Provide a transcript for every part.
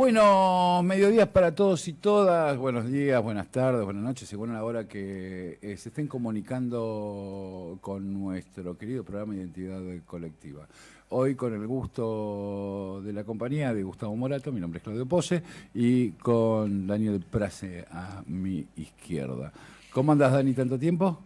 Buenos mediodías para todos y todas, buenos días, buenas tardes, buenas noches, según la hora que se estén comunicando con nuestro querido programa Identidad Colectiva. Hoy con el gusto de la compañía de Gustavo Morato, mi nombre es Claudio Pose, y con Daniel Prase a mi izquierda. ¿Cómo andás, Dani, tanto tiempo?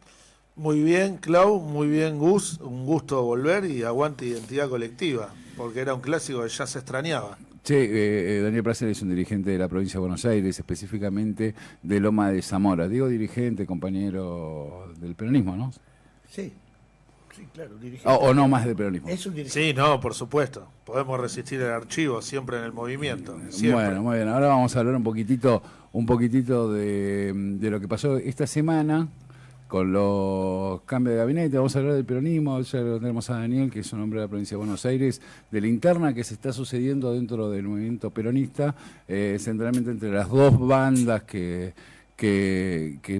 Muy bien, Clau, muy bien, Gus, un gusto volver y aguante Identidad Colectiva, porque era un clásico que ya se extrañaba. Sí, Daniel Prase es un dirigente de la provincia de Buenos Aires, específicamente de Loma de Zamora. Digo dirigente, compañero del peronismo, ¿no? Sí, sí, claro, dirigente. O no más del peronismo. Es un dirigente. Sí, no, por supuesto. Podemos resistir el archivo siempre en el movimiento. Siempre. Bueno, muy bien. Ahora vamos a hablar un poquitito de lo que pasó esta semana con los cambios de gabinete. Vamos a hablar del peronismo. Ya lo tenemos a Daniel, que es un hombre de la provincia de Buenos Aires, de la interna que se está sucediendo dentro del movimiento peronista, centralmente entre las dos bandas que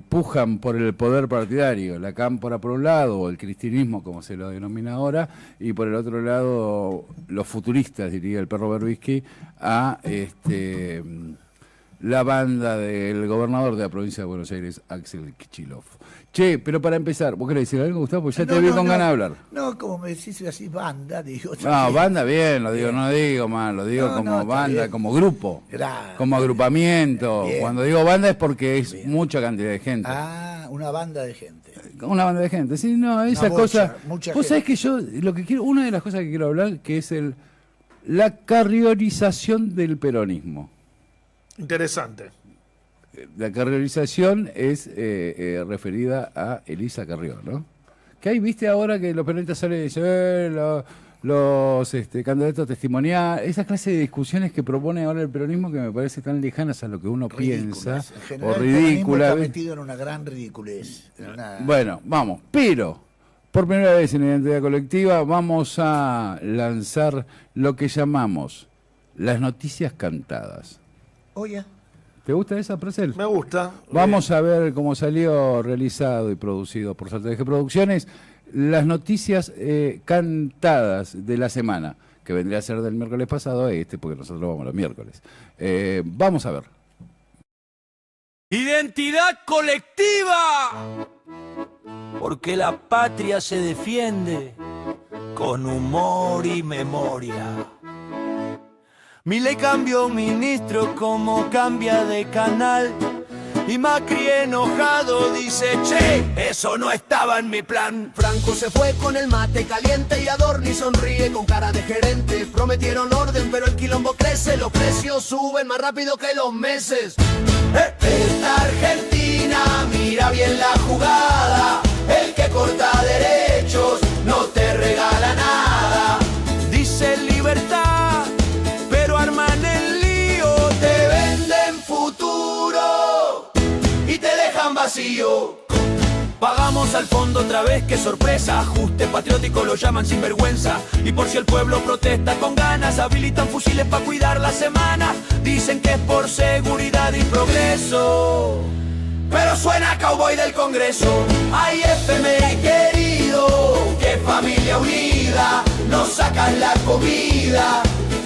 pujan por el poder partidario, la cámpora por un lado, o el cristianismo como se lo denomina ahora, y por el otro lado los futuristas, diría el perro Berbisky, a la banda del gobernador de la provincia de Buenos Aires, Axel Kicillof. Che, pero para empezar, ¿vos querés decir algo, Gustavo? Porque ya te vi con ganas de hablar. No, como me decís así, banda, digo. No, banda bien, lo digo, no digo mal, lo digo como banda, bien. Como grupo, como agrupamiento. Bien. Cuando digo banda es porque es bien. Mucha cantidad de gente. Ah, una banda de gente. Una banda de gente, sí, no, esas cosas. Vos sabés que yo, lo que quiero, una de las cosas que quiero hablar, que es la carriorización del peronismo. Interesante. La carriorización es referida a Elisa Carrió, ¿no? Que ahí viste ahora que los peronistas salen y dicen, los candidatos testimoniales, esa clase de discusiones que propone ahora el peronismo que me parece tan lejanas a lo que uno piensa, o ridículas. Está metido en una gran ridiculez. Bueno, vamos, pero por primera vez en Identidad Colectiva vamos a lanzar lo que llamamos las noticias cantadas. Oye. ¿Te gusta esa, Presel? Me gusta. Vamos a ver cómo salió realizado y producido por Saltadeje Producciones las noticias cantadas de la semana, que vendría a ser del miércoles pasado a porque nosotros vamos los miércoles. Vamos a ver. ¡Identidad colectiva! Porque la patria se defiende con humor y memoria. Milei cambió ministro como cambia de canal. Y Macri enojado dice, che, eso no estaba en mi plan. Franco se fue con el mate caliente y Adorni sonríe con cara de gerente. Prometieron orden pero el quilombo crece, los precios suben más rápido que los meses. Esta Argentina mira bien la jugada, el que corta derechos no te regala nada. Dice libertad, pero arman el lío. Te venden futuro y te dejan vacío. Pagamos al fondo otra vez, qué sorpresa. Ajuste patriótico lo llaman sinvergüenza. Y por si el pueblo protesta con ganas, habilitan fusiles para cuidar la semana. Dicen que es por seguridad y progreso, pero suena cowboy del Congreso. Ay, FMI querido, qué familia unida, nos sacan la comida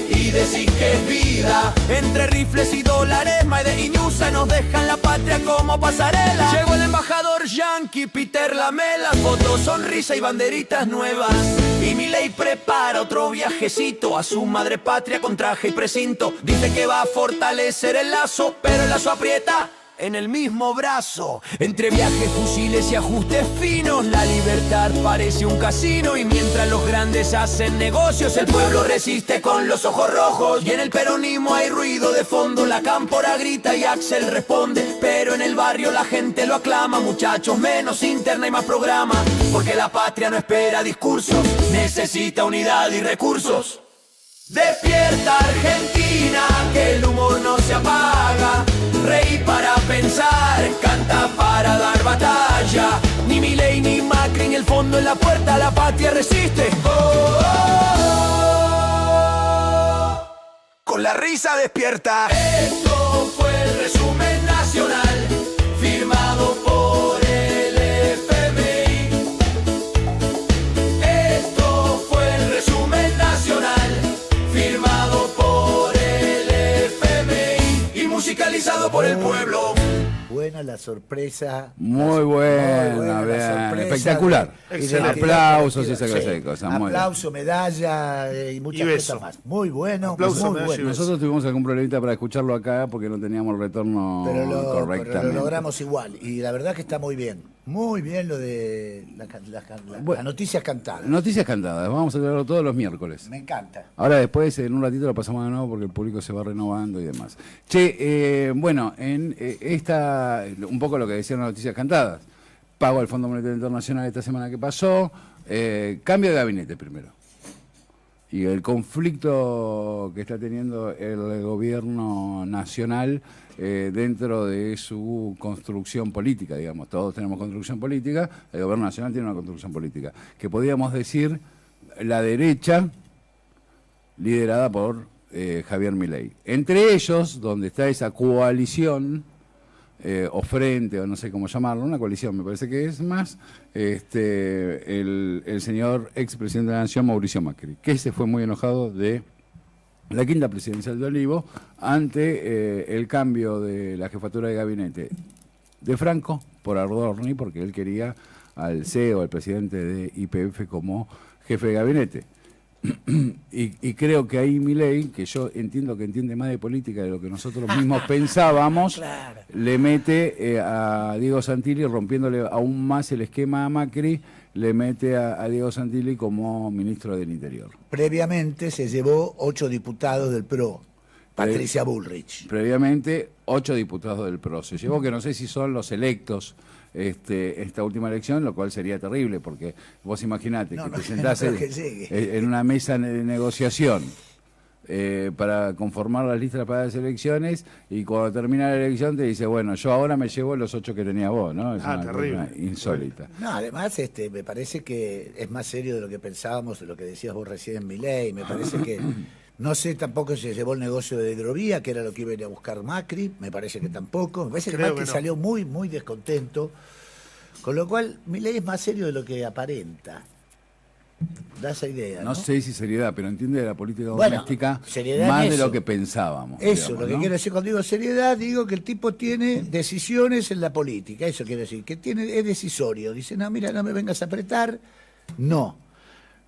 y decís que es vida. Entre rifles y dólares, Maide y Ñusa nos dejan la patria como pasarela. Llegó el embajador yanqui, Peter Lamela, fotos, sonrisa y banderitas nuevas. Y Milei prepara otro viajecito a su madre patria con traje y precinto. Dice que va a fortalecer el lazo, pero el lazo aprieta en el mismo brazo. Entre viajes, fusiles y ajustes finos, la libertad parece un casino. Y mientras los grandes hacen negocios, el pueblo resiste con los ojos rojos. Y en el peronismo hay ruido de fondo, la cámpora grita y Axel responde. Pero en el barrio la gente lo aclama, muchachos, menos interna y más programa. Porque la patria no espera discursos, necesita unidad y recursos. Despierta Argentina, que el humor no se apaga. Reí para pensar, canta para dar batalla. Ni Milei ni Macri en el fondo, en la puerta la patria resiste. Con la risa despierta. Esto fue el resumen nacional, firmado por el FMI. Esto fue el resumen nacional, firmado por el FMI. buena la sorpresa. Muy buena, la bien, sorpresa espectacular. de Excelente. Aplausos y esa Sí, clase de cosas. Muy bien. aplauso, medalla y muchas Y beso. cosas más. Muy bueno, Aplauso, muy medalla y bueno. beso. Nosotros tuvimos algún problemita para escucharlo acá porque no teníamos retorno Pero lo correctamente. logramos igual. Y la verdad que está muy bien. Muy bien lo de Bueno. las noticias cantadas. Noticias cantadas, vamos a hablarlo todos los miércoles. Me encanta. Ahora después, en un ratito, lo pasamos de nuevo porque el público se va renovando y demás. Che, bueno, en esta, un poco lo que decían las noticias cantadas. Pago al Fondo Monetario Internacional esta semana que pasó. Cambio de gabinete primero. Y el conflicto que está teniendo el gobierno nacional dentro de su construcción política, digamos. Todos tenemos construcción política, el gobierno nacional tiene una construcción política. Que podríamos decir la derecha liderada por Javier Milei. Entre ellos, donde está esa coalición, o frente, o no sé cómo llamarlo, una coalición me parece que es más, el señor expresidente de la Nación, Mauricio Macri, que se fue muy enojado de la quinta presidencial de Olivo ante el cambio de la jefatura de gabinete de Franco por Ardorni, porque él quería al CEO, al presidente de YPF, como jefe de gabinete. Y creo que ahí Milei, que yo entiendo que entiende más de política de lo que nosotros mismos pensábamos, Claro. le mete a Diego Santilli, rompiéndole aún más el esquema a Macri, le mete a Diego Santilli como ministro del Interior. Previamente se llevó 8 diputados del PRO. Patricia Bullrich. Previamente, 8 diputados del PRO. Se llevó, que no sé si son los electos esta última elección, lo cual sería terrible, porque vos imaginate No, que no, te sentás no creo que llegue. en una mesa de negociación para conformar las listas para las elecciones, y cuando termina la elección te dice, bueno, yo ahora me llevo los 8 que tenía vos, ¿no? Es una terrible. cosa insólita. No, además me parece que es más serio de lo que pensábamos, de lo que decías vos recién, Milei. Me parece que, no sé tampoco si se llevó el negocio de hidrovía, que era lo que iba a ir a buscar Macri, me parece que tampoco. Me parece que Creo Macri que no. salió muy, muy descontento, con lo cual Milei es más serio de lo que aparenta. Da esa idea, ¿no? No sé si seriedad, pero entiende la política Bueno, doméstica seriedad más en de lo eso. que pensábamos. Eso, digamos, lo que ¿no? quiero decir cuando digo seriedad, digo que el tipo tiene decisiones en la política, eso quiero decir, que es decisorio. Dice, no, mira, no me vengas a apretar, no.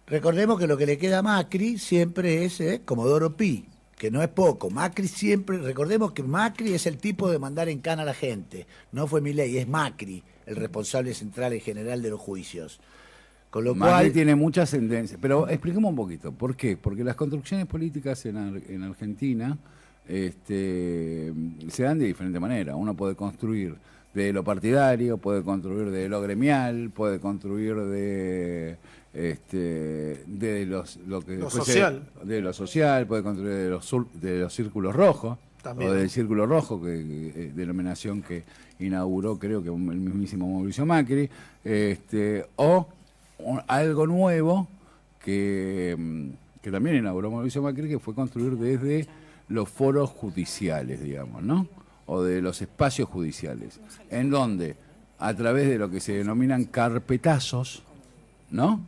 Recordemos que lo que le queda a Macri siempre es Comodoro Pi, que no es poco. Macri siempre, recordemos que Macri es el tipo de mandar en cana a la gente, no fue Milei, es Macri el responsable central y general de los juicios. Con lo Macri cual, tiene muchas sentencias, pero expliquemos un poquito, ¿por qué? Porque las construcciones políticas en Argentina se dan de diferente manera. Uno puede construir de lo partidario, puede construir de lo gremial, puede construir de lo que Lo fuese- social. de lo social, puede construir de los círculos rojos, También. o del círculo rojo, denominación que inauguró, creo que el mismísimo Mauricio Macri, o algo nuevo que también inauguró Mauricio Macri, que fue construir desde los foros judiciales, digamos, ¿no? O de los espacios judiciales, en donde, a través de lo que se denominan carpetazos, ¿no?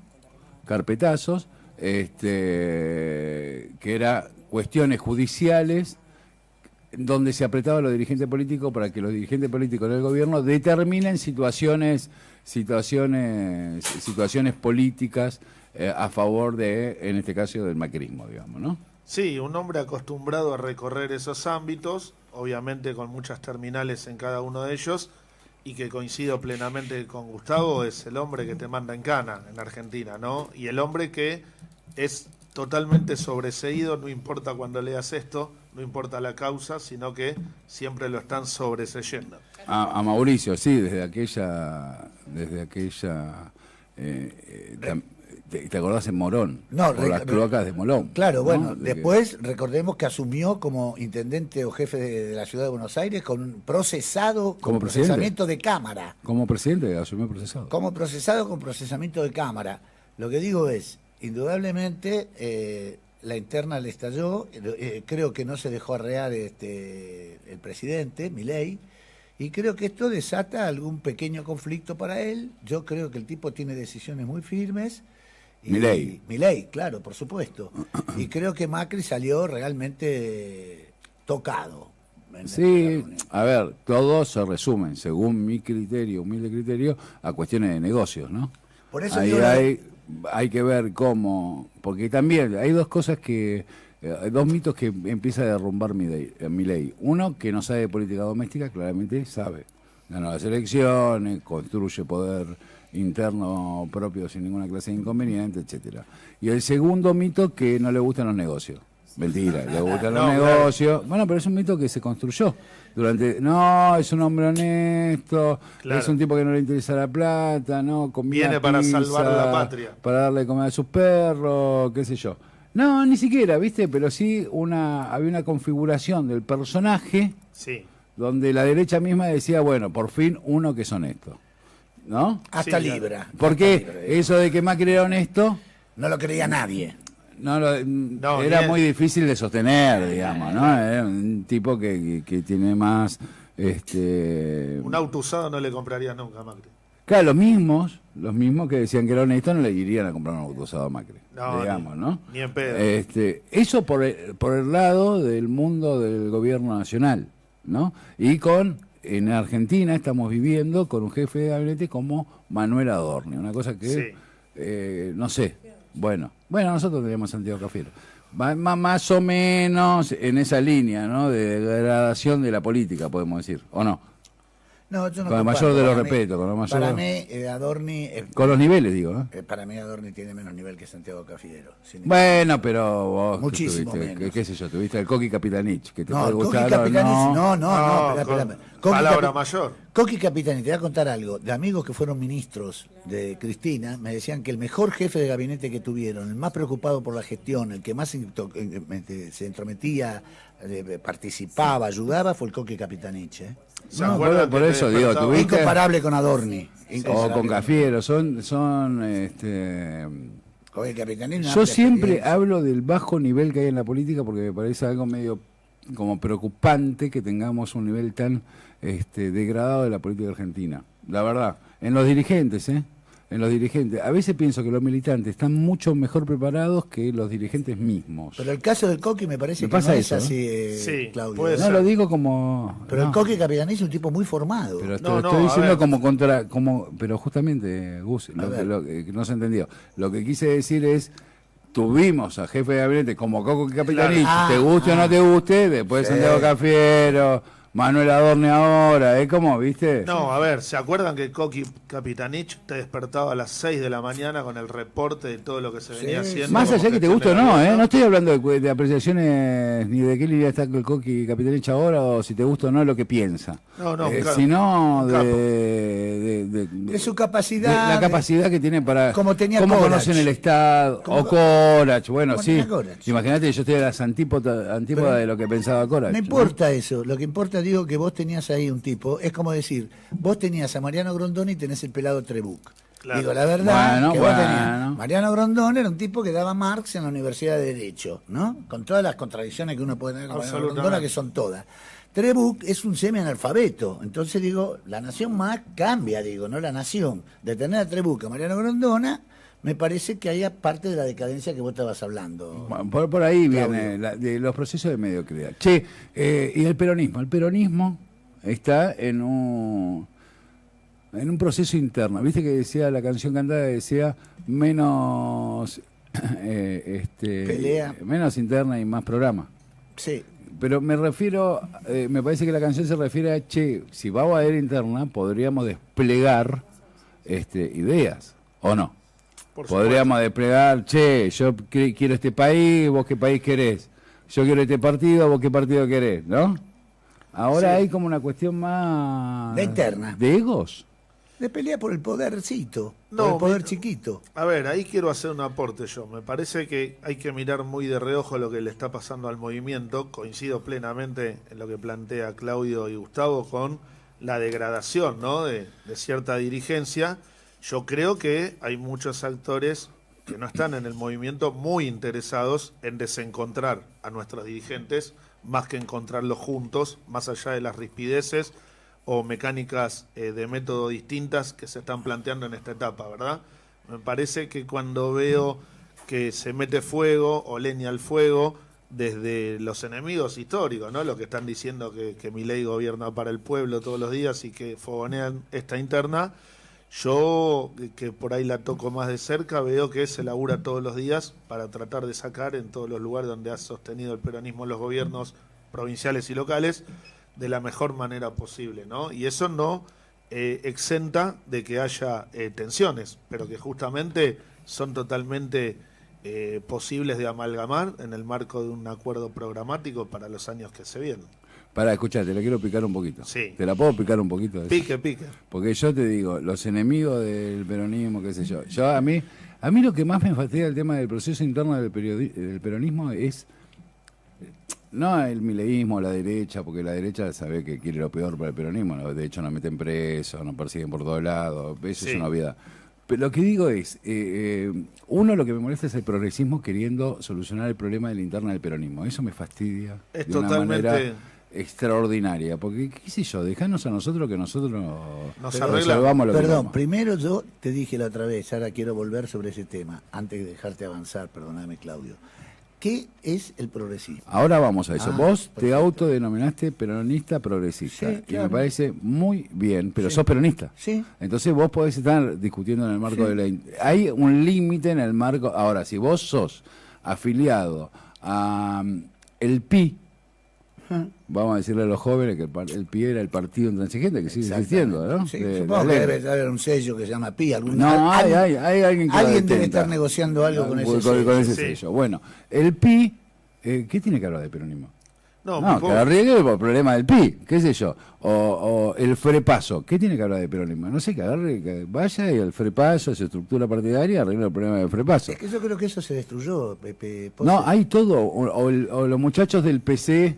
Carpetazos, que era cuestiones judiciales, donde se apretaba a los dirigentes políticos para que los dirigentes políticos del gobierno determinen situaciones políticas a favor de, en este caso, del macrismo, digamos, ¿no? Sí, un hombre acostumbrado a recorrer esos ámbitos, obviamente con muchas terminales en cada uno de ellos, y que coincido plenamente con Gustavo, es el hombre que te manda en cana en Argentina, ¿no? Y el hombre que es totalmente sobreseído, no importa cuando leas esto, no importa la causa, sino que siempre lo están sobreseyendo. A Mauricio, sí, desde aquella ¿te acordás en Morón? No, por las cloacas de Morón. claro, ¿no? bueno, De que- después recordemos que asumió como intendente o jefe de la ciudad de Buenos Aires con un procesado con ¿Como presidente? procesamiento de cámara. como presidente asumió procesado. Como procesado con procesamiento de cámara. Lo que digo es, indudablemente la interna le estalló, creo que no se dejó arrear el presidente, Milei, y creo que esto desata algún pequeño conflicto para él. Yo creo que el tipo tiene decisiones muy firmes. Milei. Milei, claro, por supuesto. Y creo que Macri salió realmente tocado. Sí, a ver, todo se resumen, según mi criterio, humilde criterio, a cuestiones de negocios, ¿no? Por eso Ahí digo, hay que ver cómo, porque también hay dos cosas hay dos mitos que empieza a derrumbar Milei. Uno, que no sabe de política doméstica, claramente sabe. Ganó las elecciones, construye poder interno propio sin ninguna clase de inconveniente, etcétera. Y el segundo mito, que no le gustan los negocios. Mentira, le gustan los negocios. Bueno, pero es un mito que se construyó no, es un hombre honesto, Claro. es un tipo que no le interesa la plata, no, Viene para salvar la patria. para darle de comer a sus perros, qué sé yo. No, ni siquiera, ¿viste? Pero sí había una configuración del personaje Sí. donde la derecha misma decía, bueno, por fin uno que es honesto, ¿no? hasta Sí, Libra. Porque eso de que Macri era honesto No lo creía nadie. era bien. muy difícil de sostener, digamos, ¿no? Era un tipo que tiene más... Un auto usado no le compraría nunca a Macri. Claro, los mismos que decían que era honesto no le irían a comprar un auto usado a Macri, No, digamos, ¿no? ni en pedo. Eso por el lado del mundo del gobierno nacional, ¿no? Y en Argentina estamos viviendo con un jefe de gabinete como Manuel Adorni, una cosa que, no sé, bueno, nosotros tenemos Santiago Cafiero. Más o menos en esa línea, ¿no? De degradación de la política, podemos decir, ¿o no? No, yo no Con el comparto. mayor de los Para mí- respetos, con el mayor Para de- mí, Adorni... Con los niveles, digo, ¿eh? para mí Adorni tiene menos nivel que Santiago Cafiero. sin Bueno, pero vos, Muchísimo ¿qué tuviste? menos. ¿Qué sé yo? Tuviste el Coqui Capitanich, que te No, puede Coqui gustar o Capitanich, no, con espera. palabra mayor. Coqui Capitanich, te voy a contar algo. De amigos que fueron ministros de Cristina, me decían que el mejor jefe de gabinete que tuvieron, el más preocupado por la gestión, el que más se entrometía, participaba, ayudaba, fue el Coqui Capitanich. ¿Se No, acuerdan por que eso te digo, despertaba? tuviste- Incomparable con Adorni. O con Cafiero, son Coqui Capitanich, una yo amplia siempre experiencia. hablo del bajo nivel que hay en la política porque me parece algo medio como preocupante que tengamos un nivel tan degradado de la política argentina. La verdad, en los dirigentes, en los dirigentes. A veces pienso que los militantes están mucho mejor preparados que los dirigentes mismos. Pero el caso del Coqui me parece Me que pasa no eso, es así, Sí, Claudio. puede No ser. lo digo como... Pero no. el Coqui Capitanich es un tipo muy formado. Pero No, no, estoy a diciendo ver. pero justamente, Gus, ver. lo que no se entendió. Lo que quise decir es, tuvimos a jefe de gabinete como Coco Capitanich, Claro. te guste o no te guste, después Sí. Santiago Cafiero, Manuel Adorni ahora, es como, ¿viste? No, a ver, ¿se acuerdan que Coqui Capitanich te despertaba a las 6 de la mañana con el reporte de todo lo que se venía haciendo? Más como allá que te gestión guste o de no, gobierno? no estoy hablando de apreciaciones ni de qué línea está el Coqui Capitanich ahora o si te gusta o no lo que piensa. No, claro. Sino Un capo. De su capacidad. la capacidad que tiene para Como tenía cómo Corach. conocen el Estado Como- o Corach, bueno, como sí. tenía Corach. Imagínate, yo estoy a las antípodas Pero de lo que pensaba Corach. No importa eso, lo que importa, digo, que vos tenías ahí un tipo, es como decir, vos tenías a Mariano Grondona y tenés el pelado Trebuch. Claro. Digo, la verdad, Bueno, que vos bueno. tenías. Mariano Grondona era un tipo que daba Marx en la Universidad de Derecho, ¿no? Con todas las contradicciones que uno puede tener con Mariano Absolutamente. Grondona, que son todas. Trebuch es un semi-analfabeto, entonces digo, la nación más cambia, digo, no la nación. De tener a Trebuch a Mariano Grondona, me parece que haya parte de la decadencia que vos estabas hablando. Bueno, por ahí Claudio. viene de los procesos de mediocridad. Che, y el peronismo. El peronismo está en un proceso interno. Viste que decía la canción cantada, decía menos Pelea. menos interna y más programa. Sí, Pero me refiero, me parece que la canción se refiere a, che, si vamos a ir interna, podríamos desplegar ideas, ¿o no? Por Podríamos desplegar, che, yo quiero este país, vos qué país querés. Yo quiero este partido, vos qué partido querés, ¿no? Ahora Sí. hay como una cuestión más... De interna. ¿De egos? de pelea por el podercito, No, por el poder mira. chiquito. A ver, ahí quiero hacer un aporte yo. Me parece que hay que mirar muy de reojo lo que le está pasando al movimiento. Coincido plenamente en lo que plantea Claudio y Gustavo con la degradación, ¿no? de cierta dirigencia. Yo creo que hay muchos actores que no están en el movimiento muy interesados en desencontrar a nuestros dirigentes, más que encontrarlos juntos, más allá de las rispideces o mecánicas de método distintas que se están planteando en esta etapa, ¿verdad? Me parece que cuando veo que se mete fuego o leña al fuego desde los enemigos históricos, ¿no? Lo que están diciendo que Milei gobierna para el pueblo todos los días y que fogonean esta interna. Yo, que por ahí la toco más de cerca, veo que se labura todos los días para tratar de sacar en todos los lugares donde ha sostenido el peronismo los gobiernos provinciales y locales de la mejor manera posible, ¿no? Y eso no exenta de que haya tensiones, pero que justamente son totalmente posibles de amalgamar en el marco de un acuerdo programático para los años que se vienen. Para, escuchar, te la quiero picar un poquito. Sí. ¿Te la puedo picar un poquito? Pique. Porque yo te digo, los enemigos del peronismo, qué sé yo. A mí lo que más me fastidia del tema del proceso interno del peronismo es no el mileísmo, la derecha, porque la derecha sabe que quiere lo peor para el peronismo, ¿no? De hecho nos meten presos, nos persiguen por todos lados, eso es una obviedad. Pero lo que digo es, uno, lo que me molesta es el progresismo queriendo solucionar el problema de la interna del peronismo. Eso me fastidia Es de una totalmente manera extraordinaria, porque qué sé yo, dejanos a nosotros que nosotros Nos resolvamos lo que Perdón, queramos. primero yo te dije la otra vez, ahora quiero volver sobre ese tema, antes de dejarte avanzar, perdóname Claudio. ¿Qué es el progresismo? Ahora vamos a eso. Vos te perfecto. autodenominaste peronista progresista. Sí, Y claro. me parece muy bien, pero Sí. sos peronista. Sí. Entonces vos podés estar discutiendo en el marco de la... Hay un límite en el marco... Ahora, si vos sos afiliado a el PI, vamos a decirle a los jóvenes que el PI era el partido intransigente que sigue existiendo, ¿no? Sí, De supongo la que ley. debe haber un sello que se llama PI. No, hay alguien que lo alguien debe detenta. estar negociando algo con ese con sello. ese Sí. sello. Bueno, el PI, ¿qué tiene que hablar de peronismo? No, No, que poco. arregle el problema del PI, qué sé yo. O el frepaso, ¿qué tiene que hablar de peronismo? No sé, que agarre, que vaya y el frepaso, esa estructura partidaria, arregle el problema del frepaso. Es que yo creo que eso se destruyó, Pepe. Pose. No, hay todo. O los muchachos del PC,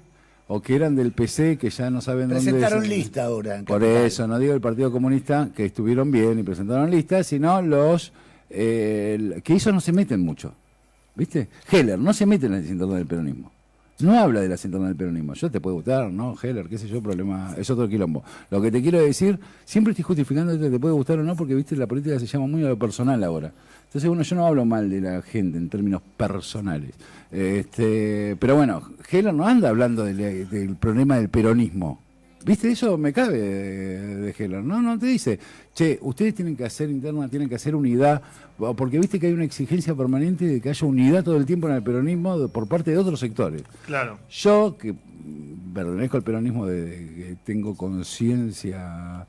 o que eran del PC, que ya no saben dónde... Presentaron lista ahora. En Por Capital. eso, no digo el Partido Comunista, que estuvieron bien y presentaron listas, sino los que eso no se meten mucho. ¿Viste? Heller no se mete en las internas del peronismo. No habla de las internas del peronismo. Yo te puede gustar, ¿no? Heller, qué sé yo, problema, es otro quilombo. Lo que te quiero decir, siempre estoy justificando que te puede gustar o no, porque, viste, la política se llama muy a lo personal ahora. Entonces, yo no hablo mal de la gente en términos personales. Pero bueno, Heller no anda hablando del problema del peronismo. ¿Viste? Eso me cabe de Heller. No te dice, che, ustedes tienen que hacer interna, tienen que hacer unidad, porque viste que hay una exigencia permanente de que haya unidad todo el tiempo en el peronismo por parte de otros sectores. Claro. Yo, que pertenezco al peronismo, que tengo conciencia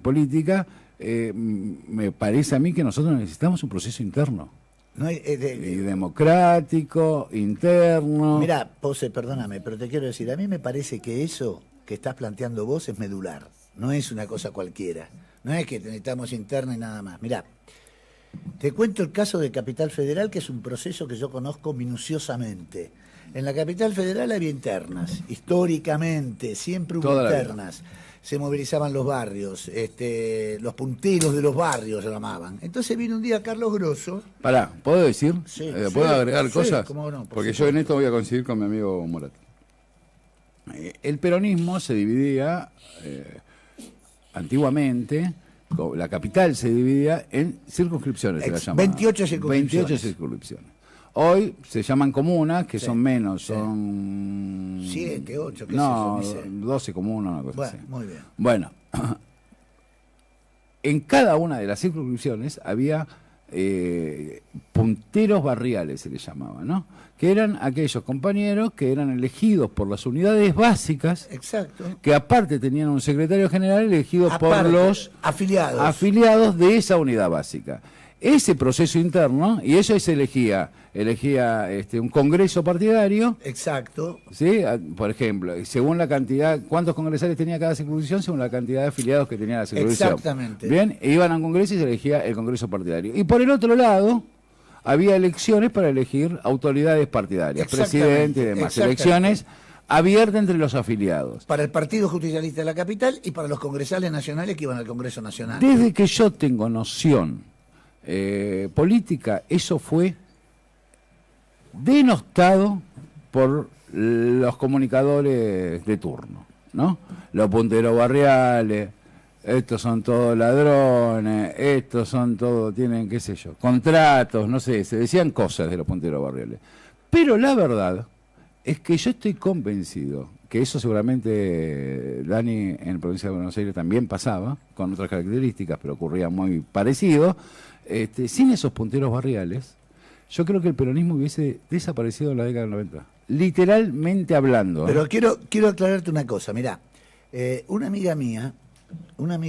política, me parece a mí que nosotros necesitamos un proceso interno. No hay, Y democrático, interno. Mirá, Pose, perdóname, pero te quiero decir, a mí me parece que eso que estás planteando vos es medular, no es una cosa cualquiera, no es que necesitamos interna y nada más. Mirá, te cuento el caso de Capital Federal, que es un proceso que yo conozco minuciosamente. En la Capital Federal había internas, históricamente, siempre hubo Toda la vida. internas. Se movilizaban los barrios, los punteros de los barrios se llamaban. Entonces vino un día Carlos Grosso. Pará, ¿puedo decir? Sí, ¿Puedo sí, agregar sí, cosas? cómo no, por Porque supuesto. yo en esto voy a coincidir con mi amigo Morat. El peronismo se dividía antiguamente, la capital se dividía en circunscripciones, se la llamaba. 28 circunscripciones. 28 circunscripciones. Hoy se llaman comunas, que Sí, son menos, sí. son... 7, 8, qué no, sé yo, ni sé. 12 comunas, una cosa Bueno, así. muy bien. Bueno, en cada una de las circunscripciones había punteros barriales, se les llamaba, ¿no? Que eran aquellos compañeros que eran elegidos por las unidades básicas, Exacto. que aparte tenían un secretario general elegido por Aparte, los afiliados. afiliados de esa unidad básica. Ese proceso interno, y eso se elegía un congreso partidario. Exacto. ¿Sí? Por ejemplo, según la cantidad, ¿cuántos congresales tenía cada circunscripción? Según la cantidad de afiliados que tenía la circunscripción. Exactamente. Bien, iban a un congreso y se elegía el congreso partidario. Y por el otro lado, había elecciones para elegir autoridades partidarias, Exactamente, presidente y demás. exactamente. Elecciones abiertas entre los afiliados. Para el Partido Justicialista de la Capital y para los congresales nacionales que iban al Congreso Nacional. Desde que yo tengo noción política, eso fue denostado por los comunicadores de turno, ¿no? Los punteros barriales, estos son todos ladrones, estos son todos, tienen, qué sé yo, contratos, no sé, se decían cosas de los punteros barriales. Pero la verdad es que yo estoy convencido que eso seguramente, Dani, en la provincia de Buenos Aires también pasaba, con otras características, pero ocurría muy parecido. Sin esos punteros barriales, yo creo que el peronismo hubiese desaparecido en la década del 90. Literalmente hablando. Pero quiero aclararte una cosa, mirá. Una amiga mía, un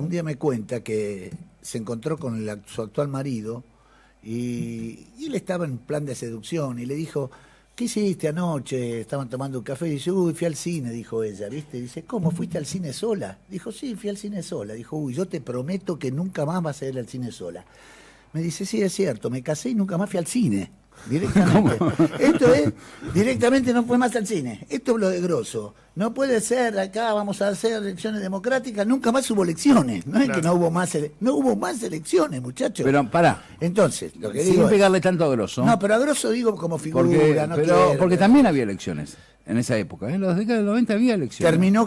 día me cuenta que se encontró con su actual marido y él estaba en plan de seducción y le dijo, ¿qué hiciste anoche? Estaban tomando un café y dice, uy, fui al cine, dijo ella, ¿viste? Dice, ¿cómo? ¿Fuiste al cine sola? Dijo, sí, fui al cine sola. Dijo, uy, yo te prometo que nunca más vas a ir al cine sola. Me dice, sí, es cierto, me casé y nunca más fui al cine. Directamente. Esto es, directamente no fue más al cine. Esto es lo de grosso. No puede ser, acá vamos a hacer elecciones democráticas, nunca más hubo elecciones. No es que no hubo más elecciones, muchachos. Pero pará. Entonces, lo que Sin digo pegarle tanto a Grosso. no, pero a grosso digo como figura, porque también había elecciones en esa época. En las décadas del 90 había elecciones.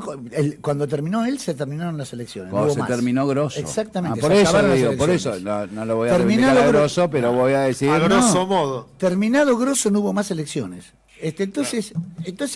Cuando terminó él, se terminaron las elecciones. Cuando no hubo se más. terminó Grosso. Exactamente. Por se eso acabaron las digo, por eso elecciones. no lo voy a Terminado reivindicar a Grosso, Grosso, pero voy a decir. A grosso no. modo. Terminado grosso no hubo más elecciones. Entonces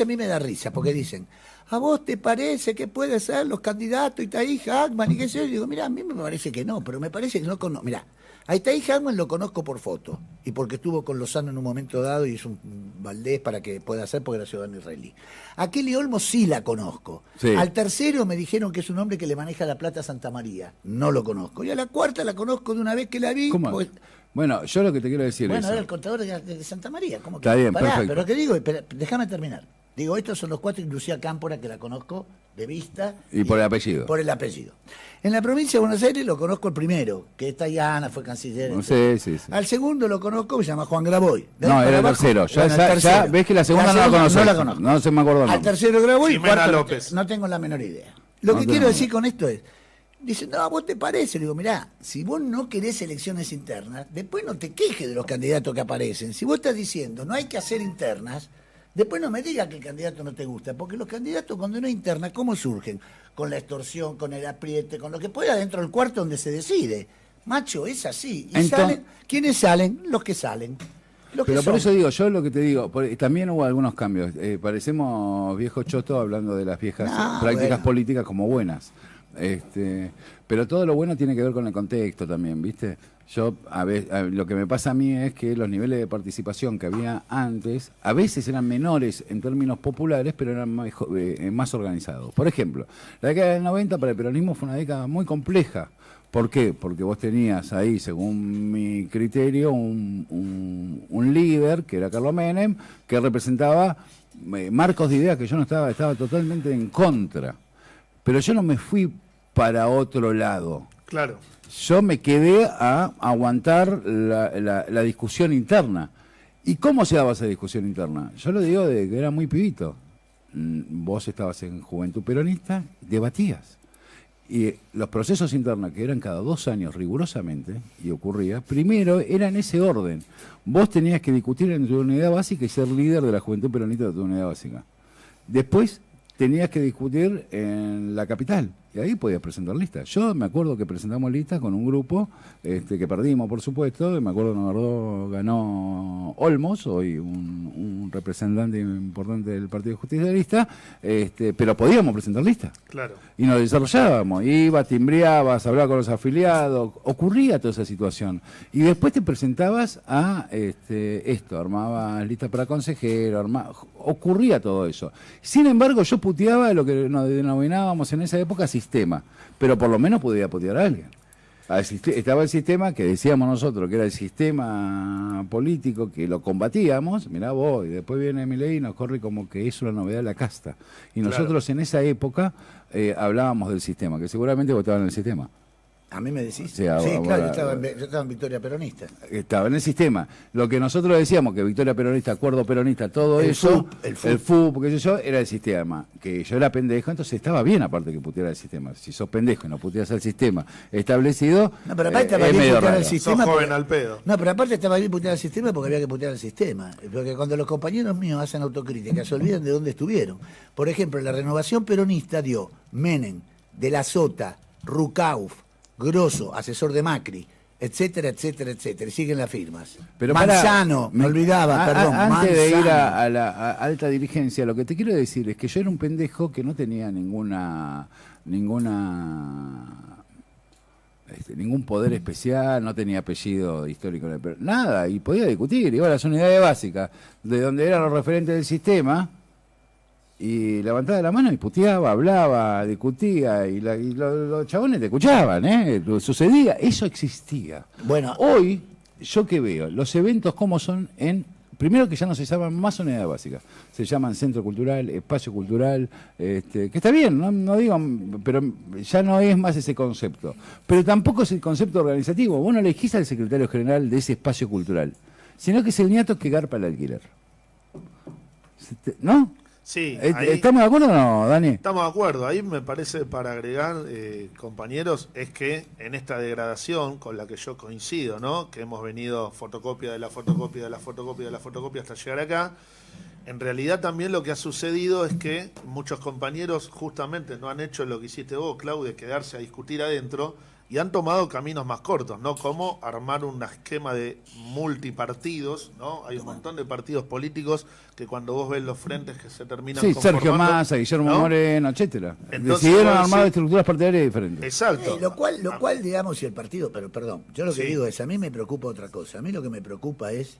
a mí me da risa, porque dicen, ¿a vos te parece que puede ser los candidatos Itaí, Hackman y qué sé yo? Y digo, mira, a mí me parece que no, pero me parece que no conozco. Mira, a Itaí Hackman lo conozco por foto y porque estuvo con Lozano en un momento dado y hizo un Valdés para que pueda hacer porque era ciudadano israelí. A Kelly Olmos sí la conozco. Sí. Al tercero me dijeron que es un hombre que le maneja la plata a Santa María. No lo conozco. Y a la cuarta la conozco de una vez que la vi. ¿Cómo? Pues, Bueno, yo lo que te quiero decir bueno, es. era el contador de Santa María. ¿Cómo Está bien, Pará, perfecto. pero que digo, déjame terminar. Digo, estos son los cuatro, inclusive a Cámpora, que la conozco de vista. Y por el apellido. Por el apellido. En la provincia de Buenos Aires lo conozco el primero, que es Tayana, fue canciller. Sí. Al segundo lo conozco, se llama Juan Graboy. De ahí No, para era el abajo, tercero. Ya, bueno, el ya tercero. ves que la segunda no la segunda conozco. no la conozco. No se me acuerdo el Al nombre. tercero Graboy, Jimena cuarto López. no tengo la menor idea. Lo No que tengo quiero idea. decir con esto es, dice, no, ¿a vos te parece? Le digo, mirá, si vos no querés elecciones internas, después no te quejes de los candidatos que aparecen. Si vos estás diciendo, no hay que hacer internas, después no me digas que el candidato no te gusta, porque los candidatos cuando no hay interna, ¿cómo surgen? Con la extorsión, con el apriete, con lo que pueda dentro del cuarto donde se decide. Macho, es así. Y salen, ¿quiénes salen? Los que salen. Los que Pero por son. eso digo, yo lo que te digo, también hubo algunos cambios. Parecemos viejos chotos hablando de las viejas No, prácticas bueno. políticas como buenas. Pero todo lo bueno tiene que ver con el contexto también, ¿viste? Yo, lo que me pasa a mí es que los niveles de participación que había antes, a veces eran menores en términos populares, pero eran más organizados. Por ejemplo, la década del 90 para el peronismo fue una década muy compleja. ¿Por qué? Porque vos tenías ahí, según mi criterio, un líder, que era Carlos Menem, que representaba marcos de ideas que yo no estaba totalmente en contra. Pero yo no me fui para otro lado. Claro. Yo me quedé a aguantar la discusión interna. ¿Y cómo se daba esa discusión interna? Yo lo digo de que era muy pibito. Vos estabas en Juventud Peronista, debatías. Y los procesos internos, que eran cada 2 años rigurosamente, y ocurría, primero era en ese orden. Vos tenías que discutir en tu unidad básica y ser líder de la Juventud Peronista de tu unidad básica. Después tenías que discutir en la capital, y ahí podías presentar listas. Yo me acuerdo que presentamos listas con un grupo que perdimos, por supuesto, y me acuerdo que ganó Olmos, hoy un representante importante del Partido Justicialista, pero podíamos presentar listas. Claro. Y nos desarrollábamos, ibas, timbreabas, hablabas con los afiliados, ocurría toda esa situación. Y después te presentabas a armabas listas para consejero, ocurría todo eso. Sin embargo, yo puteaba lo que nos denominábamos en esa época sistema, pero por lo menos podía putear a alguien. Estaba el sistema que decíamos nosotros, que era el sistema político, que lo combatíamos, mirá vos, y después viene Milei y nos corre como que es una novedad la casta. Y nosotros en esa época hablábamos del sistema, que seguramente votaban en el sistema. ¿A mí me decís? Sí, Sí, claro, ahora- yo estaba en Victoria Peronista. Estaba en el sistema. Lo que nosotros decíamos, que Victoria Peronista, Acuerdo Peronista, todo El eso, FUP, el el FUP, qué sé yo, era el sistema. Que yo era pendejo, entonces estaba bien aparte que puteara el sistema. Si sos pendejo y no puteas el sistema establecido, No, pero aparte estaba es bien medio putear raro. el sistema. Sos joven porque- al pedo. No, pero aparte estaba bien putear el sistema porque había que putear el sistema. Porque cuando los compañeros míos hacen autocrítica, se olvidan de dónde estuvieron. Por ejemplo, la renovación peronista dio Menem, De la Sota, Rucauf, Grosso, asesor de Macri, etcétera, etcétera, etcétera. Y siguen las firmas. Pero Manzano, me olvidaba, perdón. Antes de ir Manzano. a la alta dirigencia, lo que te quiero decir es que yo era un pendejo que no tenía ningún poder especial, no tenía apellido histórico, pero nada, y podía discutir, iba a las unidades básicas, de donde eran los referentes del sistema, y levantaba la mano y puteaba, hablaba, discutía, y los chabones te escuchaban, sucedía, eso existía. Bueno, Hoy, yo que veo, los eventos como son primero que ya no se llaman más unidades básicas, se llaman centro cultural, espacio cultural, que está bien, no digo, pero ya no es más ese concepto. Pero tampoco es el concepto organizativo, vos no elegís al secretario general de ese espacio cultural, sino que es el ñato que garpa el alquiler. ¿No? Sí, ahí ¿Estamos de acuerdo o no, Dani? estamos de acuerdo. Ahí me parece, para agregar, compañeros, es que en esta degradación con la que yo coincido, ¿no? Que hemos venido fotocopia de la fotocopia de la fotocopia de la fotocopia hasta llegar acá, en realidad también lo que ha sucedido es que muchos compañeros justamente no han hecho lo que hiciste vos, Claudio, de quedarse a discutir adentro, y han tomado caminos más cortos, ¿no? Como armar un esquema de multipartidos, ¿no? Hay un montón de partidos políticos que cuando vos ves los frentes que se terminan Sí, conformando, Sergio Massa, Guillermo ¿no? Moreno, etcétera. Entonces, Decidieron vos armar decís- estructuras partidarias diferentes. Exacto. lo cual, digamos, si el partido, pero perdón, yo lo que Sí. digo es, a mí me preocupa otra cosa. A mí lo que me preocupa es,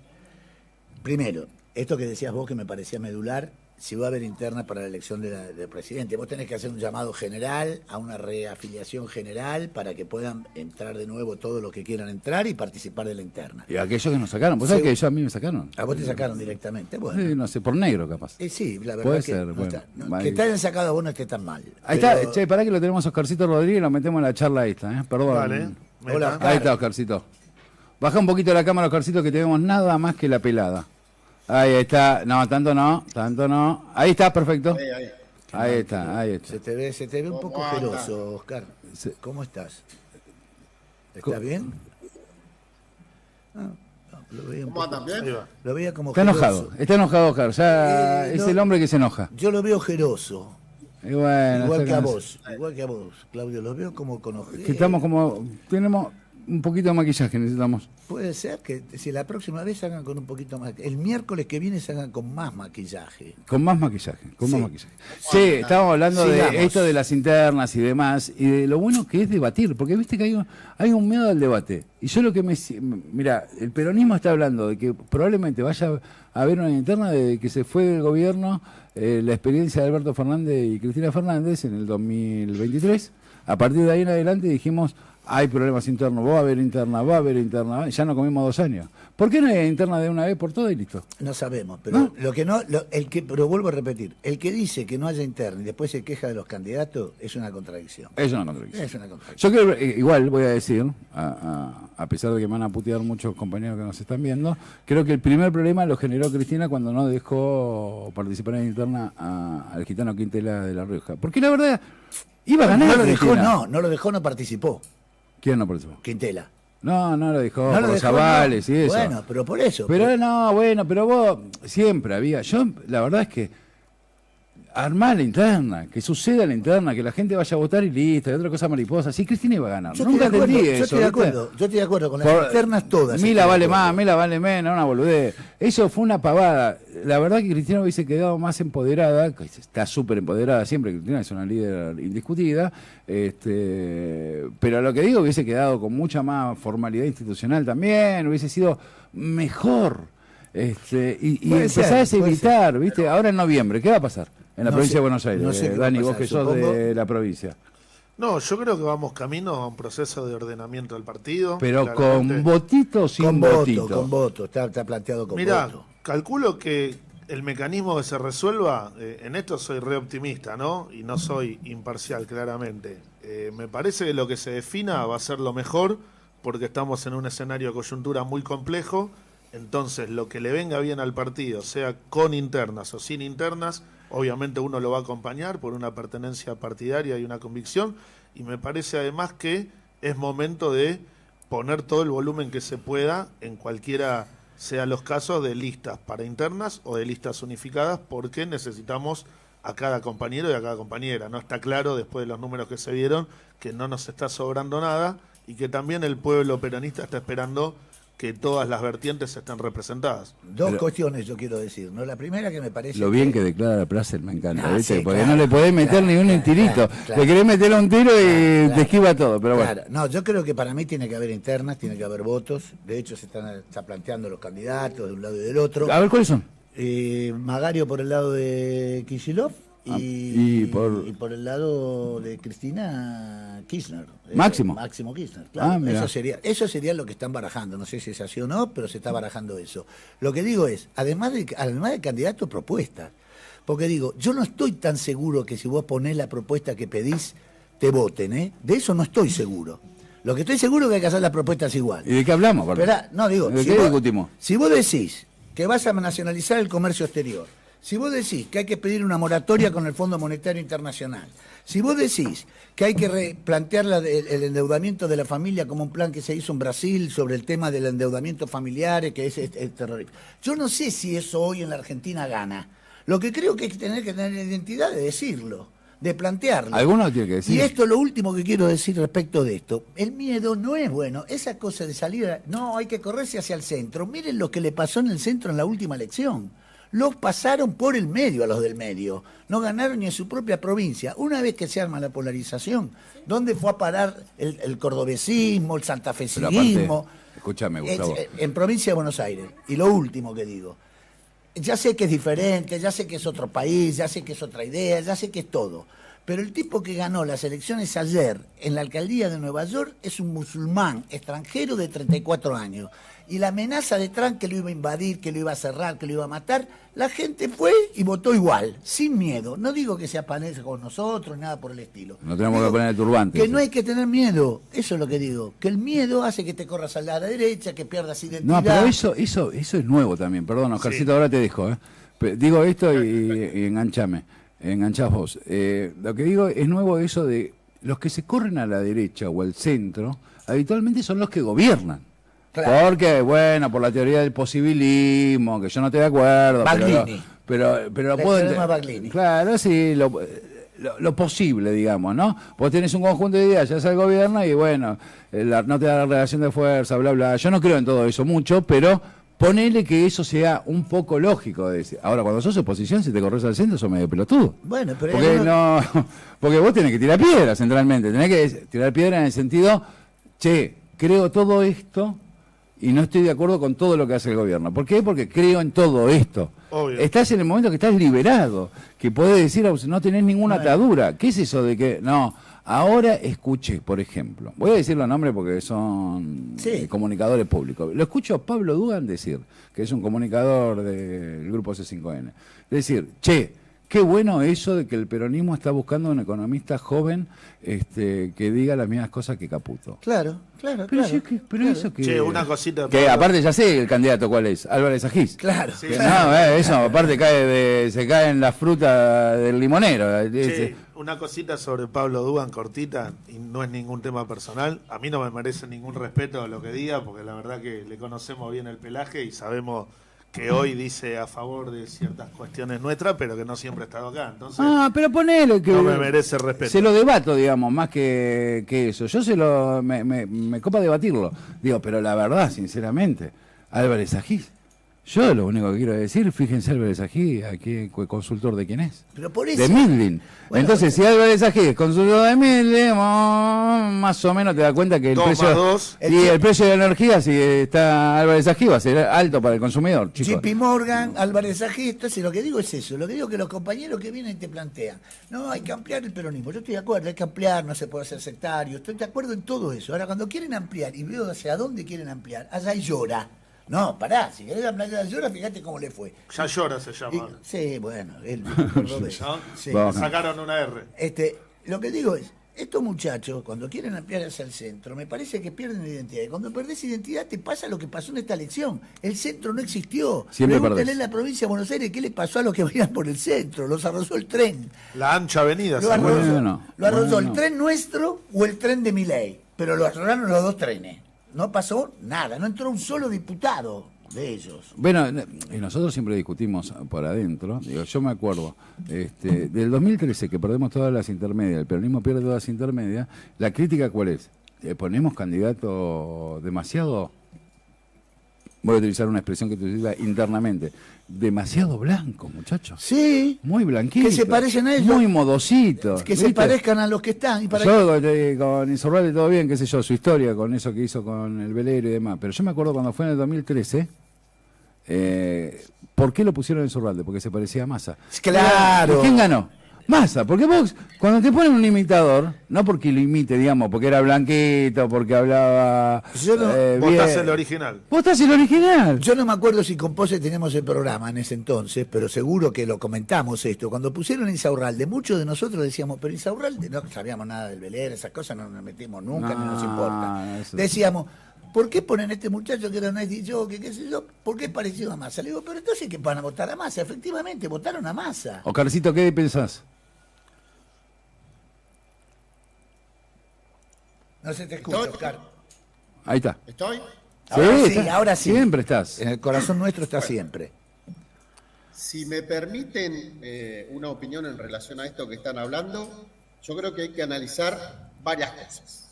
primero, esto que decías vos que me parecía medular, si va a haber interna para la elección del presidente. Vos tenés que hacer un llamado general, a una reafiliación general, para que puedan entrar de nuevo todos los que quieran entrar y participar de la interna. Y aquellos que nos sacaron, ¿vos sabés Sí. que ellos a mí me sacaron? A vos te sacaron directamente. Bueno, Sí, no sé, por negro capaz. sí, la verdad Puede que ser, no bueno, está- no, vale. que te hayan sacado a vos no esté tan mal. Ahí Pero- está, che, pará que lo tenemos a Oscarcito Rodríguez y lo metemos en la charla esta, perdón. Vale. Hola, Meta. Ahí está, Oscarcito. Baja un poquito la cámara, Oscarcito, que tenemos nada más que la pelada. Ahí está, no, tanto no. Ahí está, perfecto. Ahí está. Se te ve un poco ojeroso, Oscar. Sí. ¿Cómo estás? ¿Estás bien? No, lo veía un poco- Ahí va. lo veía como Está ojeroso. enojado, Oscar. Ya es no. el hombre que se enoja. Yo lo veo ojeroso. Y bueno, Igual que a está- vos, Claudio, los veo como con ojeroso. Que estamos tenemos un poquito de maquillaje, necesitamos. Puede ser que si la próxima vez hagan con un poquito más. El miércoles que viene se hagan con más maquillaje. Con más maquillaje, Sí. Sí, estábamos hablando Sigamos. de esto de las internas y demás, y de lo bueno que es debatir, porque viste que hay un miedo al debate. Y yo lo que mira, el peronismo está hablando de que probablemente vaya a haber una interna desde que se fue del gobierno, la experiencia de Alberto Fernández y Cristina Fernández en el 2023. A partir de ahí en adelante dijimos, hay problemas internos, va a haber interna, ya no comimos 2 años. ¿Por qué no hay interna de una vez por todas y listo? No sabemos, pero lo que no, pero vuelvo a repetir, el que dice que no haya interna y después se queja de los candidatos es una contradicción. Es una contradicción. Es una contradicción. Yo creo, igual voy a decir, a pesar de que me van a putear muchos compañeros que nos están viendo, creo que el primer problema lo generó Cristina cuando no dejó participar en la interna al gitano Quintela de La Rioja. Porque la verdad, iba a ganar. No lo dejó, Cristina. no participó, ¿Quién no participó? Quintela. No lo dejó, No por lo los dejó, avales no. y eso. Bueno, pero por eso. Pero no, bueno, pero vos siempre había. Yo, la verdad es que armar la interna, que suceda la interna, que la gente vaya a votar y listo, y otra cosa mariposa. Sí, Cristina iba a ganar. Yo Nunca estoy de entendí acuerdo, eso. yo estoy de ¿viste? acuerdo, yo estoy de acuerdo con las Por- internas todas. Mila estoy de vale acuerdo. más, Mila vale menos, una boludez. Eso fue una pavada. La verdad que Cristina hubiese quedado más empoderada, que está súper empoderada siempre, Cristina es una líder indiscutida, pero lo que digo, hubiese quedado con mucha más formalidad institucional también, hubiese sido mejor. Y Puede empezás ser, a puede evitar, ¿viste? Ahora en noviembre, ¿qué va a pasar en la No provincia sé, de Buenos Aires? no sé qué va a Dani, vos pasar, que sos supongo. de la provincia. No, yo creo que vamos camino a un proceso de ordenamiento del partido. Pero claramente. con votito o sin Con votito. voto, con voto, está planteado con Mirá, voto. calculo que el mecanismo que se resuelva, en esto soy re optimista, ¿no? Y no soy imparcial, claramente. Me parece que lo que se defina va a ser lo mejor, porque estamos en un escenario de coyuntura muy complejo. Entonces, lo que le venga bien al partido, sea con internas o sin internas, obviamente uno lo va a acompañar por una pertenencia partidaria y una convicción. Y me parece además que es momento de poner todo el volumen que se pueda en cualquiera sean los casos de listas para internas o de listas unificadas, porque necesitamos a cada compañero y a cada compañera. No está claro, después de los números que se vieron, que no nos está sobrando nada y que también el pueblo peronista está esperando que todas las vertientes estén representadas. Dos cuestiones yo quiero decir, ¿no? La primera que me parece... Lo bien que declara Placer me encanta, Ah, ¿viste? sí, Porque claro, no le podés meter claro, ni un claro, tirito. claro. Le querés meter un tiro y Claro. te esquiva todo, pero bueno. Claro, no, yo creo que para mí tiene que haber internas, tiene que haber votos. De hecho, está planteando los candidatos de un lado y del otro. A ver, ¿cuáles son? Magario por el lado de Kicillof y y por- por el lado de Cristina Kirchner. Máximo. Máximo Kirchner, claro. Ah, mirá. Eso sería lo que están barajando. No sé si es así o no, pero se está barajando eso. Lo que digo es, además de candidato, propuestas. Porque digo, yo no estoy tan seguro que si vos ponés la propuesta que pedís, te voten, ¿eh? De eso no estoy seguro. Lo que estoy seguro es que hay que hacer las propuestas igual. ¿Y de qué hablamos? aparte? Esperá, no, digo, ¿De qué discutimos? Si vos decís que vas a nacionalizar el comercio exterior, si vos decís que hay que pedir una moratoria con el Fondo Monetario Internacional, si vos decís que hay que replantear el endeudamiento de la familia como un plan que se hizo en Brasil sobre el tema del endeudamiento familiar, que es terrorismo. Yo no sé si eso hoy en la Argentina gana. Lo que creo que hay que tener la identidad de decirlo, de plantearlo. Alguno tiene que decir. Y esto es lo último que quiero decir respecto de esto. El miedo no es bueno. Esa cosa de salir, no, hay que correrse hacia el centro. Miren lo que le pasó en el centro en la última elección. Los pasaron por el medio a los del medio. No ganaron ni en su propia provincia. Una vez que se arma la polarización, ¿dónde fue a parar el cordobesismo, el Pero santafesinismo? aparte, escúchame, Gustavo. En provincia de Buenos Aires. Y lo último que digo. Ya sé que es diferente, ya sé que es otro país, ya sé que es otra idea, ya sé que es todo. Pero el tipo que ganó las elecciones ayer en la alcaldía de Nueva York es un musulmán extranjero de 34 años. Y la amenaza de Trump que lo iba a invadir, que lo iba a cerrar, que lo iba a matar, la gente fue y votó igual, sin miedo. No digo que se apanece con nosotros, nada por el estilo. No tenemos Digo que poner el turbante. que no hay que tener miedo, eso es lo que digo. Que el miedo hace que te corras a la derecha, que pierdas identidad. No, pero eso es nuevo también. Perdón, Oscarcito, ahora te dejo. Digo esto y enganchame. Enganchás vos. Lo que digo es nuevo eso de los que se corren a la derecha o al centro, habitualmente son los que gobiernan. Claro. Porque, bueno, por la teoría del posibilismo, que yo no estoy de acuerdo. Baglini. Pero lo El puedo teorema entender. Baglini. Claro, sí, lo posible, digamos, ¿no? Vos tenés un conjunto de ideas, ya sea el gobierno, y bueno, no te da la relación de fuerza, bla, bla. Yo no creo en todo eso mucho, pero ponele que eso sea un poco lógico de decir. Ahora, cuando sos oposición, si te corres al centro, sos medio pelotudo. Bueno, pero Porque, algunos- porque vos tenés que tirar piedra centralmente. Tenés que tirar piedra en el sentido, che, creo todo esto y no estoy de acuerdo con todo lo que hace el gobierno. ¿Por qué? Porque creo en todo esto. Obvio. Estás en el momento que estás liberado, que podés decir, no tenés ninguna atadura. ¿Qué es eso de que, no, ahora escuché, por ejemplo, voy a decir los nombres porque son Sí. comunicadores públicos. Lo escucho a Pablo Dugan decir, que es un comunicador del grupo C5N, decir, che, qué bueno eso de que el peronismo está buscando un economista joven que diga las mismas cosas que Caputo. Claro. Pero, claro. pero eso que... Che, una cosita. Que Pablo. aparte ya sé el candidato cuál es, Álvarez Agís. Claro. Sí. Que no, eso aparte se cae en la fruta del limonero. Che, una cosita sobre Pablo Dugan cortita, y no es ningún tema personal. A mí no me merece ningún respeto a lo que diga, porque la verdad que le conocemos bien el pelaje y sabemos que hoy dice a favor de ciertas cuestiones nuestras, pero que no siempre ha estado acá. Entonces, Pero ponele que... no me merece respeto. Se lo debato, digamos, más que eso. Yo me copa debatirlo. Digo, pero la verdad, sinceramente, Álvarez Agís. Yo lo único que quiero decir, fíjense Álvarez Agís, aquí consultor de quién es. Pero por eso. De Midlin. Bueno, Entonces, si Álvarez Agís es consultor de Midlin, más o menos te das cuenta que el 2 más precio 2. y el precio de la energía, si está Álvarez Agís, va a ser alto para el consumidor, chicos. JP Morgan, Álvarez Agís, entonces lo que digo es eso, lo que digo es que los compañeros que vienen y te plantean, no, hay que ampliar el peronismo, yo estoy de acuerdo, hay que ampliar, no se puede hacer sectario, estoy de acuerdo en todo eso. Ahora, cuando quieren ampliar y veo hacia dónde quieren ampliar, allá llora. No, pará, si querés ampliar allá llora, fíjate cómo le fue. Ya llora se llama. Sí, bueno, él cordobés. ¿No? Sí. Vamos. Sacaron una R. Lo que digo es, estos muchachos, cuando quieren ampliar hacia el centro, me parece que pierden identidad. Y cuando perdés identidad, te pasa lo que pasó en esta elección. El centro no existió. Siempre Pregúntale perdés. en la provincia de Buenos Aires qué le pasó a los que venían por el centro. Los arrasó el tren. La ancha avenida. Lo ¿se acuerdan? arrasó, Bueno, lo arrasó bueno. el tren nuestro o el tren de Milei. Pero lo arrasaron los dos trenes. No pasó nada. No entró un solo diputado de ellos. Bueno, y nosotros siempre discutimos por adentro. Digo, yo me acuerdo del 2013 que perdemos todas las intermedias, el peronismo pierde todas las intermedias. La crítica, ¿cuál es? ponemos candidato demasiado, voy a utilizar una expresión que te utiliza internamente, demasiado blanco, muchachos. Sí. Muy blanquito. Que se parecen a ellos. Muy modositos. Que se ¿viste? parezcan a los que están. Y para Yo con Insaurralde todo bien, qué sé yo, su historia con eso que hizo con el velero y demás. Pero yo me acuerdo cuando fue en el 2013, ¿por qué lo pusieron en Insaurralde? Porque se parecía a Massa. Claro. ¿Y quién ganó? Massa, porque vos, cuando te ponen un imitador, no porque lo imite, digamos, porque era blanquito, porque hablaba... Yo no- Votás bien. el original. Votás el original. Yo no me acuerdo si con Pose teníamos el programa en ese entonces, pero seguro que lo comentamos esto. Cuando pusieron Insaurralde, muchos de nosotros decíamos, pero Insaurralde, no sabíamos nada del velero, esas cosas no nos metimos nunca, ni nos importa. eso- Decíamos, ¿por qué ponen a este muchacho que era un yo, que qué sé yo? ¿Por qué es parecido a Massa? Le digo, pero entonces que van a votar a Massa. Efectivamente, votaron a Massa. Oscarcito, ¿qué pensás? No se te escucha, Estoy- Oscar. Ahí está. ¿Estoy? Ahora sí, está. ahora sí. Siempre estás. En el corazón nuestro está siempre. Si me permiten una opinión en relación a esto que están hablando, yo creo que hay que analizar varias cosas.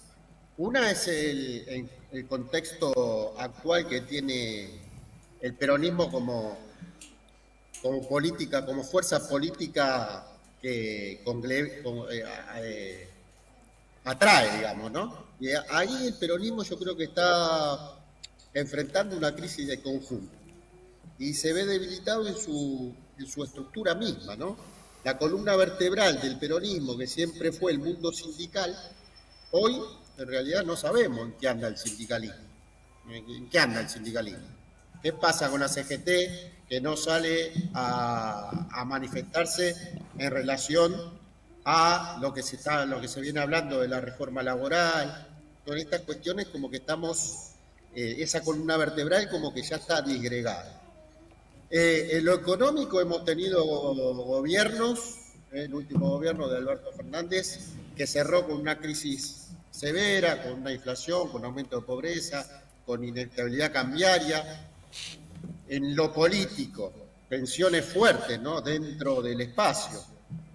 Una es el contexto actual que tiene el peronismo como política, como fuerza política que atrae, digamos, ¿no? Y ahí el peronismo yo creo que está enfrentando una crisis de conjunto y se ve debilitado en su estructura misma, ¿no? La columna vertebral del peronismo, que siempre fue el mundo sindical, hoy en realidad no sabemos en qué anda el sindicalismo. ¿En qué anda el sindicalismo? ¿Qué pasa con la CGT que no sale a manifestarse en relación a lo que se viene hablando de la reforma laboral? Todas estas cuestiones como que estamos, esa columna vertebral como que ya está disgregada. En lo económico hemos tenido gobiernos, el último gobierno de Alberto Fernández, que cerró con una crisis severa, con una inflación, con aumento de pobreza, con inestabilidad cambiaria. En lo político, tensiones fuertes, ¿no?, dentro del espacio,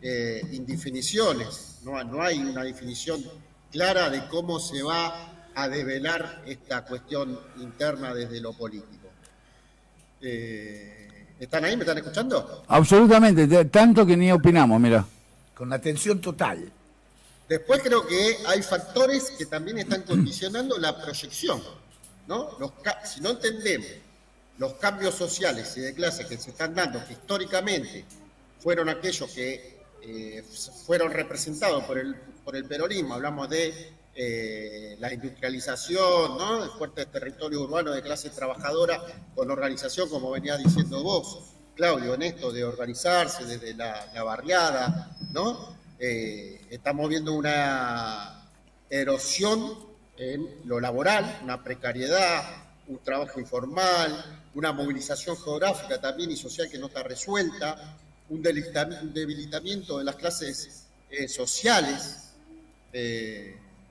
indefiniciones, no hay una definición clara de cómo se va a develar esta cuestión interna desde lo político. ¿Están ahí? ¿Me están escuchando? Absolutamente, tanto que ni opinamos, mira. Con atención total. Después creo que hay factores que también están condicionando la proyección, ¿no? Si no entendemos los cambios sociales y de clase que se están dando, que históricamente fueron aquellos que fueron representados por el peronismo, hablamos de la industrialización, ¿no?, de fuertes territorios urbanos de clase trabajadora con organización, como venías diciendo vos, Claudio, en esto de organizarse desde la barriada, ¿no? Estamos viendo una erosión en lo laboral, una precariedad, un trabajo informal, una movilización geográfica también y social que no está resuelta, un debilitamiento de las clases sociales.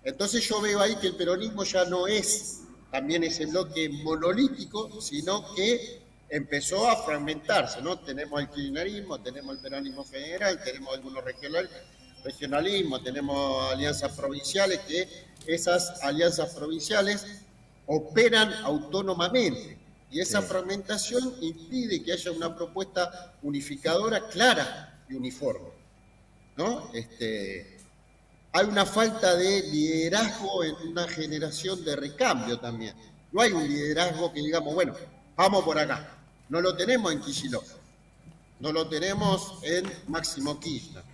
Entonces yo veo ahí que el peronismo ya no es también ese bloque monolítico, sino que empezó a fragmentarse, ¿no? Tenemos el kirchnerismo, tenemos el peronismo federal, tenemos algunos regionalismos, tenemos alianzas provinciales, que esas alianzas provinciales operan autónomamente y esa fragmentación impide que haya una propuesta unificadora clara y uniforme, ¿no? Hay una falta de liderazgo en una generación de recambio también. No hay un liderazgo que digamos, bueno, vamos por acá. No lo tenemos en Kicillof, no lo tenemos en Máximo Kirchner.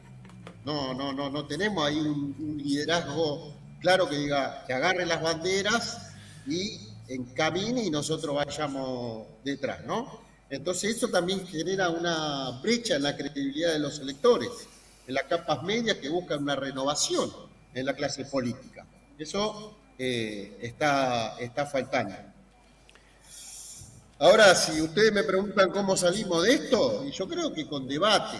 No tenemos ahí un liderazgo claro que diga, que agarre las banderas y encamine y nosotros vayamos detrás, ¿no? Entonces eso también genera una brecha en la credibilidad de los electores, en las capas medias que buscan una renovación en la clase política. Eso está faltando. Ahora, si ustedes me preguntan cómo salimos de esto, y yo creo que con debate,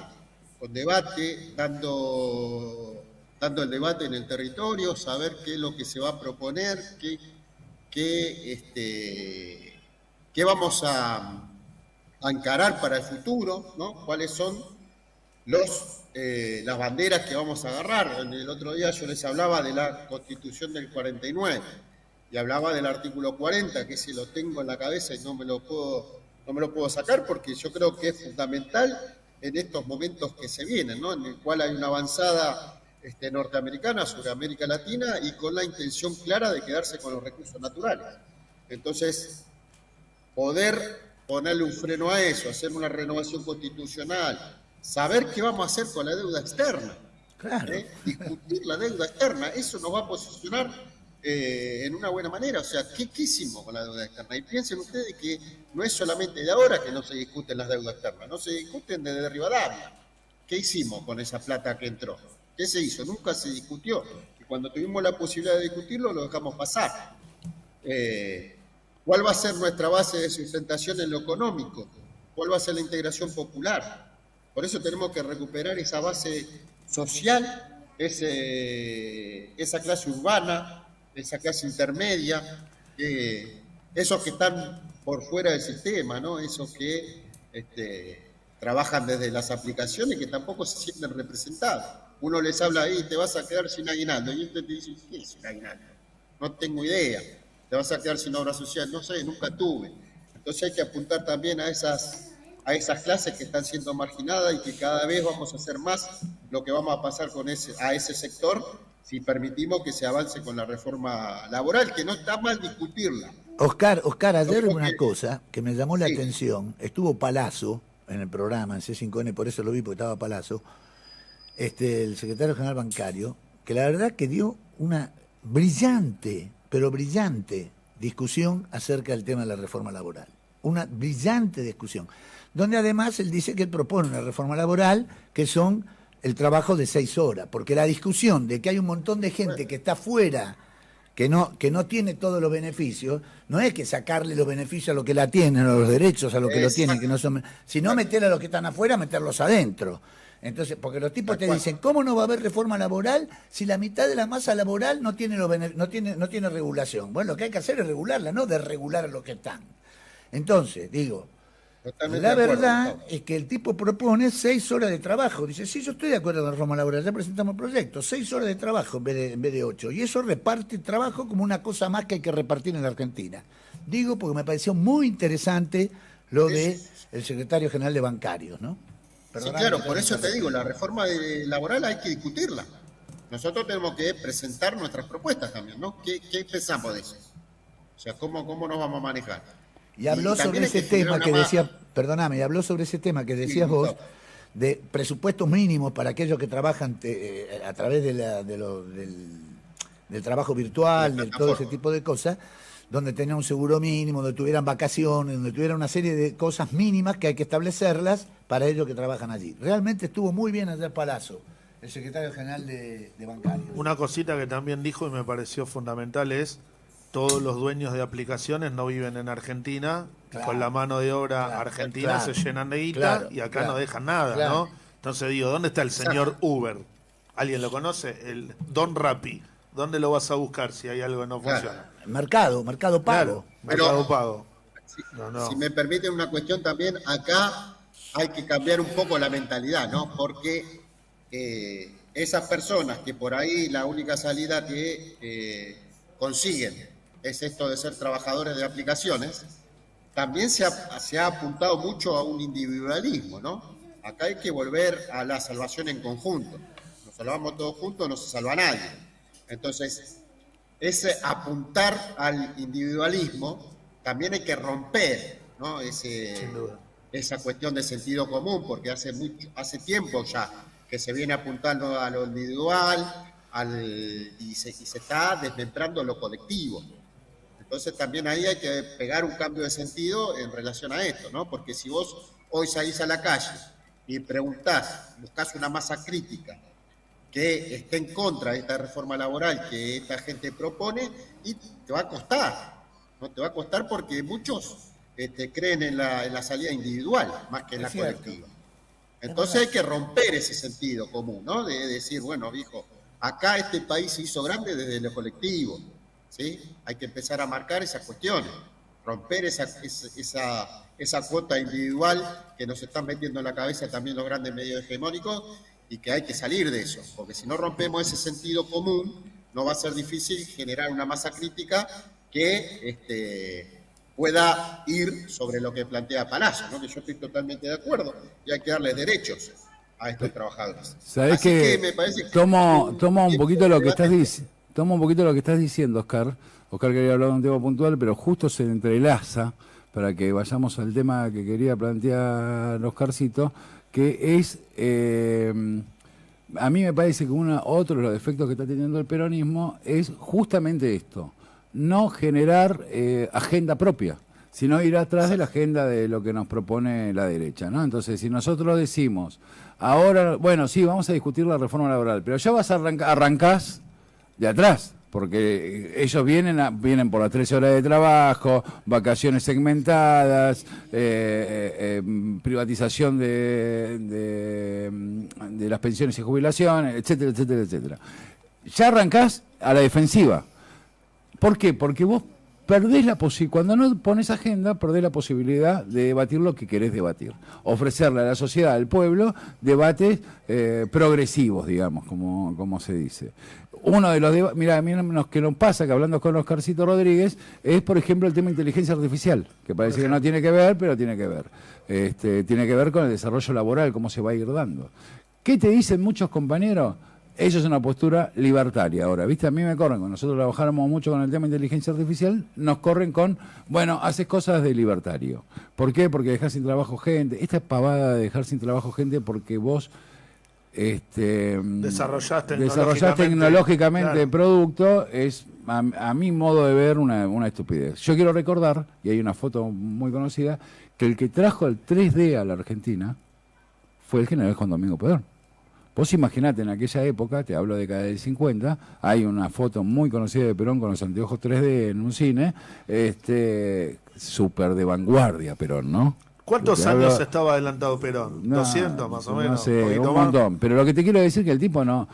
dando el debate en el territorio, saber qué es lo que se va a proponer, qué vamos a encarar para el futuro, ¿no? Cuáles son las banderas que vamos a agarrar. El otro día yo les hablaba de la Constitución del 49 y hablaba del artículo 40, que ese lo tengo en la cabeza y no me lo puedo sacar, porque yo creo que es fundamental en estos momentos que se vienen, ¿no? En el cual hay una avanzada norteamericana sobre América Latina y con la intención clara de quedarse con los recursos naturales. Entonces, poder ponerle un freno a eso, hacer una renovación constitucional, saber qué vamos a hacer con la deuda externa, Claro. discutir la deuda externa, eso nos va a posicionar en una buena manera. O sea, ¿qué hicimos con la deuda externa? Y piensen ustedes que no es solamente de ahora que no se discuten las deudas externas, no se discuten desde Rivadavia. ¿Qué hicimos con esa plata que entró? ¿Qué se hizo? Nunca se discutió. Y cuando tuvimos la posibilidad de discutirlo, lo dejamos pasar. ¿Cuál va a ser nuestra base de sustentación en lo económico? ¿Cuál va a ser la integración popular? Por eso tenemos que recuperar esa base social, esa clase urbana, esa clase intermedia, esos que están por fuera del sistema, ¿no? Esos que trabajan desde las aplicaciones, que tampoco se sienten representados. Uno les habla ahí, te vas a quedar sin aguinaldo, y usted te dice, ¿qué es un aguinaldo? No tengo idea. Te vas a quedar sin obra social, no sé, nunca tuve. Entonces hay que apuntar también a esas clases que están siendo marginadas y que cada vez vamos a hacer más lo que vamos a pasar a ese sector si permitimos que se avance con la reforma laboral, que no está mal discutirla. Oscar, ayer Yo creo una que- cosa que me llamó la Sí. atención, estuvo Palazzo en el programa, en C5N, por eso lo vi, porque estaba Palazzo, el secretario general bancario, que la verdad que dio una brillante, pero brillante discusión acerca del tema de la reforma laboral. Una brillante discusión, donde además él dice que él propone una reforma laboral que son el trabajo de 6 horas, porque la discusión de que hay un montón de gente que está fuera, que no tiene todos los beneficios, no es que sacarle los beneficios a los que la tienen, o los derechos a los que lo tienen, que no son, sino meter a los que están afuera, meterlos adentro. Entonces, porque los tipos te dicen, ¿cómo no va a haber reforma laboral si la mitad de la masa laboral no tiene no tiene regulación? Bueno, lo que hay que hacer es regularla, no desregular a los que están. Entonces, digo, Totalmente la de acuerdo, verdad Gustavo. es que el tipo propone 6 horas de trabajo. Dice, sí, yo estoy de acuerdo con la reforma laboral, ya presentamos el proyecto, 6 horas de trabajo en vez de 8. Y eso reparte el trabajo como una cosa más que hay que repartir en la Argentina. Digo porque me pareció muy interesante lo de el secretario general de Bancarios, ¿no? Sí, Perdóname claro, que por te eso te interrumpa. digo, la reforma laboral hay que discutirla. Nosotros tenemos que presentar nuestras propuestas también, ¿no? ¿Qué pensamos de eso? O sea, ¿cómo nos vamos a manejar? Y habló también sobre hay ese generar tema una que más- decía, perdóname, y habló sobre ese tema que decías vos, Gustavo. de presupuestos mínimos para aquellos que trabajan a través del trabajo virtual, De de todo ese plataforma. tipo de cosas, donde tenían un seguro mínimo, donde tuvieran vacaciones, donde tuvieran una serie de cosas mínimas que hay que establecerlas para ellos que trabajan allí. Realmente estuvo muy bien ayer Palazzo, el secretario general de Bancarios. Una cosita que también dijo y me pareció fundamental es: todos los dueños de aplicaciones no viven en Argentina, Claro. con la mano de obra Claro, argentina claro, se llenan de guita claro, y acá claro, no dejan nada, claro. ¿no? Entonces digo, ¿dónde está el señor Uber? ¿Alguien lo conoce? El Don Rappi. ¿Dónde lo vas a buscar si hay algo que no Claro. funciona? Mercado pago. Claro, Pero- Mercado Pago. Si, No. si me permiten una cuestión también, acá hay que cambiar un poco la mentalidad, ¿no? Porque esas personas que por ahí la única salida que consiguen es esto de ser trabajadores de aplicaciones, también se ha apuntado mucho a un individualismo, ¿no? Acá hay que volver a la salvación en conjunto. Nos salvamos todos juntos, no se salva nadie. Entonces, ese apuntar al individualismo, también hay que romper, ¿no? Sin duda. Esa cuestión de sentido común, porque hace tiempo ya que se viene apuntando a lo individual y se está desmembrando lo colectivo. Entonces también ahí hay que pegar un cambio de sentido en relación a esto, ¿no? Porque si vos hoy salís a la calle y preguntás, buscás una masa crítica que esté en contra de esta reforma laboral que esta gente propone, y te va a costar, ¿no? Te va a costar porque muchos creen en la salida individual más que en la Es cierto. colectiva. Entonces hay que romper ese sentido común, ¿no? De decir, bueno, viejo, acá este país se hizo grande desde lo colectivo, ¿sí? Hay que empezar a marcar esas cuestiones. romper esa cuota individual que nos están metiendo en la cabeza también los grandes medios hegemónicos y que hay que salir de eso, porque si no rompemos ese sentido común, no va a ser difícil generar una masa crítica que pueda ir sobre lo que plantea Palacio, ¿no? Que yo estoy totalmente de acuerdo y hay que darle derechos a estos trabajadores. ¿Sabés que me parece que tomo un poquito lo que estás diciendo? Toma un poquito lo que estás diciendo, Oscar. Oscar quería hablar de un tema puntual, pero justo se entrelaza para que vayamos al tema que quería plantear Oscarcito, que es, a mí me parece que otro de los defectos que está teniendo el peronismo es justamente esto, no generar agenda propia, sino ir atrás de la agenda de lo que nos propone la derecha, ¿no? Entonces, si nosotros decimos, ahora, bueno, sí, vamos a discutir la reforma laboral, pero ya vas a arrancás de atrás, porque ellos vienen por las 13 horas de trabajo, vacaciones segmentadas, privatización de las pensiones y jubilaciones, etcétera, etcétera, etcétera. Ya arrancás a la defensiva. ¿Por qué? Porque vos perdés la posibilidad, cuando no pones agenda, perdés la posibilidad de debatir lo que querés debatir. Ofrecerle a la sociedad, al pueblo, debates progresivos, digamos, como se dice. Uno de los debates, mira, a mí lo que nos pasa, que hablando con Oscarcito Rodríguez, es, por ejemplo, el tema de inteligencia artificial, que parece que no tiene que ver, pero tiene que ver. Tiene que ver con el desarrollo laboral, cómo se va a ir dando. ¿Qué te dicen muchos compañeros? Eso es una postura libertaria. Ahora, ¿viste? A mí me corren, cuando nosotros trabajáramos mucho con el tema de inteligencia artificial, nos corren con, bueno, haces cosas de libertario. ¿Por qué? Porque dejás sin trabajo gente. Esta pavada de dejar sin trabajo gente porque vos desarrollás tecnológicamente claro. el producto, es, a mi modo de ver, una estupidez. Yo quiero recordar, y hay una foto muy conocida, que el que trajo el 3D a la Argentina fue el general Juan Domingo Perón. Vos imaginate, en aquella época, te hablo de década del 50, hay una foto muy conocida de Perón con los anteojos 3D en un cine, súper de vanguardia Perón, ¿no? ¿Cuántos años estaba adelantado Perón? No, 200 más o menos. No sé, un montón. Pero lo que te quiero decir es que el tipo no...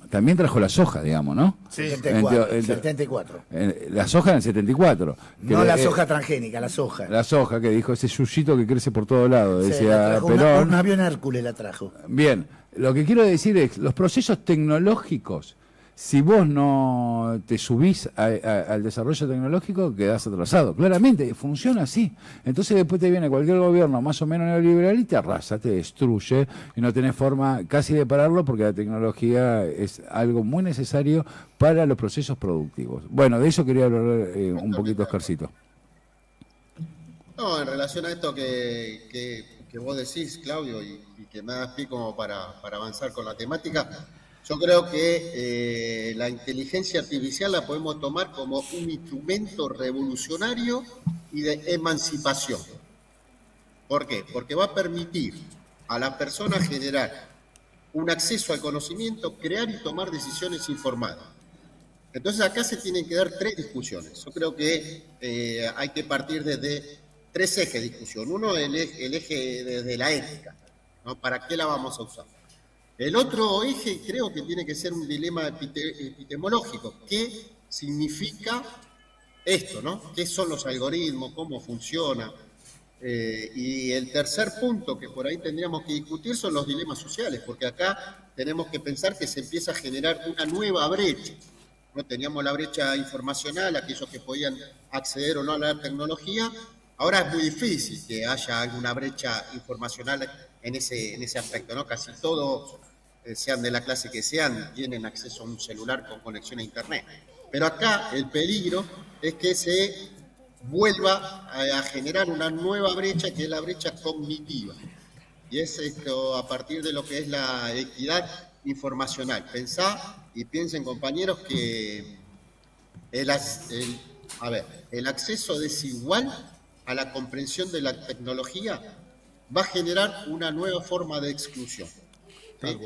También trajo la soja, digamos, ¿no? Sí. 74. La soja en el 74. No la soja transgénica, la soja. La soja, que dijo, ese yuyito que crece por todos lados, Sí, decía la trajo Perón. un avión Hércules la trajo. Bien, lo que quiero decir es, los procesos tecnológicos, si vos no te subís al desarrollo tecnológico, quedás atrasado. Claramente, funciona así. Entonces después te viene cualquier gobierno más o menos neoliberal y te arrasa, te destruye, y no tenés forma casi de pararlo porque la tecnología es algo muy necesario para los procesos productivos. Bueno, de eso quería hablar un poquito, Oscarcito. No, en relación a esto que vos decís, Claudio, y que me das pie como para avanzar con la temática, yo creo que la inteligencia artificial la podemos tomar como un instrumento revolucionario y de emancipación. ¿Por qué? Porque va a permitir a la persona generar un acceso al conocimiento, crear y tomar decisiones informadas. Entonces acá se tienen que dar tres discusiones. Yo creo que hay que partir desde tres ejes de discusión. Uno, el eje desde la ética, ¿no? ¿Para qué la vamos a usar? El otro eje creo que tiene que ser un dilema epistemológico. ¿Qué significa esto, no? ¿Qué son los algoritmos? ¿Cómo funciona? Y el tercer punto que por ahí tendríamos que discutir son los dilemas sociales, porque acá tenemos que pensar que se empieza a generar una nueva brecha. ¿No? Teníamos la brecha informacional, aquellos que podían acceder o no a la tecnología. Ahora es muy difícil que haya alguna brecha informacional en ese aspecto, ¿no? Casi todos, sean de la clase que sean, tienen acceso a un celular con conexión a internet. Pero acá el peligro es que se vuelva a generar una nueva brecha, que es la brecha cognitiva. Y es esto a partir de lo que es la equidad informacional. Pensá y piensen, compañeros, que el acceso desigual a la comprensión de la tecnología va a generar una nueva forma de exclusión. ¿Sí?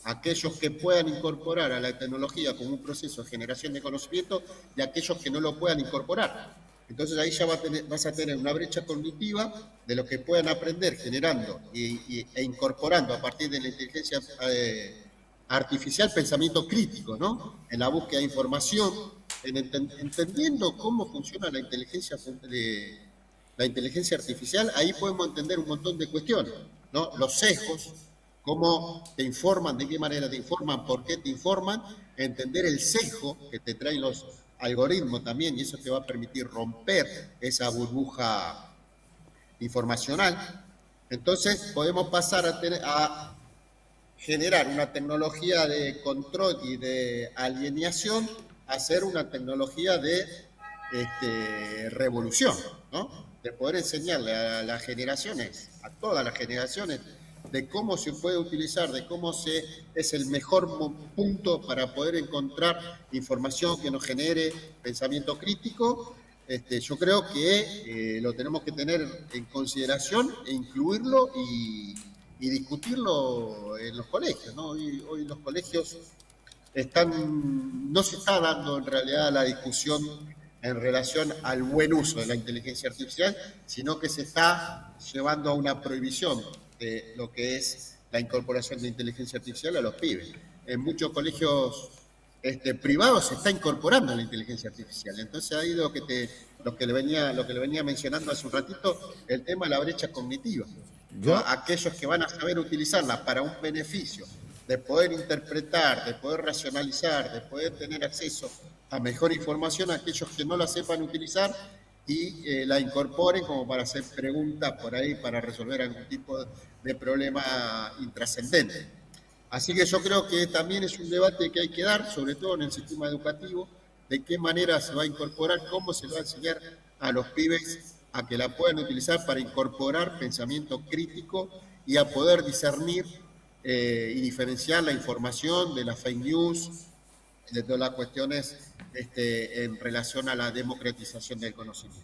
Aquellos que puedan incorporar a la tecnología como un proceso de generación de conocimiento y aquellos que no lo puedan incorporar. Entonces ahí ya vas a tener una brecha cognitiva de lo que puedan aprender generando e incorporando a partir de la inteligencia artificial pensamiento crítico, ¿no? En la búsqueda de información, entendiendo cómo funciona la inteligencia artificial, ahí podemos entender un montón de cuestiones, ¿no? Los sesgos, cómo te informan, de qué manera te informan, por qué te informan, entender el sesgo que te traen los algoritmos también, y eso te va a permitir romper esa burbuja informacional. Entonces podemos pasar a generar una tecnología de control y de alienación a ser una tecnología de revolución, ¿no? De poder enseñarle a las generaciones, a todas las generaciones, de cómo se puede utilizar, de cómo es el mejor punto para poder encontrar información que nos genere pensamiento crítico. Yo creo que lo tenemos que tener en consideración e incluirlo y discutirlo en los colegios, ¿no? Hoy los colegios no se está dando en realidad la discusión en relación al buen uso de la inteligencia artificial, sino que se está llevando a una prohibición de lo que es la incorporación de inteligencia artificial a los pibes. En muchos colegios privados se está incorporando la inteligencia artificial. Entonces ahí lo que le venía mencionando hace un ratito, el tema de la brecha cognitiva. Aquellos que van a saber utilizarla para un beneficio, de poder interpretar, de poder racionalizar, de poder tener acceso a mejor información, a aquellos que no la sepan utilizar y la incorporen como para hacer preguntas por ahí, para resolver algún tipo de problema intrascendente. Así que yo creo que también es un debate que hay que dar, sobre todo en el sistema educativo, de qué manera se va a incorporar, cómo se va a enseñar a los pibes a que la puedan utilizar para incorporar pensamiento crítico y a poder discernir y diferenciar la información de la fake news, de todas las cuestiones en relación a la democratización del conocimiento.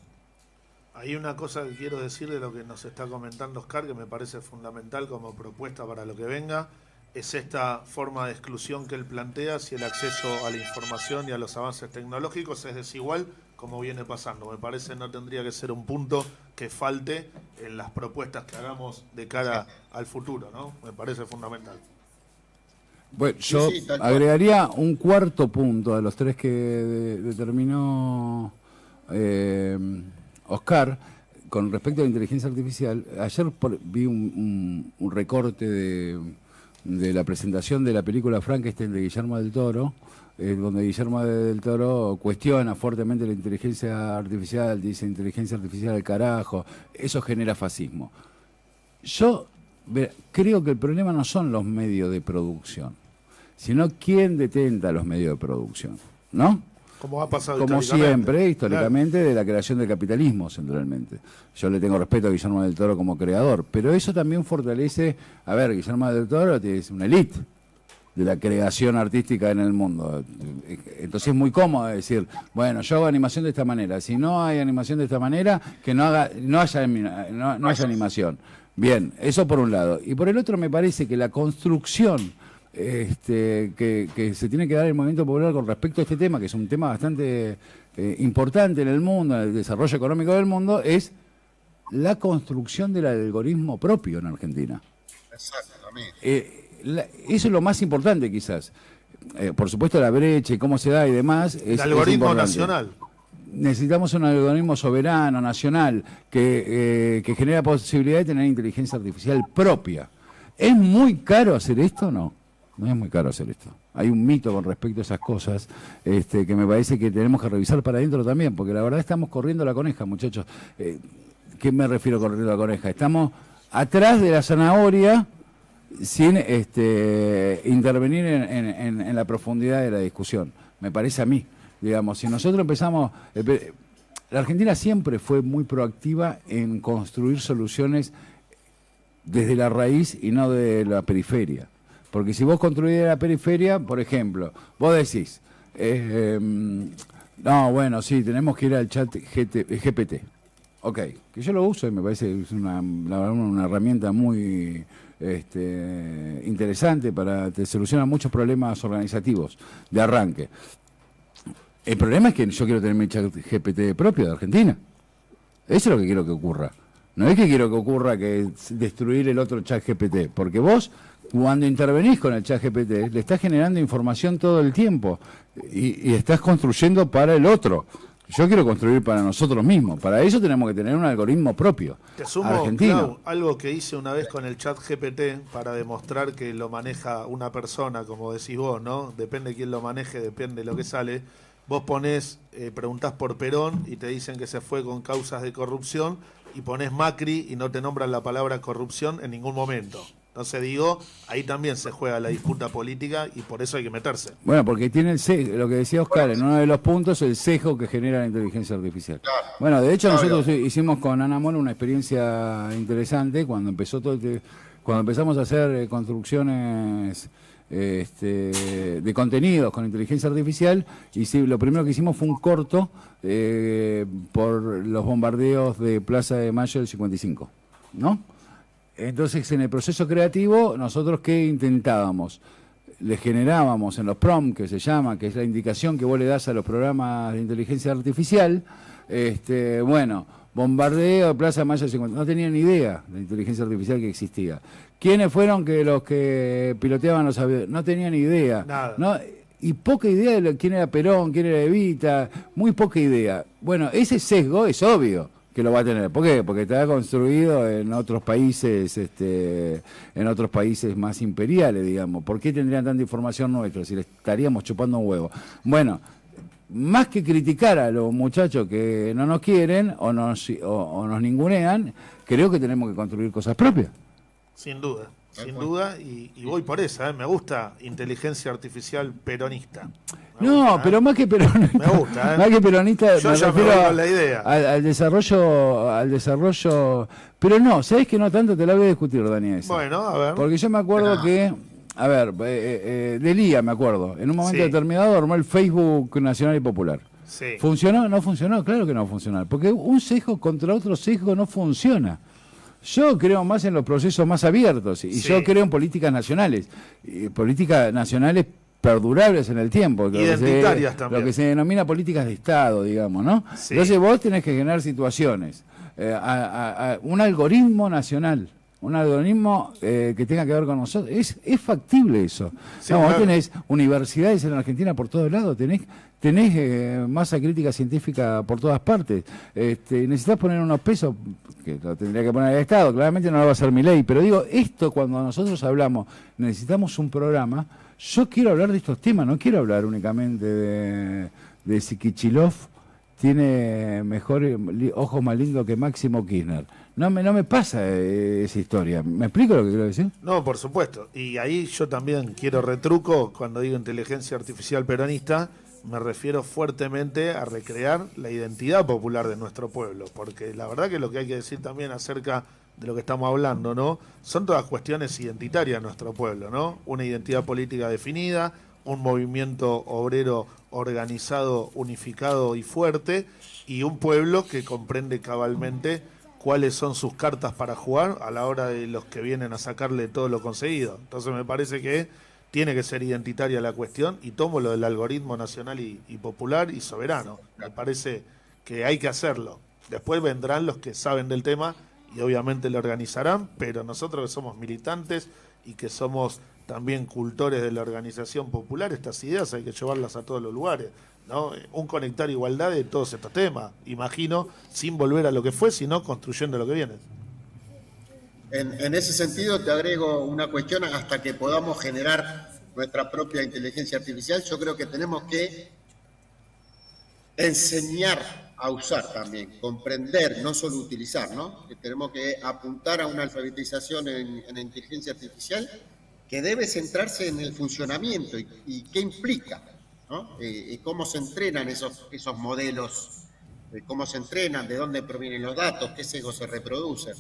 Hay una cosa que quiero decir de lo que nos está comentando Oscar, que me parece fundamental como propuesta para lo que venga, es esta forma de exclusión que él plantea si el acceso a la información y a los avances tecnológicos es desigual, como viene pasando. Me parece no tendría que ser un punto que falte en las propuestas que hagamos de cara al futuro, ¿no? Me parece fundamental. Bueno, yo agregaría un cuarto punto a los tres que determinó Oscar con respecto a la inteligencia artificial. Ayer vi un recorte de la presentación de la película Frankenstein de Guillermo del Toro, donde Guillermo del Toro cuestiona fuertemente la inteligencia artificial, dice inteligencia artificial al carajo, eso genera fascismo. Yo creo que el problema no son los medios de producción, sino quién detenta los medios de producción, ¿no? Como ha pasado como siempre, históricamente, de la creación del capitalismo, centralmente. Yo le tengo respeto a Guillermo del Toro como creador, pero eso también fortalece, Guillermo del Toro es una élite de la creación artística en el mundo. Entonces es muy cómodo decir, bueno, yo hago animación de esta manera, si no hay animación de esta manera, que no haya animación. Bien, eso por un lado. Y por el otro me parece que la construcción que se tiene que dar el movimiento popular con respecto a este tema, que es un tema bastante importante en el mundo, en el desarrollo económico del mundo, es la construcción del algoritmo propio en Argentina. Exactamente. Eso es lo más importante quizás. Por supuesto la brecha y cómo se da y demás. El algoritmo nacional. Necesitamos un algoritmo soberano, nacional, que genera posibilidad de tener inteligencia artificial propia. ¿Es muy caro hacer esto o no? No es muy caro hacer esto. Hay un mito con respecto a esas cosas que me parece que tenemos que revisar para adentro también, porque la verdad estamos corriendo la coneja, muchachos. ¿Qué me refiero corriendo la coneja? Estamos atrás de la zanahoria sin intervenir en la profundidad de la discusión. Me parece a mí. Digamos, si nosotros empezamos... la Argentina siempre fue muy proactiva en construir soluciones desde la raíz y no de la periferia. Porque si vos construís la periferia, por ejemplo, vos decís, no, bueno, sí, tenemos que ir al chat GPT. Ok, que yo lo uso y me parece que es una herramienta muy interesante para te solucionar muchos problemas organizativos de arranque. El problema es que yo quiero tener mi chat GPT propio de Argentina. Eso es lo que quiero que ocurra. No es que quiero que ocurra que destruir el otro chat GPT, porque vos cuando intervenís con el ChatGPT, le estás generando información todo el tiempo y estás construyendo para el otro. Yo quiero construir para nosotros mismos. Para eso tenemos que tener un algoritmo propio, Te sumo, argentino. Clau, algo que hice una vez con el ChatGPT para demostrar que lo maneja una persona, como decís vos, ¿no? Depende de quién lo maneje, depende de lo que sale. Vos ponés, preguntás por Perón y te dicen que se fue con causas de corrupción, y ponés Macri y no te nombran la palabra corrupción en ningún momento. Entonces digo, ahí también se juega la disputa política y por eso hay que meterse. Bueno, porque tiene el sesgo, lo que decía Oscar, en uno de los puntos, el sesgo que genera la inteligencia artificial. Bueno, de hecho nosotros hicimos con Ana Moll una experiencia interesante cuando empezó cuando empezamos a hacer construcciones de contenidos con inteligencia artificial, y sí, lo primero que hicimos fue un corto por los bombardeos de Plaza de Mayo del 55, ¿no? Entonces, en el proceso creativo, nosotros ¿qué intentábamos? Le generábamos en los prompts, que se llama, que es la indicación que vos le das a los programas de inteligencia artificial, bueno, bombardeo de Plaza de Mayo del 50. No tenían ni idea de la inteligencia artificial que existía. ¿Quiénes fueron los que piloteaban los aviones? No tenían ni idea. Nada. ¿No? Y poca idea de quién era Perón, quién era Evita, muy poca idea. Bueno, ese sesgo es obvio que lo va a tener. ¿Por qué? Porque está construido en otros países, en otros países más imperiales, digamos. ¿Por qué tendrían tanta información nuestra si le estaríamos chupando un huevo? Bueno, más que criticar a los muchachos que no nos quieren o nos ningunean, creo que tenemos que construir cosas propias. Sin duda, y voy por esa, me gusta inteligencia artificial peronista. Me gusta, pero más que peronista, me gusta, más que peronista, yo me ya me refiero voy con la idea. al desarrollo, pero no, ¿sabés que no tanto? Te la voy a discutir, Daniel. Bueno, a ver. Porque yo me acuerdo que, a ver, de Lía me acuerdo, en un momento Sí. determinado armó el Facebook Nacional y Popular. Sí. ¿Funcionó? No funcionó, claro que no funcionó, porque un sesgo contra otro sesgo no funciona. Yo creo más en los procesos más abiertos y Sí. yo creo en políticas nacionales perdurables en el tiempo. Identitarias también. Lo que se denomina políticas de Estado, digamos, ¿no? Sí. Entonces vos tenés que generar situaciones, un algoritmo nacional, un algoritmo que tenga que ver con nosotros. Es factible eso. Sí, No, vos claro. tenés universidades en Argentina por todos lados, tenés masa crítica científica por todas partes. Necesitas poner unos pesos, que lo tendría que poner el Estado, claramente no lo va a hacer mi ley, pero digo, esto cuando nosotros hablamos, necesitamos un programa, yo quiero hablar de estos temas, no quiero hablar únicamente de si Kichilov tiene ojos más lindos que Máximo Kirchner. No me pasa esa historia. ¿Me explico lo que quiero decir? No, por supuesto. Y ahí yo también quiero retruco, cuando digo inteligencia artificial peronista, me refiero fuertemente a recrear la identidad popular de nuestro pueblo, porque la verdad que lo que hay que decir también acerca de lo que estamos hablando, ¿no? Son todas cuestiones identitarias de nuestro pueblo, ¿no? Una identidad política definida, un movimiento obrero organizado, unificado y fuerte, y un pueblo que comprende cabalmente cuáles son sus cartas para jugar a la hora de los que vienen a sacarle todo lo conseguido. Entonces me parece que tiene que ser identitaria la cuestión, y tomo lo del algoritmo nacional y popular y soberano. Me parece que hay que hacerlo. Después vendrán los que saben del tema y obviamente lo organizarán, pero nosotros que somos militantes y que somos también cultores de la organización popular, estas ideas hay que llevarlas a todos los lugares, ¿no? Un conectar igualdad de todos estos temas, imagino, sin volver a lo que fue, sino construyendo lo que viene. En ese sentido, te agrego una cuestión: hasta que podamos generar nuestra propia inteligencia artificial, yo creo que tenemos que enseñar a usar también, comprender, no solo utilizar, ¿no? Que tenemos que apuntar a una alfabetización en la inteligencia artificial que debe centrarse en el funcionamiento y qué implica, ¿no? Y cómo se entrenan esos modelos, cómo se entrenan, de dónde provienen los datos, qué sesgos se reproducen.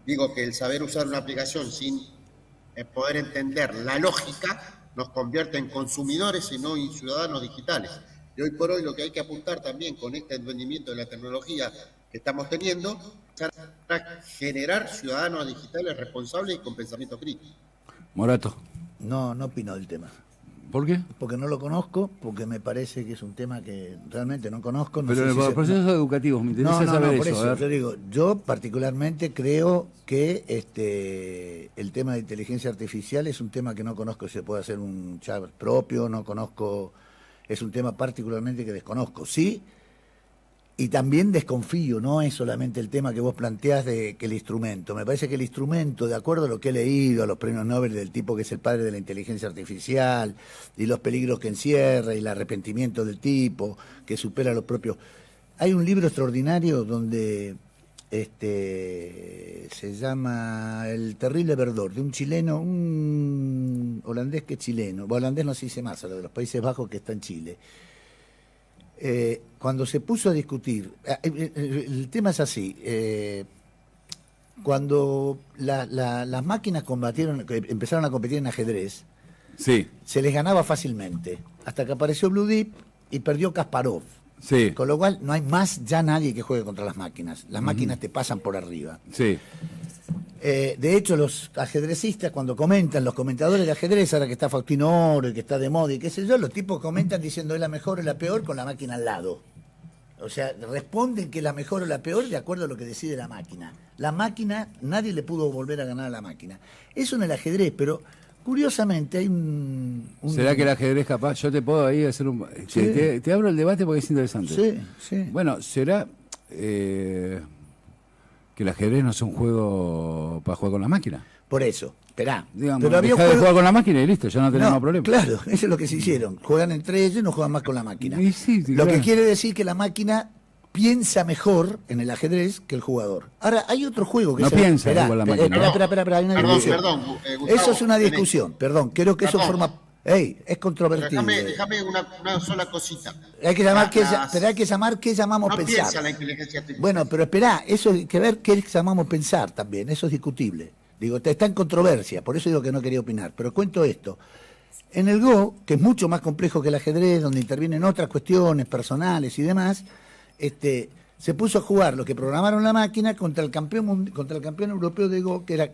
Digo que el saber usar una aplicación sin poder entender la lógica nos convierte en consumidores y no en ciudadanos digitales. Y hoy por hoy lo que hay que apuntar también con este entendimiento de la tecnología que estamos teniendo es a generar ciudadanos digitales responsables y con pensamiento crítico. Morato. No opino del tema. ¿Por qué? Porque no lo conozco, porque me parece que es un tema que realmente no conozco. No Pero sé en si los se- procesos educativos, me interesa no, saber por eso. a ver. yo digo, yo particularmente creo que el tema de inteligencia artificial es un tema que no conozco si se puede hacer un chat propio, no conozco, es un tema particularmente que desconozco, sí, y también desconfío, no es solamente el tema que vos planteás de que el instrumento, me parece que el instrumento, de acuerdo a lo que he leído, a los premios Nobel del tipo que es el padre de la inteligencia artificial, y los peligros que encierra, y el arrepentimiento del tipo, que supera los propios... Hay un libro extraordinario donde se llama El terrible verdor, de un chileno, un holandés que es chileno, holandés no se dice más, a lo de los Países Bajos que está en Chile. Cuando se puso a discutir, el tema es así, cuando las máquinas empezaron a competir en ajedrez, Sí, se les ganaba fácilmente, hasta que apareció Blue Deep y perdió Kasparov. sí, Con lo cual no hay más ya nadie que juegue contra las máquinas. Las máquinas te pasan por arriba. sí. De hecho, los ajedrecistas, cuando comentan, los comentadores de ajedrez, ahora que está Faustino Oro y que está de moda y qué sé yo, los tipos comentan diciendo es la mejor o la peor con la máquina al lado. O sea, responden que es la mejor o la peor de acuerdo a lo que decide la máquina. La máquina, nadie le pudo volver a ganar a la máquina. Eso en el ajedrez, pero curiosamente hay un... ¿Será que el ajedrez capaz? Yo te puedo ahí hacer un... Sí. Te abro el debate porque es interesante. Sí, sí. Bueno, ¿será que el ajedrez no es un juego para jugar con la máquina? Por eso, esperá. Digamos, Pero había un dejá de juego- jugar con la máquina y listo, ya no tenemos No, problema. claro, eso es lo que se hicieron. Juegan entre ellos y no juegan más con la máquina. Y sí, sí, Lo claro. que quiere decir que la máquina piensa mejor en el ajedrez que el jugador. Ahora, hay otro juego que No piensa igual la máquina. Espera, hay una Perdón, discusión. Gustavo, Eso es una tenés- discusión, perdón, creo que eso Perdón. forma... es controvertible. Déjame una sola cosita. Hay que llamar, Las- pero hay que llamar qué llamamos no pensar. piensa la inteligencia artificial. Bueno, pero esperá, eso hay que ver qué llamamos pensar también, eso es discutible. Digo, está en controversia, por eso digo que no quería opinar. Pero cuento esto. En el Go, que es mucho más complejo que el ajedrez, donde intervienen otras cuestiones personales y demás, se puso a jugar lo que programaron la máquina contra el campeón europeo de Go, que era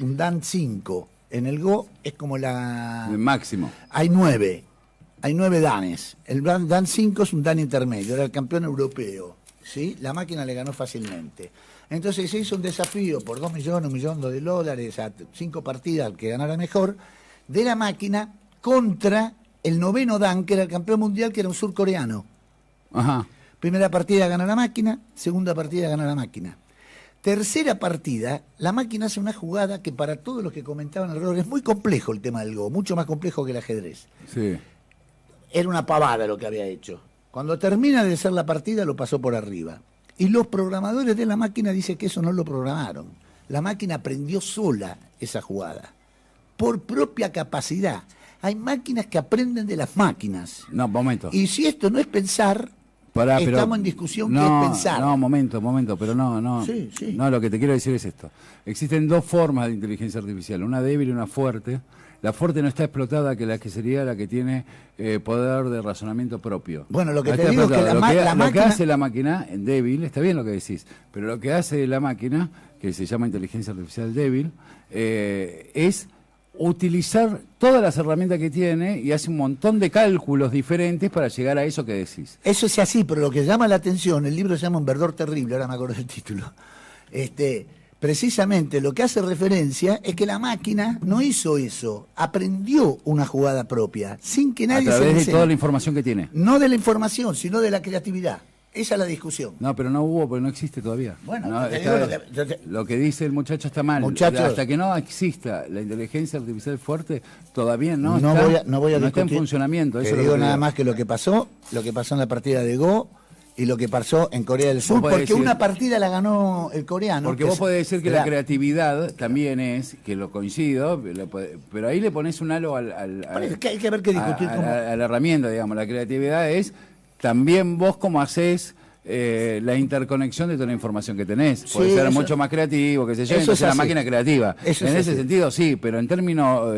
un Dan 5. En el Go es como El máximo. hay 9 danes. El Dan 5 es un dan intermedio, era el campeón europeo. ¿Sí? La máquina le ganó fácilmente. Entonces se hizo un desafío por 2 millones, $1 millón, a 5 partidas, al que ganara mejor, de la máquina contra el 9º dan, que era el campeón mundial, que era un surcoreano. Ajá. Primera partida gana la máquina, segunda partida gana la máquina. Tercera partida, la máquina hace una jugada que para todos los que comentaban alrededor es muy complejo el tema del Go, mucho más complejo que el ajedrez. Sí. Era una pavada lo que había hecho. Cuando termina de hacer la partida lo pasó por arriba. Y los programadores de la máquina dicen que eso no lo programaron. La máquina aprendió sola esa jugada, por propia capacidad. Hay máquinas que aprenden de las máquinas. No, momento. Y si esto no es pensar, Pará, pero- estamos en discusión no, que es pensar. No, momento, pero no. Sí, sí. No, lo que te quiero decir es esto. Existen dos formas de inteligencia artificial, una débil y una fuerte. La fuerte no está explotada, que la que sería la que tiene poder de razonamiento propio. Bueno, lo que No te está digo es que explotada. la Lo que máquina... hace la máquina en débil, está bien lo que decís, pero lo que hace la máquina, que se llama inteligencia artificial débil, es utilizar todas las herramientas que tiene y hace un montón de cálculos diferentes para llegar a eso que decís. Eso es así, pero lo que llama la atención, el libro se llama Un verdor terrible, ahora me acuerdo del título. Precisamente lo que hace referencia es que la máquina no hizo eso, aprendió una jugada propia, sin que A nadie se le través de enseñe. toda la información que tiene. No de la información, sino de la creatividad. Esa es la discusión. No, pero no hubo, porque no existe todavía. Bueno, No, te está- digo lo que dice el muchacho está mal. Muchachos. Hasta que no exista la inteligencia artificial fuerte, todavía no, no está, voy a no está en discutir. funcionamiento. Te Eso es lo digo que nada digo. más que lo que pasó en la partida de Go y lo que pasó en Corea del Sur, podés porque decir- una partida la ganó el coreano. Porque que vos es- podés decir que Esperá. la creatividad también es, que lo coincido, pero ahí le pones un halo Bueno, es que hay que ver qué discutir a cómo- la herramienta, digamos. La creatividad es también vos cómo haces la interconexión de toda la información que tenés. Sí, Podés ser eso- mucho más creativo, que se yo, eso entonces es la así. máquina creativa. Eso En es ese así. sentido sí, pero en términos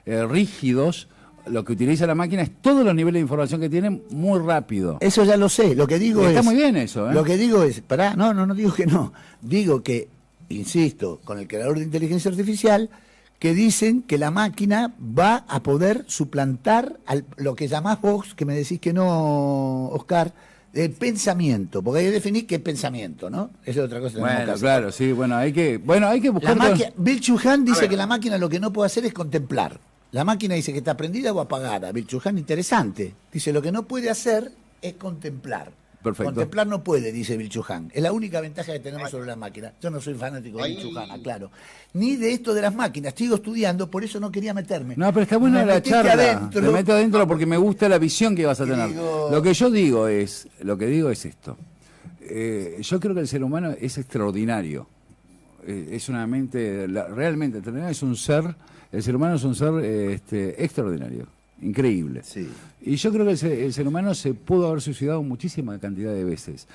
rígidos, lo que utiliza la máquina es todos los niveles de información que tiene muy rápido. Eso ya lo sé, lo que digo Está es... muy bien eso, ¿eh? Lo que digo es, pará, no digo que no. Digo que, insisto, con el creador de inteligencia artificial, que dicen que la máquina va a poder suplantar lo que llamás vos, que me decís que no, Oscar, el pensamiento, porque hay que definir qué es pensamiento, ¿no? Esa es otra cosa. Bueno, claro, sí, hay que buscar... Bill Chuján dice que la máquina lo que no puede hacer es contemplar. La máquina dice que está prendida o apagada. Bill Chuján, interesante. Dice, lo que no puede hacer es contemplar. Perfecto. Contemplar no puede, dice Bill Chuján. Es la única ventaja que tenemos sobre las máquinas. Yo no soy fanático de Bill Chuján, claro. Ni de esto de las máquinas. Sigo estudiando, por eso no quería meterme. No, pero está buena la charla. Me meto adentro porque me gusta la visión que vas a tener. Lo que digo es esto. Yo creo que el ser humano es extraordinario. Es una mente, realmente, es un ser, el ser humano es un ser extraordinario. Increíble. Sí. Y yo creo que el ser humano se pudo haber suicidado muchísima cantidad de veces.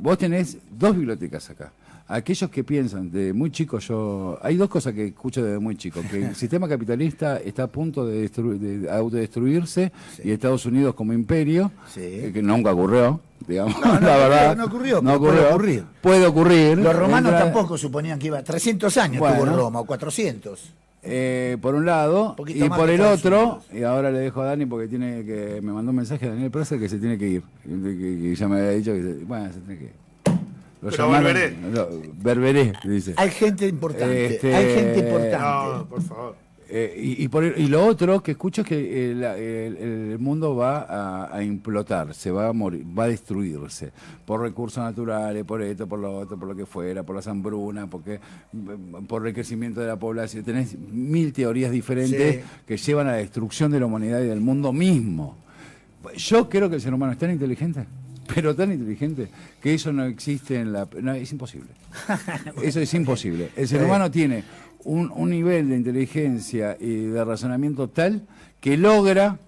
Vos tenés 2 bibliotecas acá. Aquellos que piensan, de muy chico hay 2 cosas que escucho desde muy chico, que el sistema capitalista está a punto de autodestruirse, sí, y Estados Unidos como imperio, sí, que nunca ocurrió, digamos, la verdad. No ocurrió. Puede ocurrir. Los romanos tampoco suponían que iba 300 años tuvo Roma, o 400. Por un lado, y por el otro, y ahora le dejo a Dani porque me mandó un mensaje a Daniel Prócer que se tiene que ir, que ya me había dicho que se tiene que ir. Pero volveré. Volveré, dice. Hay gente importante, hay gente importante. No, por favor. Y lo otro que escucho es que el mundo va a implotar, se va a morir, va a destruirse por recursos naturales, por esto, por lo otro, por lo que fuera, por las hambrunas, por el crecimiento de la población. Tenés 1000 teorías diferentes, sí, que llevan a la destrucción de la humanidad y del mundo mismo. Yo creo que el ser humano es tan inteligente, pero tan inteligente, que eso no existe es imposible. Eso es imposible. El ser humano tiene un nivel de inteligencia y de razonamiento tal que logra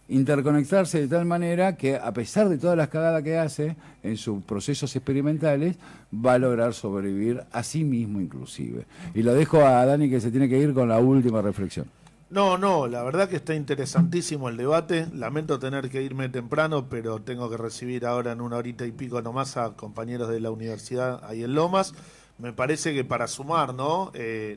interconectarse de tal manera que, a pesar de todas las cagadas que hace en sus procesos experimentales, va a lograr sobrevivir a sí mismo inclusive. Y lo dejo a Dani, que se tiene que ir con la última reflexión. No, la verdad que está interesantísimo el debate. Lamento tener que irme temprano, pero tengo que recibir ahora en 1 horita y pico nomás a compañeros de la universidad ahí en Lomas. Me parece que para sumar, ¿no?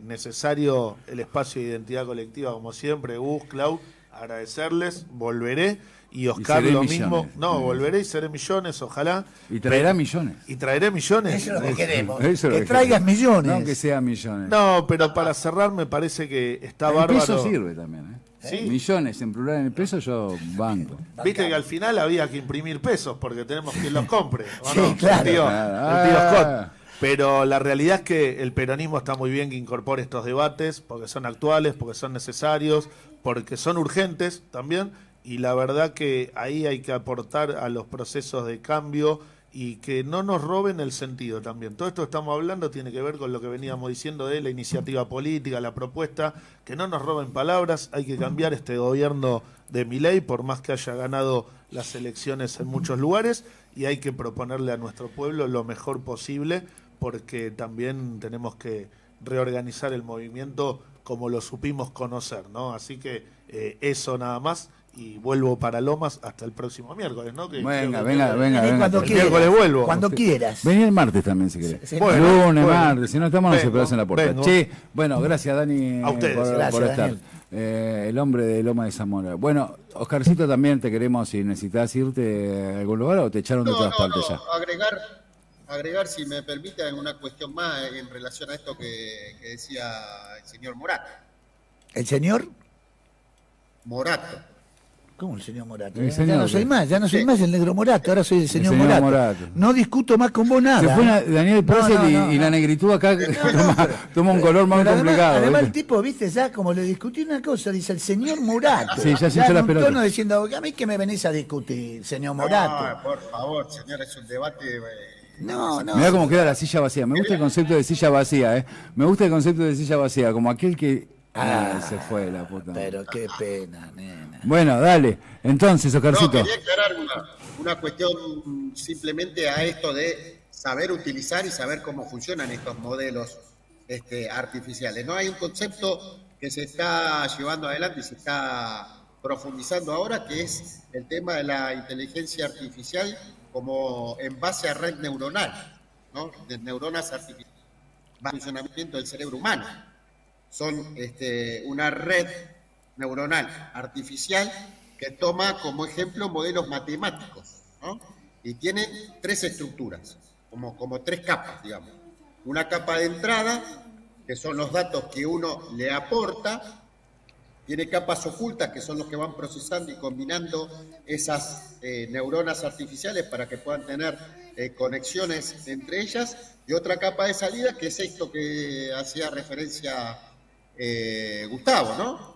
Necesario el espacio de identidad colectiva, como siempre. Gus, Clau, agradecerles, volveré. Y Oscar lo mismo. No, volveré y seré millones, ojalá. Y traerá millones. Y traeré millones. Eso es lo que queremos. Que traigas millones. No que sea millones. No, pero para cerrar me parece que está bárbaro. El peso sirve también, ¿eh? ¿Sí? Millones en plural en el peso, yo banco. Viste que al final había que imprimir pesos porque tenemos quien los compre. ¿O sí, no? claro. El tío Scott. Pero la realidad es que el peronismo está muy bien que incorpore estos debates porque son actuales, porque son necesarios, porque son urgentes también. Y la verdad que ahí hay que aportar a los procesos de cambio y que no nos roben el sentido también. Todo esto que estamos hablando tiene que ver con lo que veníamos diciendo de la iniciativa política, la propuesta, que no nos roben palabras. Hay que cambiar este gobierno de Milei, por más que haya ganado las elecciones en muchos lugares, y hay que proponerle a nuestro pueblo lo mejor posible, porque también tenemos que reorganizar el movimiento como lo supimos conocer, ¿no? Así que eso nada más. Y vuelvo para Lomas hasta el próximo miércoles, ¿no? Venga. Cuando quieras. Miércoles vuelvo. Cuando quieras. Vení el martes también, si querés. Lunes, martes. Si no estamos, nos esperás en la puerta. Che, bueno, gracias, Dani, a ustedes. por estar. El hombre de Loma de Zamora. Bueno, Oscarcito, también te queremos, si necesitas irte a algún lugar o te echaron de todas partes ya. Agregar, si me permite, una cuestión más en relación a esto que decía el señor Morato. ¿El señor? Morato. ¿Cómo el señor Morato? El ya no soy más el negro Morato, ahora soy el señor Morato. No discuto más con vos nada. Se fue Daniel Prócer y la negritud acá toma un color más complicado. Además el tipo, viste, ya como le discutí una cosa, dice el señor Morato. Sí, ya se echó la pelota. Tono diciendo, a mí que me venís a discutir, señor Morato. No, por favor, señor, es un debate... No. Mirá cómo queda la silla vacía. Me gusta el concepto de silla vacía, Me gusta el concepto de silla vacía, como aquel que... se fue la puta. Pero qué pena, nena. Bueno, dale. Entonces, Oscarcito. No, quería aclarar una cuestión simplemente a esto de saber utilizar y saber cómo funcionan estos modelos artificiales. No hay un concepto que se está llevando adelante y se está profundizando ahora, que es el tema de la inteligencia artificial como en base a red neuronal, ¿no? De neuronas artificiales, para el funcionamiento del cerebro humano. son una red neuronal artificial que toma como ejemplo modelos matemáticos, ¿no? Y tiene 3 estructuras, como 3 capas, digamos. Una capa de entrada, que son los datos que uno le aporta. Tiene capas ocultas, que son los que van procesando y combinando esas neuronas artificiales para que puedan tener conexiones entre ellas. Y otra capa de salida, que es esto que hacía referencia Gustavo, ¿no?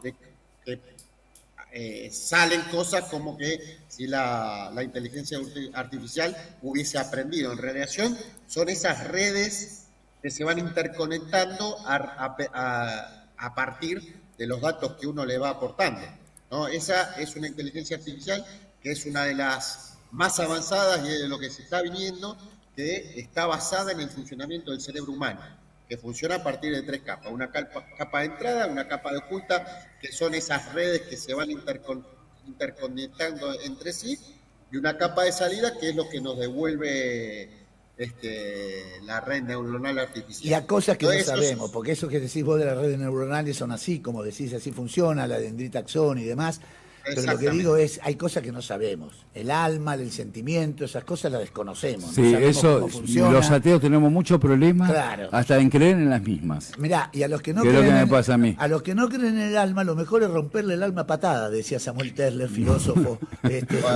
Que salen cosas como que si la inteligencia artificial hubiese aprendido. En relación, son esas redes que se van interconectando a partir de los datos que uno le va aportando, ¿no? Esa es una inteligencia artificial que es una de las más avanzadas y de lo que se está viniendo, que está basada en el funcionamiento del cerebro humano, que funciona a partir de 3 capas. Una capa de entrada, una capa de oculta, que son esas redes que se van interconectando entre sí, y una capa de salida, que es lo que nos devuelve la red neuronal artificial. Y a cosas que Entonces, no sabemos, porque eso que decís vos de las redes neuronales son así, como decís, así funciona, la dendritaxón y demás. Pero lo que digo es, hay cosas que no sabemos. El alma, el sentimiento, esas cosas las desconocemos. Sí, no sabemos eso, cómo funciona. los ateos tenemos muchos problemas, Claro. hasta en creer en las mismas. Mirá, y a los que no ¿Qué es lo creen que me pasa a mí? a los que no creen en el alma, lo mejor es romperle el alma a patada, decía Samuel Tesler, filósofo,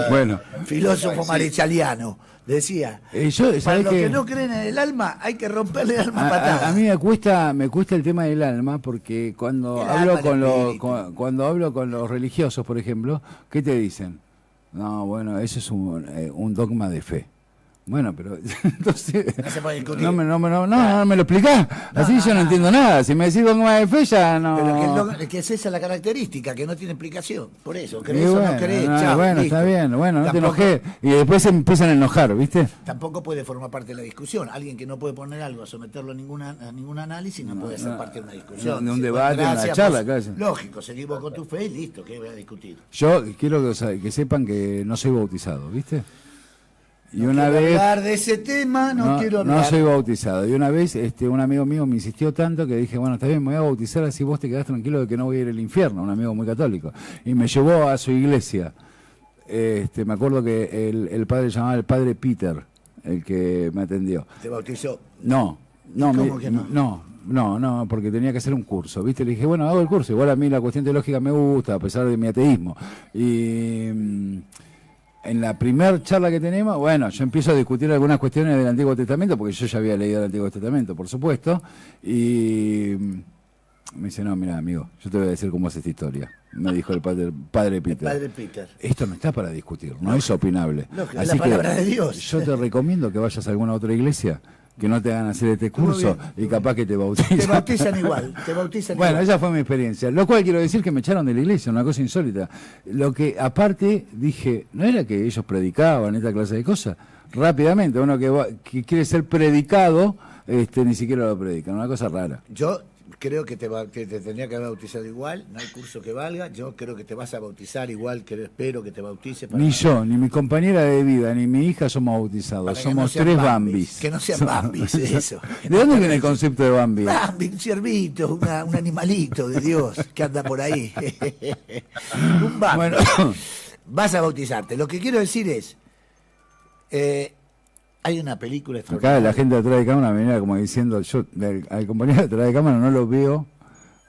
Bueno. filósofo marichaliano. Decía, Yo, para ¿sabés los que qué? no creen en el alma, hay que romperle el alma a patada. A mí me cuesta el tema del alma, porque cuando El hablo alma, con el los espíritu. cuando hablo con los religiosos, por ejemplo, ¿qué te dicen? No, bueno, eso es un dogma de fe. Bueno, pero entonces No se puede discutir. no me lo explicás. Así yo no entiendo nada. Si me decís dogma de fe, ya no. Pero que es esa la característica, que no tiene explicación. Por eso, Y crees o no crees, chao, bueno, listo. está bien, bueno, no te Tampoco- enojé. Y después se empiezan a enojar, ¿viste? Tampoco puede formar parte de la discusión. Alguien que no puede poner algo a someterlo a ningún análisis no puede ser parte de una discusión. de un Si, debate, bueno, una gracias, charla, pues, claro. lógico, seguimos con tu fe y listo, ¿qué voy a discutir? Yo quiero que sepan que no soy bautizado, ¿viste? Y No una quiero vez hablar de ese tema, no quiero hablar. no soy bautizado. Y una vez un amigo mío me insistió tanto que dije, bueno, está bien, me voy a bautizar, así vos te quedás tranquilo de que no voy a ir al infierno, un amigo muy católico. Y me llevó a su iglesia. Me acuerdo que el padre llamaba el padre Peter, el que me atendió. Te bautizó. No, ¿Cómo que no? No, porque tenía que hacer un curso, ¿viste? Le dije, bueno, hago el curso. Igual a mí la cuestión teológica me gusta, a pesar de mi ateísmo. Y en la primera charla que tenemos, bueno, yo empiezo a discutir algunas cuestiones del Antiguo Testamento, porque yo ya había leído el Antiguo Testamento, por supuesto, y me dice, no, mira, amigo, yo te voy a decir cómo es esta historia, me dijo el padre Peter. Padre Peter. Esto no está para discutir, no es opinable. Lógico, es la palabra de Dios. Yo te recomiendo que vayas a alguna otra iglesia, que no te hagan hacer este curso y capaz que te bauticen. Te bautizan igual, te bautizan Bueno, igual. esa fue mi experiencia. Lo cual quiero decir que me echaron de la iglesia, una cosa insólita. Lo que aparte dije, ¿no era que ellos predicaban esta clase de cosas? Rápidamente, uno que quiere ser predicado, ni siquiera lo predican, una cosa rara. Yo creo que que te tendría que haber bautizado igual, no hay curso que valga, yo creo que te vas a bautizar igual, que espero que te bautices. Ni yo, ni mi compañera de vida, ni mi hija somos bautizados, Para que somos no sean 3 Bambis, Bambis. que no sean Bambis, eso. ¿De dónde viene el concepto de Bambi? Bambi, un ciervito, un animalito de Dios que anda por ahí. Un Bambi. Bueno. Vas a bautizarte. Lo que quiero decir es, hay una película Acá extraordinaria. la gente atrás de cámara me venía como diciendo, yo al compañero atrás de cámara no lo veo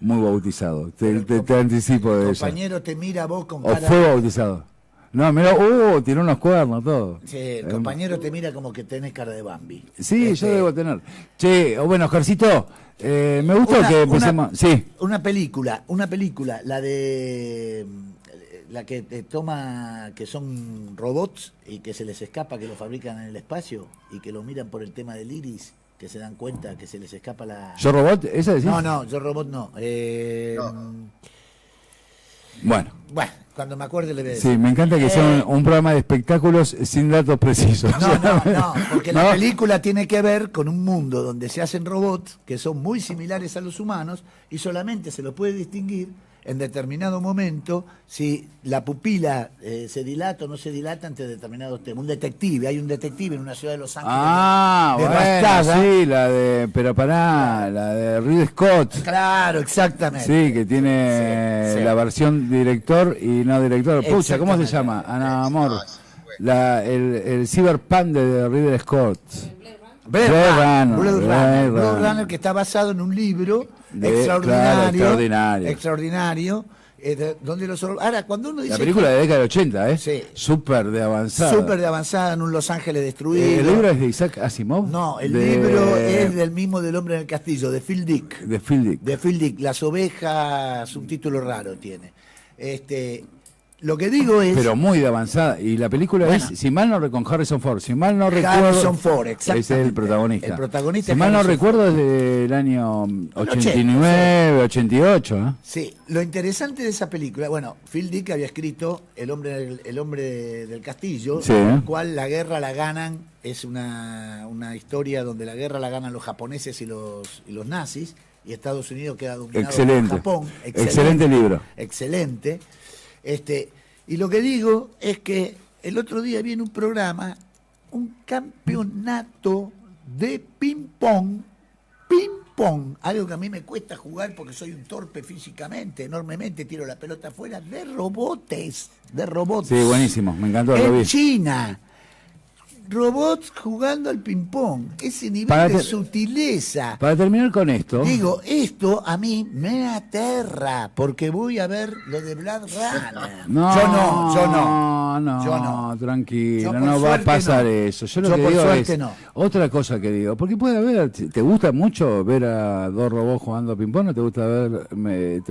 muy bautizado. Te anticipo de El eso. compañero te mira a vos con O cara... fue bautizado. No, mirá, tiró unos cuernos, todo. Sí, el compañero te mira como que tenés cara de Bambi. Sí, yo debo tener. Che, bueno, Oscarcito, me gustó Una- que empecemos. Sí, Una película, la de la que te toma, que son robots y que se les escapa, que lo fabrican en el espacio y que lo miran por el tema del iris, que se dan cuenta que se les escapa la... ¿Yo Robot? ¿Esa decís? No, yo robot no. Bueno, Bueno, cuando me acuerde le voy a decir. sí, me encanta que sea un programa de espectáculos sin datos precisos. No, porque la ¿No? película tiene que ver con un mundo donde se hacen robots que son muy similares a los humanos y solamente se los puede distinguir en determinado momento si la pupila se dilata o no se dilata ante determinados temas. Un detective, hay un detective en una ciudad de Los Ángeles devastada. Bueno, sí, la de Ridley Scott. Claro, exactamente. Sí, que tiene Sí, sí. la versión director y no director. Pucha, ¿cómo se Exactamente. llama? Ana Amor. El Cyberpunk de Ridley Scott. Blade Runner. Runner, que está basado en un libro Extraordinario. extraordinario, donde ahora, cuando uno dice La película de la década del 80, ¿eh? Sí. Súper de avanzada. súper de avanzada en un Los Ángeles destruido. ¿El libro es de Isaac Asimov? No, el libro es del mismo del Hombre en el Castillo, de Phil Dick. De Phil Dick. De Phil Dick. Las ovejas, un título raro tiene. Lo que digo es... Pero muy de avanzada. Y la película Bueno. es, si mal no recuerdo, con Harrison Ford. Si mal no recuerdo. Harrison Ford, exactamente. Ese es el protagonista. El protagonista Si es mal no Harrison recuerdo, es del año 89, 88. ¿eh? Sí, lo interesante de esa película, bueno, Phil Dick había escrito El hombre del castillo, Sí. en el cual la guerra la ganan, es una historia donde la guerra la ganan los japoneses y los nazis, y Estados Unidos queda dominado Excelente. por Japón. Excelente libro. Excelente. Y lo que digo es que el otro día vi en un programa un campeonato de ping-pong, algo que a mí me cuesta jugar porque soy un torpe físicamente, enormemente, tiro la pelota afuera, de robots. Sí, buenísimo. Me encantó. Lo En vi. China. Robots jugando al ping-pong. Ese nivel Para de te- sutileza. Para terminar con esto. Digo, esto a mí me aterra, porque voy a ver lo de Blade Runner. Yo no. Tranquilo, Yo por no va a suerte pasar no. eso. Yo lo Yo que por digo suerte es no. otra cosa que digo, porque puede haber, ¿te gusta mucho ver a dos robots jugando a ping-pong o te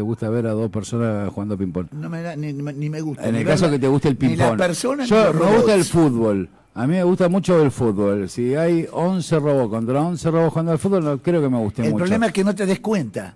gusta ver a dos personas jugando a ping-pong? No me da, ni me gusta. En ni el caso verla, que te guste el ni ping-pong. las personas Yo ni los me robots. gusta el fútbol. A mí me gusta mucho el fútbol. Si hay 11 robots contra 11 robots jugando al fútbol, no creo que me guste El mucho. problema es que no te des cuenta.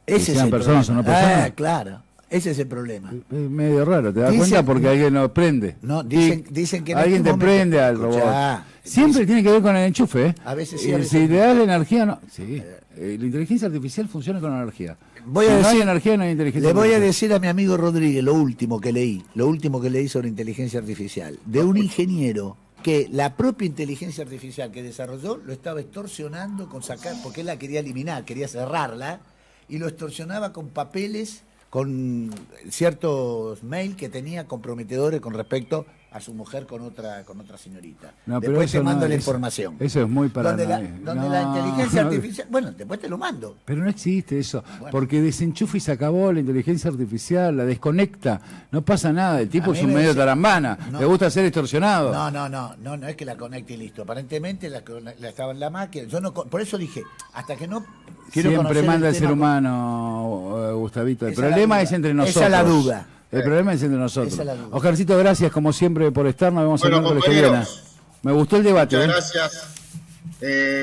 Ese es sean el personas problema. o no personas. Claro. Ese es el problema. Es medio raro, ¿te das Dicen- cuenta? Porque alguien lo prende. No, Y dicen que en alguien este te momento- prende al robot. Escuchá, Siempre tiene que ver con el enchufe, ¿eh? A veces sí, Y a veces si no. le das la energía, no. Sí. La inteligencia artificial funciona con energía. Voy si a no hay decir- energía, no hay inteligencia Le voy a artificial. decir a mi amigo Rodríguez lo último que leí sobre inteligencia artificial, de un ingeniero que la propia inteligencia artificial que desarrolló lo estaba extorsionando con sacar, porque él la quería eliminar, quería cerrarla, y lo extorsionaba con papeles, con ciertos mails que tenía comprometedores con respecto a su mujer con otra señorita. No, pero Después te eso mando no, la eso- información. Eso es muy Donde paranoia. donde No, la inteligencia no. artificial, bueno, después te lo mando. Pero no existe eso, Bueno. porque desenchufa y se acabó la inteligencia artificial, la desconecta, no pasa nada, el tipo A es mí un me medio dice- tarambana, No. le gusta ser extorsionado. No es que la conecte y listo. Aparentemente la estaba en la máquina. Yo no, por eso dije, hasta que no quiero Siempre conocer manda el tema ser con- humano, Gustavito. El Esa es la problema duda. es entre Esa nosotros. es la duda. El problema es entre nosotros. Esa es la duda. Oscarcito, gracias como siempre por estar. Nos vemos el Bueno, miércoles que viene. compañeros. Me gustó el debate. Muchas ¿eh? gracias.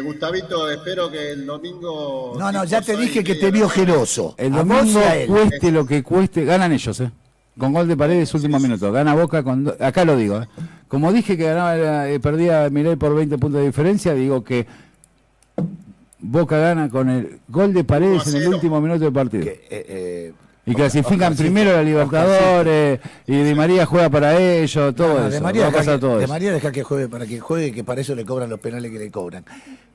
Gustavito, espero que el domingo... No, ya te tipo dije que 6:30 te vio de la tarde. ojeroso. El A vos domingo, y a él. cueste lo que cueste, ganan ellos, ¿eh? Con gol de Paredes, último minuto. Gana Boca con... Acá lo digo, ¿eh? Como dije que ganaba, perdía Milei por 20 puntos de diferencia, digo que Boca gana con el gol de Paredes en el 1-0. último minuto del partido. Que, Y clasifican Oscarcito, primero a la Libertadores, y Di María juega para ellos, todo no, eso. de María va a pasar todo de eso. María deja que juegue para que juegue, que para eso le cobran los penales que le cobran.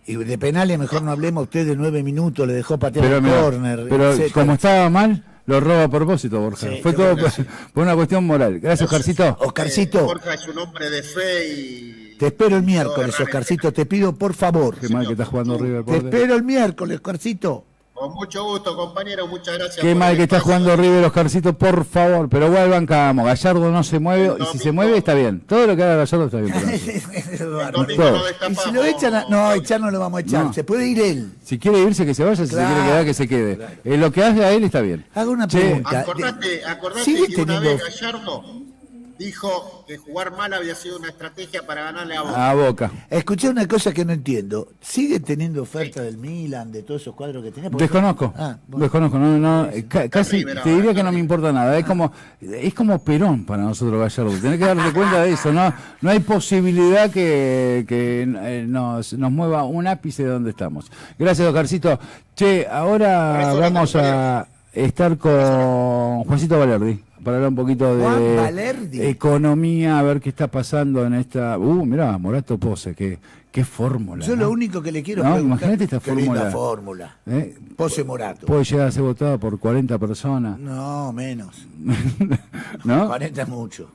Y de penales mejor no hablemos, usted de 9 minutos le dejó patear Pero, el mira, córner. pero etcétera. como estaba mal, lo roba a propósito, Borja. Sí, Fue yo todo creo que por una cuestión moral. Gracias, Oscarcito. Oscarcito, Borja es un hombre de fe y... te espero el miércoles, realmente- Oscarcito, te pido por favor. Qué mal que está jugando River. Te por dentro. espero el miércoles, Oscarcito. Con mucho gusto, compañero. Muchas gracias. Qué por mal el que está espacio. jugando River, Oscarcito, por favor. Pero igual bancamos. Gallardo no se mueve, y si se mueve está bien. Todo lo que haga Gallardo está bien. para nosotros. El Bárbaro. domingo Todo. no Y destapamos. si lo echan, no, echar no lo vamos a echar. No. Se puede ir él. Si quiere irse, que se vaya. Si Claro, se quiere quedar, que se quede. claro. Lo que hace a él está bien. Hago una Che, pregunta. Acordate ¿Sigue que una teniendo- vez Gallardo dijo que jugar mal había sido una estrategia para ganarle a Boca. A Boca. Escuché una cosa que no entiendo. ¿Sigue teniendo oferta del Milan, de todos esos cuadros que tenía? Porque- Desconozco, Ah, bueno. desconozco, no, casi River te ahora, diría está que no me importa nada, es como Perón para nosotros Gallardo, tenés que darte cuenta de eso, no hay posibilidad que nos mueva un ápice de donde estamos. Gracias, Oscarcito. Che, ahora Abrazo, vamos compañero. a estar con Juancito Valerdi para hablar un poquito Juan de Valerdi. economía, a ver qué está pasando en esta... mirá, Morato Pose, qué fórmula. Yo ¿no? lo único que le quiero No, preguntar... imagínate esta qué linda fórmula. fórmula. Pose Morato. Puede llegar a ser votada por 40 personas. No, menos. ¿No? 40 es mucho.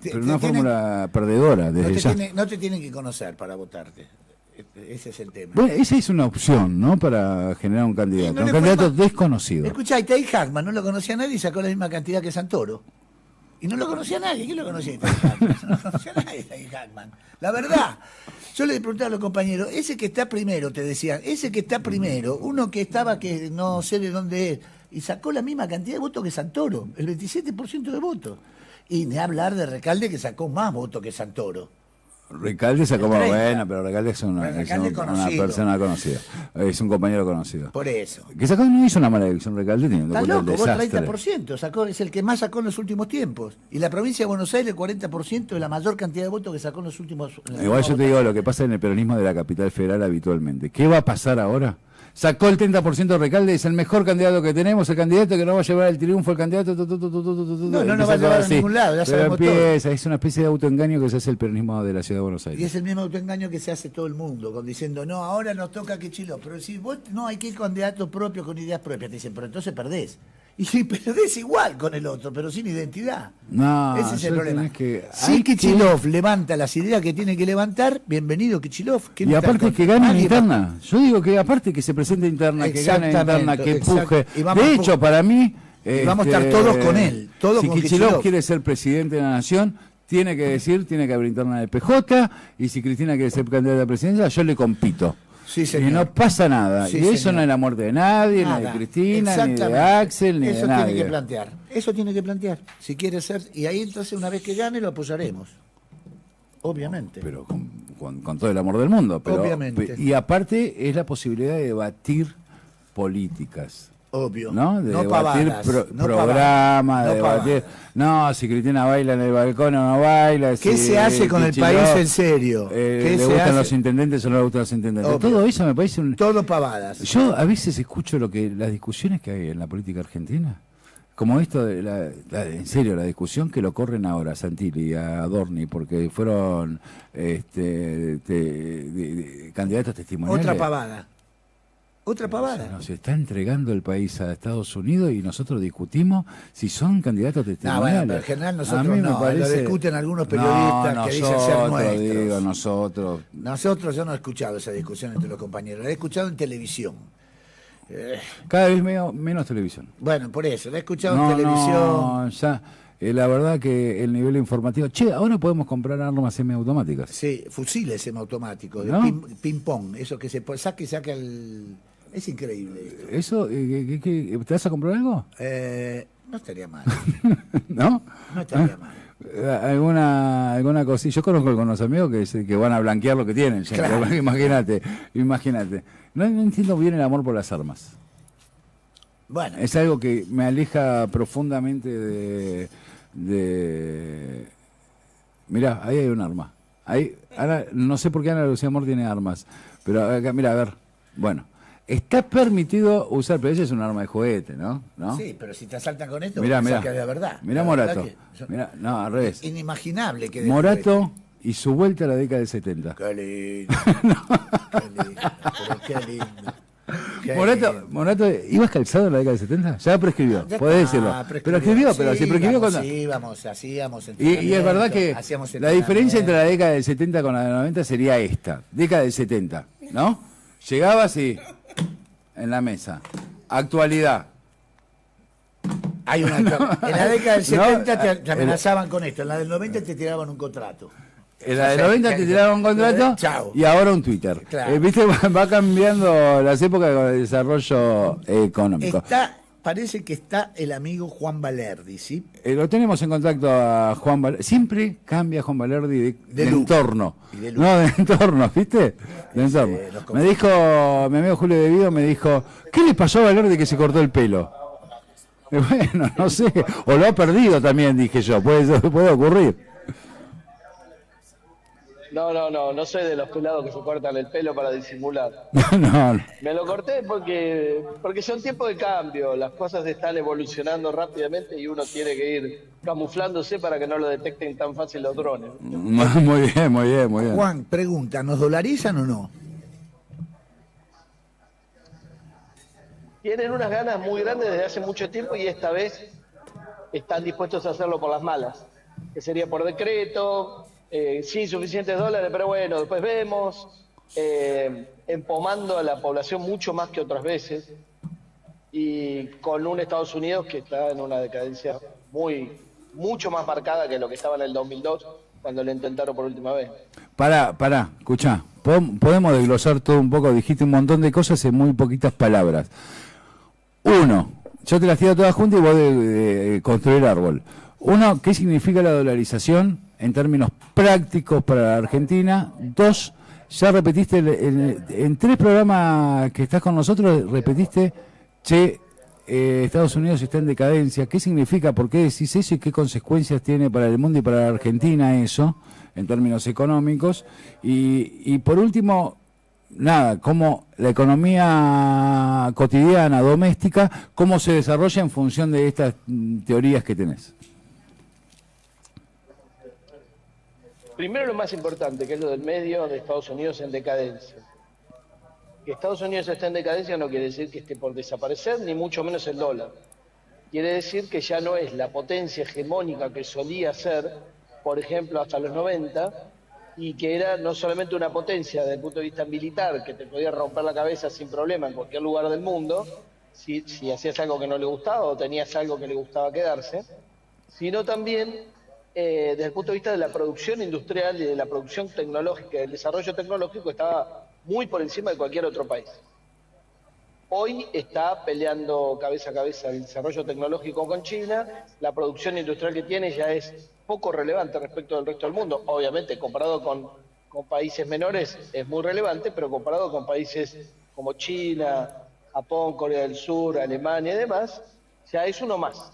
Pero una fórmula perdedora desde ya. No te tienen que conocer para votarte. Ese es el tema. Bueno, esa es una opción, ¿no? Para generar un candidato. No Un le candidato fue desconocido. Escuchá, y Tay Hackman no lo conocía nadie y sacó la misma cantidad que Santoro. Y no lo conocía nadie. ¿Quién lo conocía a Tay Hackman? No lo conocía nadie Tay Hackman. La verdad. Yo le preguntaba a los compañeros, ese que está primero, te decían, ese que está primero, uno que estaba que no sé de dónde es, y sacó la misma cantidad de votos que Santoro, el 27% de votos. Y ni hablar de Recalde, que sacó más votos que Santoro. Recalde sacó más 30. buena, pero Recalde es una conocido. persona conocida. Es un compañero conocido. Por eso. Que sacó no hizo una mala elección Recalde teniendo en Está cuenta el loco, vos desastre. 30%, sacó, es el que más sacó en los últimos tiempos. Y la provincia de Buenos Aires, el 40% es la mayor cantidad de votos que sacó en los últimos... Igual yo te digo lo que pasa en el peronismo de la capital federal habitualmente. ¿Qué va a pasar ahora? Sacó el 30% Recalde, es el mejor candidato que tenemos, el candidato que nos va a llevar el triunfo, el candidato... No nos va a llevar a ningún lado, ya Pero sabemos todo. empieza, es una especie de autoengaño que se hace el peronismo de la ciudad de Buenos Aires. Y es el mismo autoengaño que se hace todo el mundo, con diciendo, no, ahora nos toca Kicillof. Pero si vos no hay que ir candidato propio, con ideas propias, te dicen, pero entonces perdés. Y si perdés igual con el otro, pero sin identidad. No, ese es el problema. hay Si que- Kicillof levanta las ideas que tiene que levantar, bienvenido Kicillof. Y aparte que gane en interna. Yo digo que aparte que se presente interna, que gane en interna, que empuje. Y vamos De a hecho, para mí... Y vamos a estar todos con él, todos si con Kicillof Kicillof. quiere ser presidente de la nación, tiene que haber interna de PJ, y si Cristina quiere ser candidata a la presidencia, yo le compito. Sí, Y señor. no pasa nada. Sí, y eso señor. no es la muerte de nadie, ni Nada. de Cristina, ni de Exactamente. Axel, ni Eso de nadie. tiene que plantear. Eso tiene que plantear. Si quiere ser. Y ahí entonces, una vez que gane, lo apoyaremos. Obviamente. Pero con todo el amor del mundo. Pero, Obviamente. Y aparte es la posibilidad de debatir políticas. Obvio. ¿No? De no debatir pavadas, no programas, pavadas, de no debatir. pavadas. No, si Cristina baila en el balcón o no baila. ¿Qué si se hace con el Kicillof, país en serio? ¿Qué ¿Le se gustan hace? los intendentes o no le gustan los intendentes? Obvio. Todo eso me parece un. Todo pavadas. Yo a veces escucho las discusiones que hay en la política argentina. Como esto de en serio, la discusión que lo corren ahora a Santilli y a Adorni porque fueron candidatos testimoniales. Otra pavada. Otra pavada. Nos está entregando el país a Estados Unidos y nosotros discutimos si son candidatos No, testimoniales. bueno, pero en general A nosotros mí me no. Lo discuten algunos periodistas que dicen ser nuestros. Digo, nosotros. Nosotros, yo no he escuchado esa discusión entre los compañeros. La he escuchado en televisión. Cada vez menos televisión. Bueno, por eso. La he escuchado en televisión. No, ya. La verdad que el nivel informativo. Che, ahora podemos comprar armas semiautomáticas. Sí, fusiles semiautomáticos, de ¿No? ping-pong. Eso que se saca y saca el. Es increíble esto. ¿Eso? ¿Te vas a comprar algo? No estaría mal. ¿No? No estaría mal. ¿Alguna cosilla? Yo conozco con los amigos que van a blanquear lo que tienen. Ya. Claro. Imagínate. No entiendo bien el amor por las armas. Bueno, Es algo que me aleja profundamente Mirá, ahí hay un arma. Ahora, no sé por qué Ana Lucía Amor tiene armas. Pero acá, mira, a ver. Bueno, está permitido usar, pero ese es un arma de juguete, ¿no? sí, pero si te asaltan con esto, Mirá, vos mirá. pensás que es de verdad. Mirá La verdad Morato. que son- Mirá, no, al revés. Inimaginable que de Morato y su vuelta a la década del 70. juguete. Qué lindo. Qué lindo. Pero qué lindo. Qué lindo. Morato, ¿ibas calzado en la década del 70? Ya prescribió, Ya podés está, decirlo. prescribió. Pero escribió, pero Sí, si prescribió vamos, cuando... Sí, vamos, hacíamos Y es verdad que hacíamos la diferencia entre la entrenamiento. década del 70 con la del 90 sería esta. Década del 70, ¿no? Llegabas y en la mesa. Actualidad. Hay una, en la década del 70 No, te amenazaban con esto, en la del 90 te tiraban un contrato. En la del 90 te tiraron un contrato Chao. y ahora un Twitter. Claro. ¿Viste? Va cambiando las épocas con el desarrollo económico. Parece que está el amigo Juan Valerdi, ¿sí? Lo tenemos en contacto a Juan Valerdi. Siempre cambia Juan Valerdi de look. entorno. Y de look. No, de entorno, ¿viste? De entorno. los Me dijo, mi amigo Julio De Vido me dijo, ¿qué le pasó a Valerdi que se cortó el pelo? Y bueno, no sé. O lo ha perdido también, dije yo. Puede ocurrir. No soy de los pelados que se cortan el pelo para disimular. No, Me lo corté porque son tiempos de cambio, las cosas están evolucionando rápidamente y uno tiene que ir camuflándose para que no lo detecten tan fácil los drones. muy bien, muy bien, muy bien. Juan, pregunta, ¿nos dolarizan o no? Tienen unas ganas muy grandes desde hace mucho tiempo y esta vez están dispuestos a hacerlo por las malas, que sería por decreto, sin suficientes dólares, pero bueno, después vemos, empomando a la población mucho más que otras veces y con un Estados Unidos que está en una decadencia mucho más marcada que lo que estaba en el 2002 cuando lo intentaron por última vez. Pará, escuchá, podemos desglosar todo un poco, dijiste un montón de cosas en muy poquitas palabras. Uno, yo te las tiro todas juntas y vos de construir árbol. Uno, ¿qué significa la dolarización en términos prácticos para la Argentina? Dos, ya repetiste en 3 programas que estás con nosotros, repetiste, Estados Unidos está en decadencia. ¿Qué significa? ¿Por qué decís eso? ¿Y qué consecuencias tiene para el mundo y para la Argentina eso, en términos económicos? Y por último, nada, cómo la economía cotidiana, doméstica, cómo se desarrolla en función de estas teorías que tenés. Primero lo más importante, que es lo del medio de Estados Unidos en decadencia. Que Estados Unidos esté en decadencia no quiere decir que esté por desaparecer, ni mucho menos el dólar. Quiere decir que ya no es la potencia hegemónica que solía ser, por ejemplo, hasta los 90, y que era no solamente una potencia desde el punto de vista militar, que te podía romper la cabeza sin problema en cualquier lugar del mundo, si hacías algo que no le gustaba o tenías algo que le gustaba quedarse, sino también desde el punto de vista de la producción industrial y de la producción tecnológica, el desarrollo tecnológico estaba muy por encima de cualquier otro país. Hoy está peleando cabeza a cabeza el desarrollo tecnológico con China, la producción industrial que tiene ya es poco relevante respecto del resto del mundo. Obviamente, comparado con países menores es muy relevante, pero comparado con países como China, Japón, Corea del Sur, Alemania y demás, ya es uno más,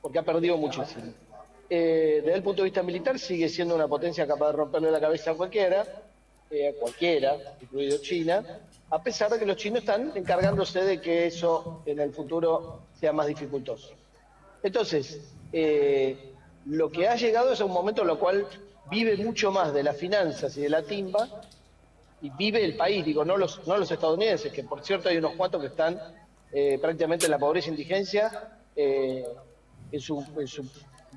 porque ha perdido muchísimo. Desde el punto de vista militar sigue siendo una potencia capaz de romperle la cabeza a cualquiera, incluido China, a pesar de que los chinos están encargándose de que eso en el futuro sea más dificultoso. Entonces, lo que ha llegado es a un momento en el cual vive mucho más de las finanzas y de la timba, y vive el país, digo, no los estadounidenses, que por cierto hay unos cuantos que están prácticamente en la pobreza e indigencia, en su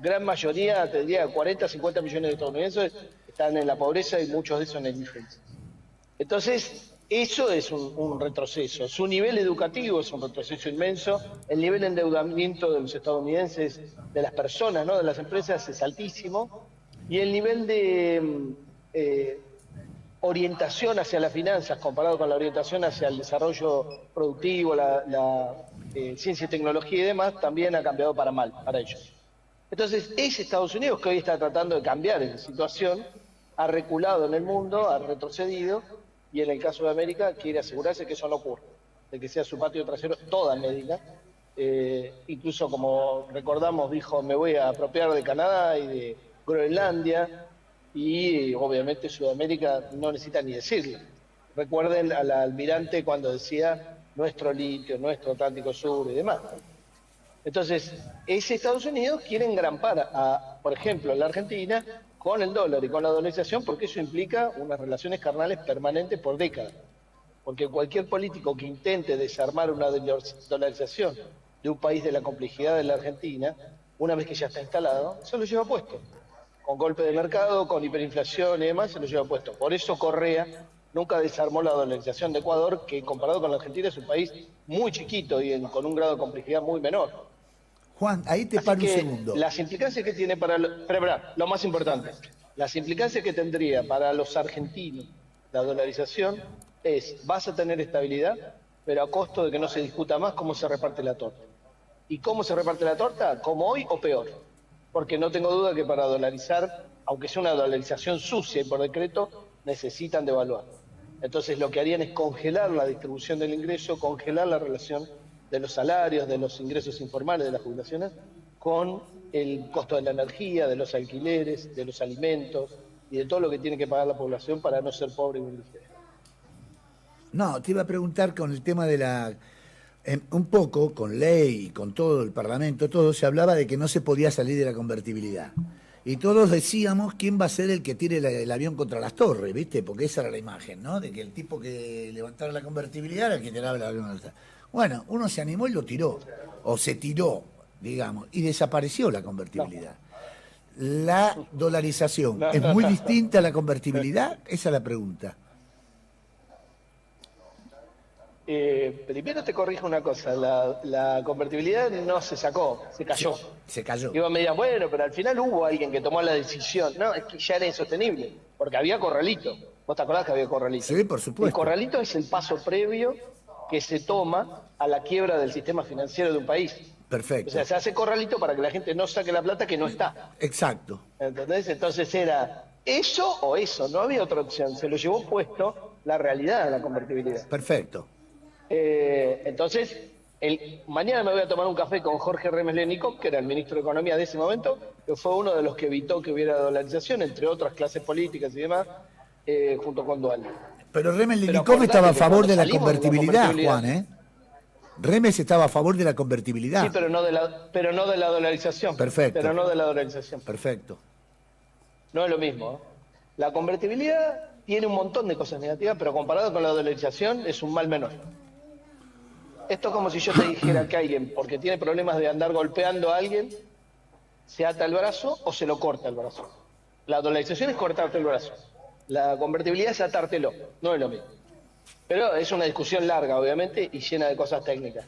gran mayoría, te diría 40, 50 millones de estadounidenses están en la pobreza y muchos de esos en la indigencia. Entonces, eso es un retroceso. Su nivel educativo es un retroceso inmenso. El nivel de endeudamiento de los estadounidenses, de las personas, ¿no?, de las empresas, es altísimo. Y el nivel de orientación hacia las finanzas, comparado con la orientación hacia el desarrollo productivo, la ciencia y tecnología y demás, también ha cambiado para mal, para ellos. Entonces, es Estados Unidos que hoy está tratando de cambiar esa situación, ha reculado en el mundo, ha retrocedido, y en el caso de América quiere asegurarse que eso no ocurra, de que sea su patio trasero toda América. Incluso, como recordamos, dijo, me voy a apropiar de Canadá y de Groenlandia, y obviamente Sudamérica no necesita ni decirlo. Recuerden al almirante cuando decía nuestro litio, nuestro Atlántico Sur y demás. Entonces, ese Estados Unidos quiere engrampar por ejemplo, la Argentina con el dólar y con la dolarización, porque eso implica unas relaciones carnales permanentes por décadas. Porque cualquier político que intente desarmar una dolarización de un país de la complejidad de la Argentina, una vez que ya está instalado, se lo lleva puesto. Con golpe de mercado, con hiperinflación y demás, se lo lleva puesto. Por eso Correa nunca desarmó la dolarización de Ecuador, que comparado con la Argentina es un país muy chiquito y con un grado de complejidad muy menor. Juan, ahí te paro un segundo. Las implicancias que tiene para... lo más importante, las implicancias que tendría para los argentinos la dolarización es, vas a tener estabilidad, pero a costo de que no se discuta más cómo se reparte la torta. ¿Y cómo se reparte la torta? ¿Como hoy o peor? Porque no tengo duda que para dolarizar, aunque sea una dolarización sucia y por decreto, necesitan devaluar. Entonces lo que harían es congelar la distribución del ingreso, congelar la relación de los salarios, de los ingresos informales, de las jubilaciones, con el costo de la energía, de los alquileres, de los alimentos, y de todo lo que tiene que pagar la población para no ser pobre y beneficiaria. No, te iba a preguntar con el tema de la... un poco, con ley y con todo el Parlamento, todo se hablaba de que no se podía salir de la convertibilidad. Y todos decíamos quién va a ser el que tire el avión contra las torres, ¿viste? Porque esa era la imagen, ¿no? De que el tipo que levantara la convertibilidad era el que tiraba el avión contra las torres. Bueno, uno se animó y lo tiró, o se tiró, digamos, y desapareció la convertibilidad. La dolarización, ¿es muy distinta a la convertibilidad? Esa es la pregunta. Primero te corrijo una cosa, la convertibilidad no se sacó, se cayó. Se cayó. Y vos me dirás, bueno, pero al final hubo alguien que tomó la decisión. No, es que ya era insostenible, porque había corralito. ¿Vos te acordás que había corralito? Sí, por supuesto. El corralito es el paso previo que se toma a la quiebra del sistema financiero de un país. Perfecto. O sea, se hace corralito para que la gente no saque la plata que no está. Exacto. ¿Entendés? Entonces era eso o eso, no había otra opción. Se lo llevó puesto la realidad de la convertibilidad. Perfecto. Entonces, mañana me voy a tomar un café con Jorge Remes Lenikov, que era el ministro de Economía de ese momento, que fue uno de los que evitó que hubiera dolarización, entre otras clases políticas y demás, junto con Dualde. Pero Remes Pero Lenikov estaba a acordate que favor cuando de la salimos de la convertibilidad, convertibilidad- Juan, ¿eh? Remes estaba a favor de la convertibilidad. Sí, pero no de la dolarización. Perfecto. Pero no de la dolarización. Perfecto. No es lo mismo. La convertibilidad tiene un montón de cosas negativas, pero comparado con la dolarización es un mal menor. Esto es como si yo te dijera que alguien, porque tiene problemas de andar golpeando a alguien, se ata el brazo o se lo corta el brazo. La dolarización es cortarte el brazo. La convertibilidad es atártelo. No es lo mismo. Pero es una discusión larga, obviamente, y llena de cosas técnicas.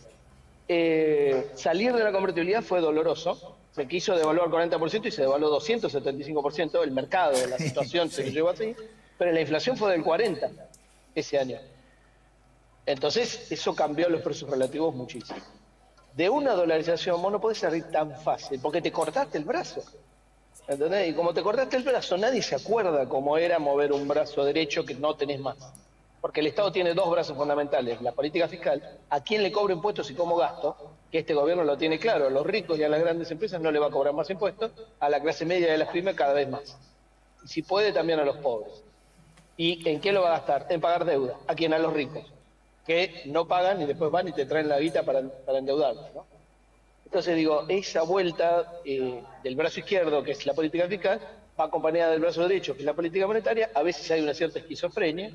Salir de la convertibilidad fue doloroso. Se quiso devaluar 40% y se devaluó 275%. El mercado, la situación se lo llevó así. Pero la inflación fue del 40% ese año. Entonces, eso cambió los precios relativos muchísimo. De una dolarización vos no podés salir tan fácil, porque te cortaste el brazo. ¿Entendés? Y como te cortaste el brazo, nadie se acuerda cómo era mover un brazo derecho que no tenés más. Porque el Estado tiene dos brazos fundamentales, la política fiscal, a quién le cobra impuestos y cómo gasto, que este gobierno lo tiene claro, a los ricos y a las grandes empresas no le va a cobrar más impuestos, a la clase media y a las pymes cada vez más. Y si puede, también a los pobres. ¿Y en qué lo va a gastar? En pagar deuda. ¿A quién? A los ricos, que no pagan y después van y te traen la guita para endeudarlos, ¿no? Entonces digo, esa vuelta del brazo izquierdo, que es la política fiscal, va acompañada del brazo derecho, que es la política monetaria. A veces hay una cierta esquizofrenia,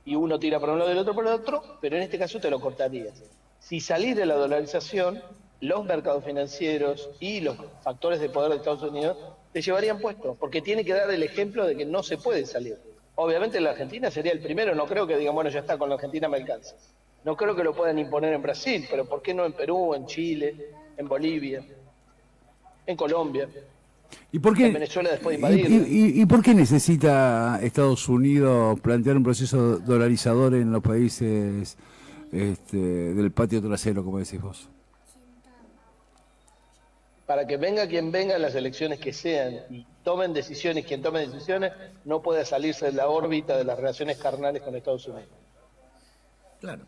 y uno tira para un lado y el otro para el otro, pero en este caso te lo cortarías. Si salís de la dolarización, los mercados financieros y los factores de poder de Estados Unidos te llevarían puesto, porque tiene que dar el ejemplo de que no se puede salir. Obviamente la Argentina sería el primero, no creo que digan, bueno, ya está, con la Argentina me alcanza. No creo que lo puedan imponer en Brasil, pero ¿por qué no en Perú, en Chile, en Bolivia, en Colombia? ¿Y por qué, En Venezuela después de invadir. ¿Y por qué necesita Estados Unidos plantear un proceso dolarizador en los países del patio trasero, como decís vos? Para que venga quien venga en las elecciones que sean y tomen decisiones, quien tome decisiones no puede salirse de la órbita de las relaciones carnales con Estados Unidos. Claro.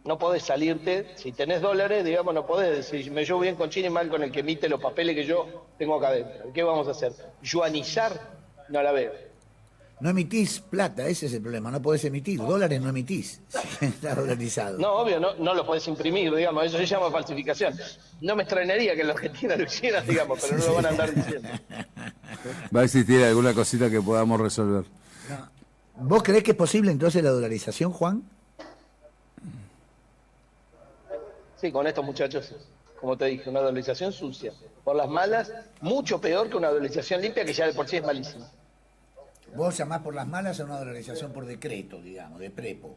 No podés salirte, si tenés dólares, digamos, no podés decir, me llevo bien con China y mal con el que emite los papeles que yo tengo acá adentro. ¿Qué vamos a hacer? ¿Yuanizar? No la veo. No emitís plata, ese es el problema. No podés emitir. Dólares no emitís. Está dolarizado. No, obvio, no lo podés imprimir, digamos, eso se llama falsificación. No me extrañaría que en la Argentina lo hicieran, digamos, pero no lo van a andar diciendo. Va a existir alguna cosita que podamos resolver. ¿Vos creés que es posible entonces la dolarización, Juan? Sí, con estos muchachos, como te dije, una dolarización sucia. Por las malas, mucho peor que una dolarización limpia, que ya de por sí es malísima. Vos llamás por las malas a una dolarización por decreto, digamos, de prepo.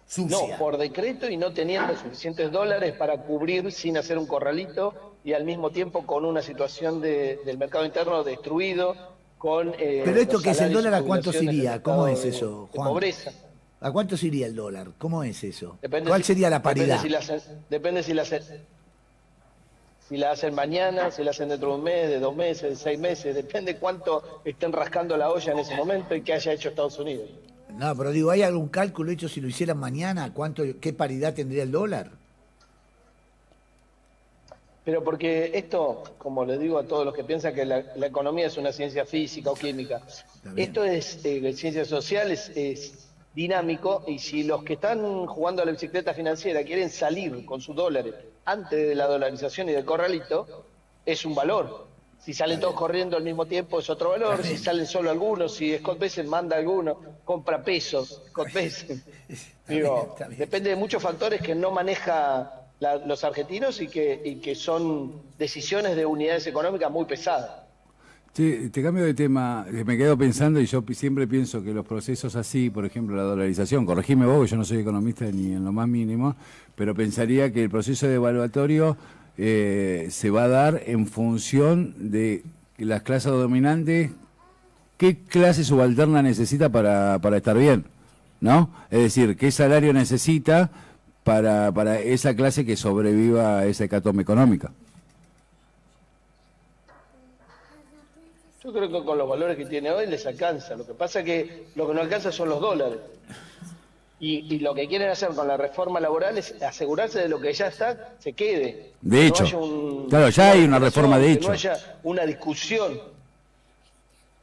Sucia. No, por decreto y no teniendo suficientes dólares para cubrir sin hacer un corralito y al mismo tiempo con una situación del mercado interno destruido, con... Pero esto que es el dólar, ¿a cuánto se iría? ¿Cómo es eso, de Juan? pobreza. ¿A cuánto se iría el dólar? ¿Cómo es eso? Depende ¿Cuál sería la paridad? Depende si la hacen mañana, si la hacen dentro de un mes, de 2 meses, de 6 meses, depende cuánto estén rascando la olla en ese momento y qué haya hecho Estados Unidos. No, pero digo, ¿hay algún cálculo hecho si lo hicieran mañana? ¿Qué paridad tendría el dólar? Pero porque esto, como le digo a todos los que piensan que la economía es una ciencia física o química, esto es ciencias sociales, es dinámico, y si los que están jugando a la bicicleta financiera quieren salir con sus dólares antes de la dolarización y del corralito, es un valor. Si salen todos corriendo al mismo tiempo es otro valor, si salen solo algunos, si Scott Bessent manda a algunos, compra pesos, Scott Bessent. Digo, depende de muchos factores que no maneja los argentinos y que son decisiones de unidades económicas muy pesadas. Che, te cambio de tema, me quedo pensando y yo siempre pienso que los procesos así, por ejemplo la dolarización, corregime vos, que yo no soy economista ni en lo más mínimo, pero pensaría que el proceso devaluatorio se va a dar en función de las clases dominantes, qué clase subalterna necesita para estar bien, ¿no? Es decir, qué salario necesita para esa clase que sobreviva a esa hecatombe económica. Yo creo que con los valores que tiene hoy les alcanza. Lo que pasa es que lo que no alcanza son los dólares. Y lo que quieren hacer con la reforma laboral es asegurarse de lo que ya está, se quede. De hecho, claro, ya hay una reforma de hecho. Que no haya una discusión.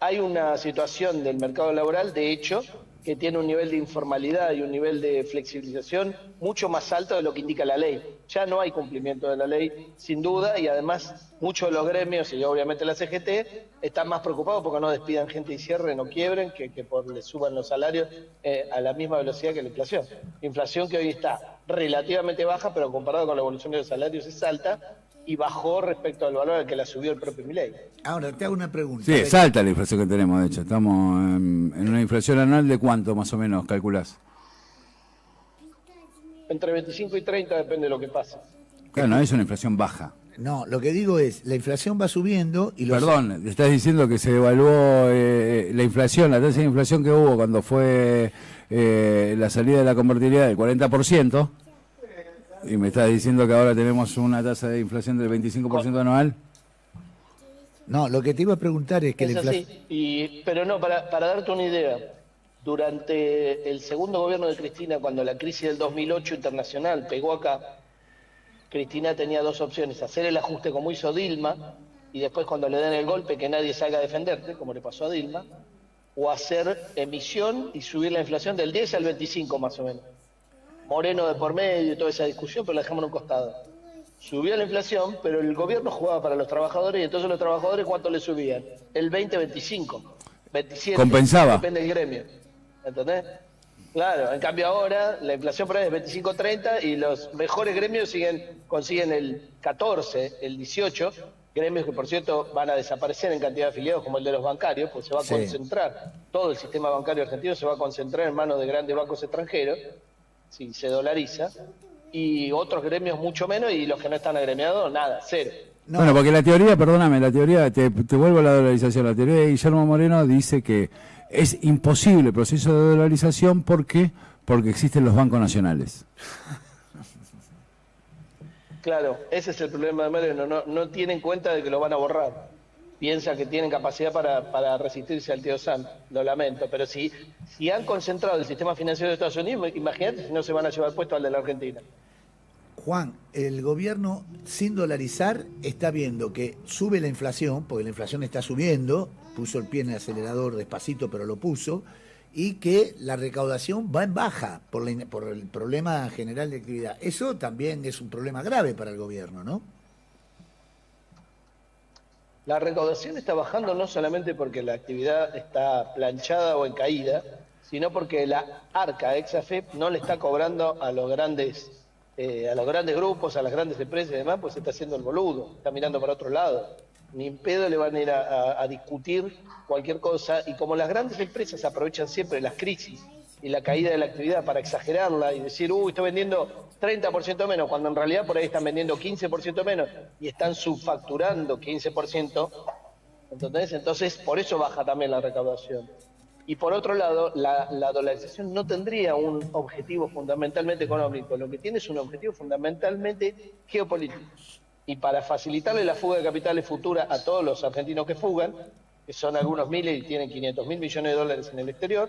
Hay una situación del mercado laboral, de hecho, que tiene un nivel de informalidad y un nivel de flexibilización mucho más alto de lo que indica la ley. Ya no hay cumplimiento de la ley, sin duda, y además muchos de los gremios, y obviamente la CGT, están más preocupados porque no despidan gente y cierren o quiebren, que por le suban los salarios a la misma velocidad que la inflación. Inflación que hoy está relativamente baja, pero comparado con la evolución de los salarios es alta, y bajó respecto al valor al que la subió el propio Milei. Ahora, te hago una pregunta. Sí, es alta la inflación que tenemos, de hecho. Estamos en una inflación anual de cuánto más o menos calculás. Entre 25 y 30 depende de lo que pase. Claro, no es una inflación baja. No, lo que digo es, la inflación va subiendo y los... Perdón, le estás diciendo que se devaluó la inflación, la tasa de inflación que hubo cuando fue la salida de la convertibilidad del 40%, y me estás diciendo que ahora tenemos una tasa de inflación del 25% anual. No, lo que te iba a preguntar es que Es la inflación... así, pero no, para darte una idea, durante el segundo gobierno de Cristina, cuando la crisis del 2008 internacional pegó acá, Cristina tenía dos opciones: hacer el ajuste como hizo Dilma, y después cuando le den el golpe que nadie salga a defenderte, como le pasó a Dilma, o hacer emisión y subir la inflación del 10 al 25 más o menos. Moreno de por medio y toda esa discusión, pero la dejamos en un costado. Subió la inflación, pero el gobierno jugaba para los trabajadores, y entonces los trabajadores, ¿cuánto le subían? El 20, 25, 27. Compensaba. Depende del gremio. ¿Entendés? Claro, en cambio ahora la inflación por ahí es 25, 30 y los mejores gremios consiguen el 14, el 18, gremios que por cierto van a desaparecer en cantidad de afiliados como el de los bancarios, pues se va a concentrar, todo el sistema bancario argentino se va a concentrar en manos de grandes bancos extranjeros, si se dolariza, y otros gremios mucho menos, y los que no están agremiados, nada, cero. No. Bueno, porque la teoría, perdóname, te vuelvo a la dolarización. La teoría de Guillermo Moreno dice que es imposible el proceso de dolarización porque existen los bancos nacionales. Claro, ese es el problema de Moreno, no tienen cuenta de que lo van a borrar. Piensa que tienen capacidad para resistirse al tío Sam, lo lamento, pero si han concentrado el sistema financiero de Estados Unidos, imagínate si no se van a llevar puesto al de la Argentina. Juan, el gobierno sin dolarizar está viendo que sube la inflación, porque la inflación está subiendo, puso el pie en el acelerador despacito, pero lo puso, y que la recaudación va en baja por el problema general de actividad. Eso también es un problema grave para el gobierno, ¿no? La recaudación está bajando no solamente porque la actividad está planchada o en caída, sino porque la arca ex-AFEP no le está cobrando a los grandes grupos, a las grandes empresas y demás, pues se está haciendo el boludo, está mirando para otro lado. Ni en pedo le van a ir a discutir cualquier cosa, y como las grandes empresas aprovechan siempre las crisis y la caída de la actividad para exagerarla y decir, estoy vendiendo 30% menos, cuando en realidad por ahí están vendiendo 15% menos y están subfacturando 15%, ¿entendés? Entonces por eso baja también la recaudación. Y por otro lado, la dolarización no tendría un objetivo fundamentalmente económico, lo que tiene es un objetivo fundamentalmente geopolítico. Y para facilitarle la fuga de capitales futura a todos los argentinos que fugan, que son algunos miles y tienen 500.000 millones de dólares en el exterior,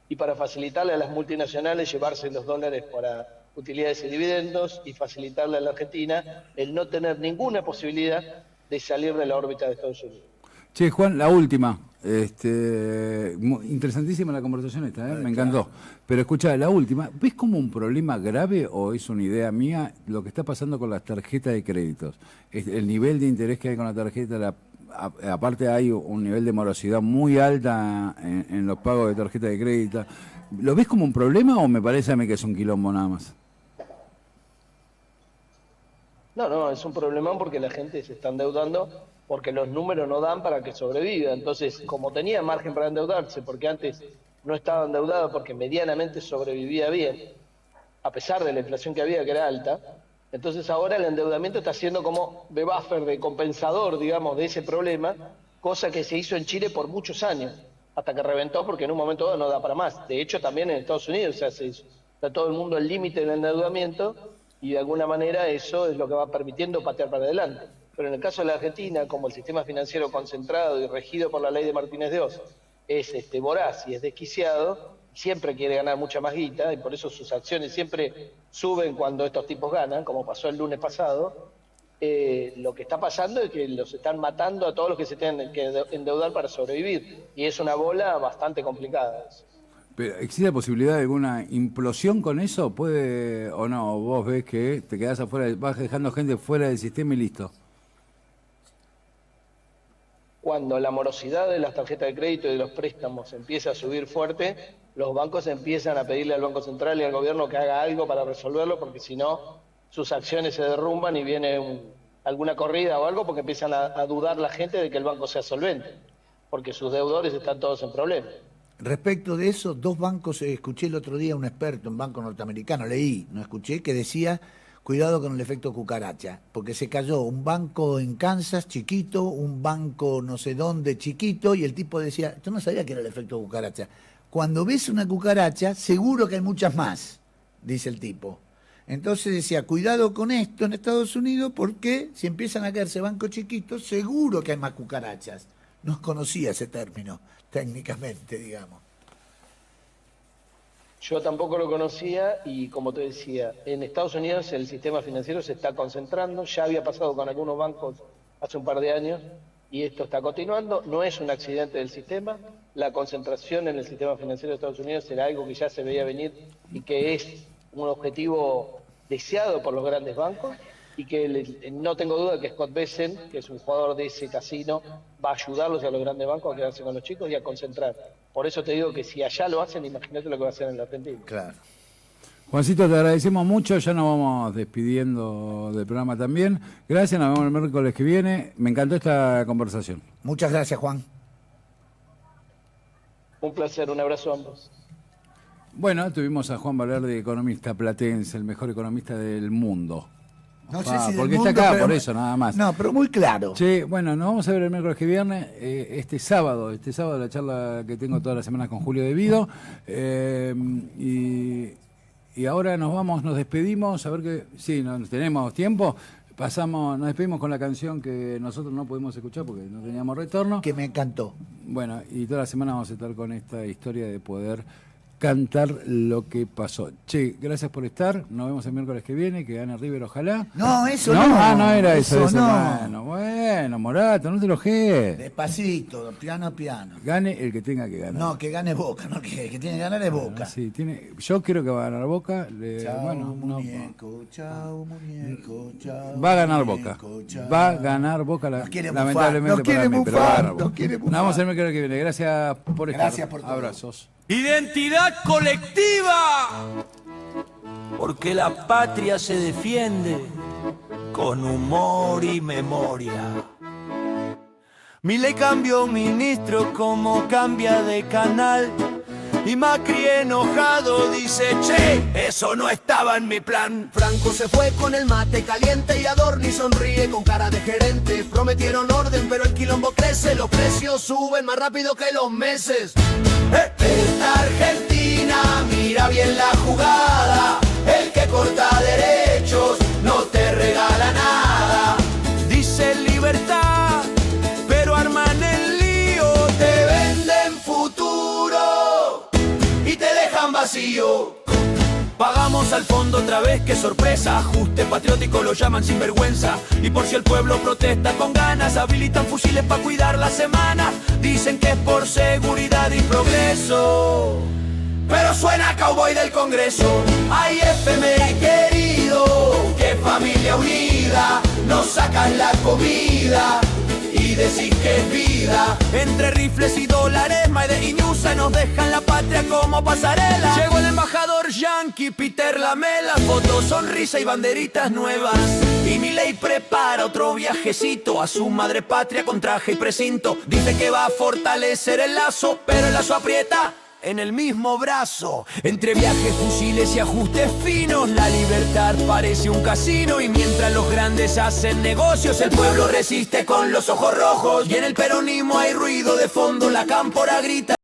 y para facilitarle a las multinacionales llevarse los dólares para utilidades y dividendos y facilitarle a la Argentina el no tener ninguna posibilidad de salir de la órbita de Estados Unidos. Che, Juan, la última. Interesantísima la conversación esta, me encantó. Pero escucha, la última, ¿ves como un problema grave o es una idea mía lo que está pasando con las tarjetas de créditos? El nivel de interés que hay con la tarjeta, aparte hay un nivel de morosidad muy alta en los pagos de tarjeta de crédito. ¿Lo ves como un problema o me parece a mí que es un quilombo nada más? No, es un problemón porque la gente se está endeudando porque los números no dan para que sobreviva. Entonces, como tenía margen para endeudarse, porque antes no estaba endeudado porque medianamente sobrevivía bien, a pesar de la inflación que había, que era alta, entonces ahora el endeudamiento está siendo como de buffer, de compensador, digamos, de ese problema, cosa que se hizo en Chile por muchos años, hasta que reventó porque en un momento dado no da para más. De hecho, también en Estados Unidos se hace eso. Está todo el mundo al límite del endeudamiento y de alguna manera eso es lo que va permitiendo patear para adelante. Pero en el caso de la Argentina, como el sistema financiero concentrado y regido por la ley de Martínez de Oz es voraz y es desquiciado, siempre quiere ganar mucha más guita y por eso sus acciones siempre suben cuando estos tipos ganan, como pasó el lunes pasado. Lo que está pasando es que los están matando a todos los que se tienen que endeudar para sobrevivir y es una bola bastante complicada eso. Pero, ¿existe la posibilidad de alguna implosión con eso? ¿Puede o no? ¿Vos ves que te quedás afuera, vas dejando gente fuera del sistema y listo? Cuando la morosidad de las tarjetas de crédito y de los préstamos empieza a subir fuerte, los bancos empiezan a pedirle al Banco Central y al gobierno que haga algo para resolverlo, porque si no, sus acciones se derrumban y viene alguna corrida o algo, porque empiezan a dudar la gente de que el banco sea solvente, porque sus deudores están todos en problemas. Respecto de eso, dos bancos, escuché el otro día un experto en banco norteamericano, leí, no escuché, que decía, cuidado con el efecto cucaracha, porque se cayó un banco en Kansas chiquito, un banco no sé dónde chiquito, y el tipo decía, yo no sabía que era el efecto cucaracha. Cuando ves una cucaracha, seguro que hay muchas más, dice el tipo. Entonces decía, cuidado con esto en Estados Unidos, porque si empiezan a caerse bancos chiquitos, seguro que hay más cucarachas. No conocía ese término, técnicamente, digamos. Yo tampoco lo conocía y, como te decía, en Estados Unidos el sistema financiero se está concentrando, ya había pasado con algunos bancos hace un par de años y esto está continuando, no es un accidente del sistema, la concentración en el sistema financiero de Estados Unidos será algo que ya se veía venir y que es un objetivo deseado por los grandes bancos y que no tengo duda que Scott Bessent, que es un jugador de ese casino, va a ayudarlos a los grandes bancos a quedarse con los chicos y a concentrar. Por eso te digo que si allá lo hacen, imagínate lo que va a hacer en la Argentina. Claro. Juancito, te agradecemos mucho, ya nos vamos despidiendo del programa también. Gracias, nos vemos el miércoles que viene. Me encantó esta conversación. Muchas gracias, Juan. Un placer, un abrazo a ambos. Bueno, tuvimos a Juan Valverde, economista platense, el mejor economista del mundo. No sé si del porque mundo, está acá, pero, por eso, nada más. No, pero muy claro. Che, bueno, nos vamos a ver el miércoles que viene, este sábado la charla que tengo todas las semanas con Julio De Vido, y ahora nos despedimos, a ver que, sí, tenemos tiempo, nos despedimos con la canción que nosotros no pudimos escuchar porque no teníamos retorno. Que me encantó. Bueno, y toda la semana vamos a estar con esta historia de poder cantar lo que pasó. Che, gracias por estar. Nos vemos el miércoles que viene. Que gane River, ojalá. No, eso no. Ah, no era eso. No. Bueno, Morato, no te lo jees. Despacito, piano a piano. Gane el que tenga que ganar. No, que gane Boca, no que tiene que ganar es Boca. Sí, yo creo que va a ganar Boca. Chao, muñeco, chao, muñeco, chao. Va a ganar muñeco, Boca. Chao. Va a ganar Boca, lamentablemente para mí, pero va a ganar Boca. Nos vemos el miércoles que viene. Gracias por estar. Gracias por todo. Abrazos. Identidad colectiva, porque la patria se defiende con humor y memoria. Milei cambió ministro como cambia de canal y Macri enojado dice, che, eso no estaba en mi plan. Franco se fue con el mate caliente y Adorni sonríe con cara de gerente. Prometieron orden, pero el quilombo crece, los precios suben más rápido que los meses. Esta Argentina mira bien la jugada, el que corta derechos no te regala nada. Dice libertad, pero arman el lío, Te venden futuro y te vacío. Pagamos al fondo otra vez, qué sorpresa. Ajuste patriótico lo llaman sinvergüenza. Y por si el pueblo protesta con ganas, habilitan fusiles para cuidar la semana. Dicen que es por seguridad y progreso, pero suena cowboy del Congreso. Ay, FMI querido, qué familia unida, nos sacan la comida y decís que es vida. Entre rifles y dólares, Made in USA nos dejan la patria como pasarela. Llegó el embajador yanqui Peter Lamela, fotos, sonrisa y banderitas nuevas. Y Milei prepara otro viajecito a su madre patria con traje y precinto. Dice que va a fortalecer el lazo, pero el lazo aprieta en el mismo brazo. Entre viajes, fusiles y ajustes finos, la libertad parece un casino. Y mientras los grandes hacen negocios, el pueblo resiste con los ojos rojos. Y en el peronismo hay ruido de fondo, la cámpora grita.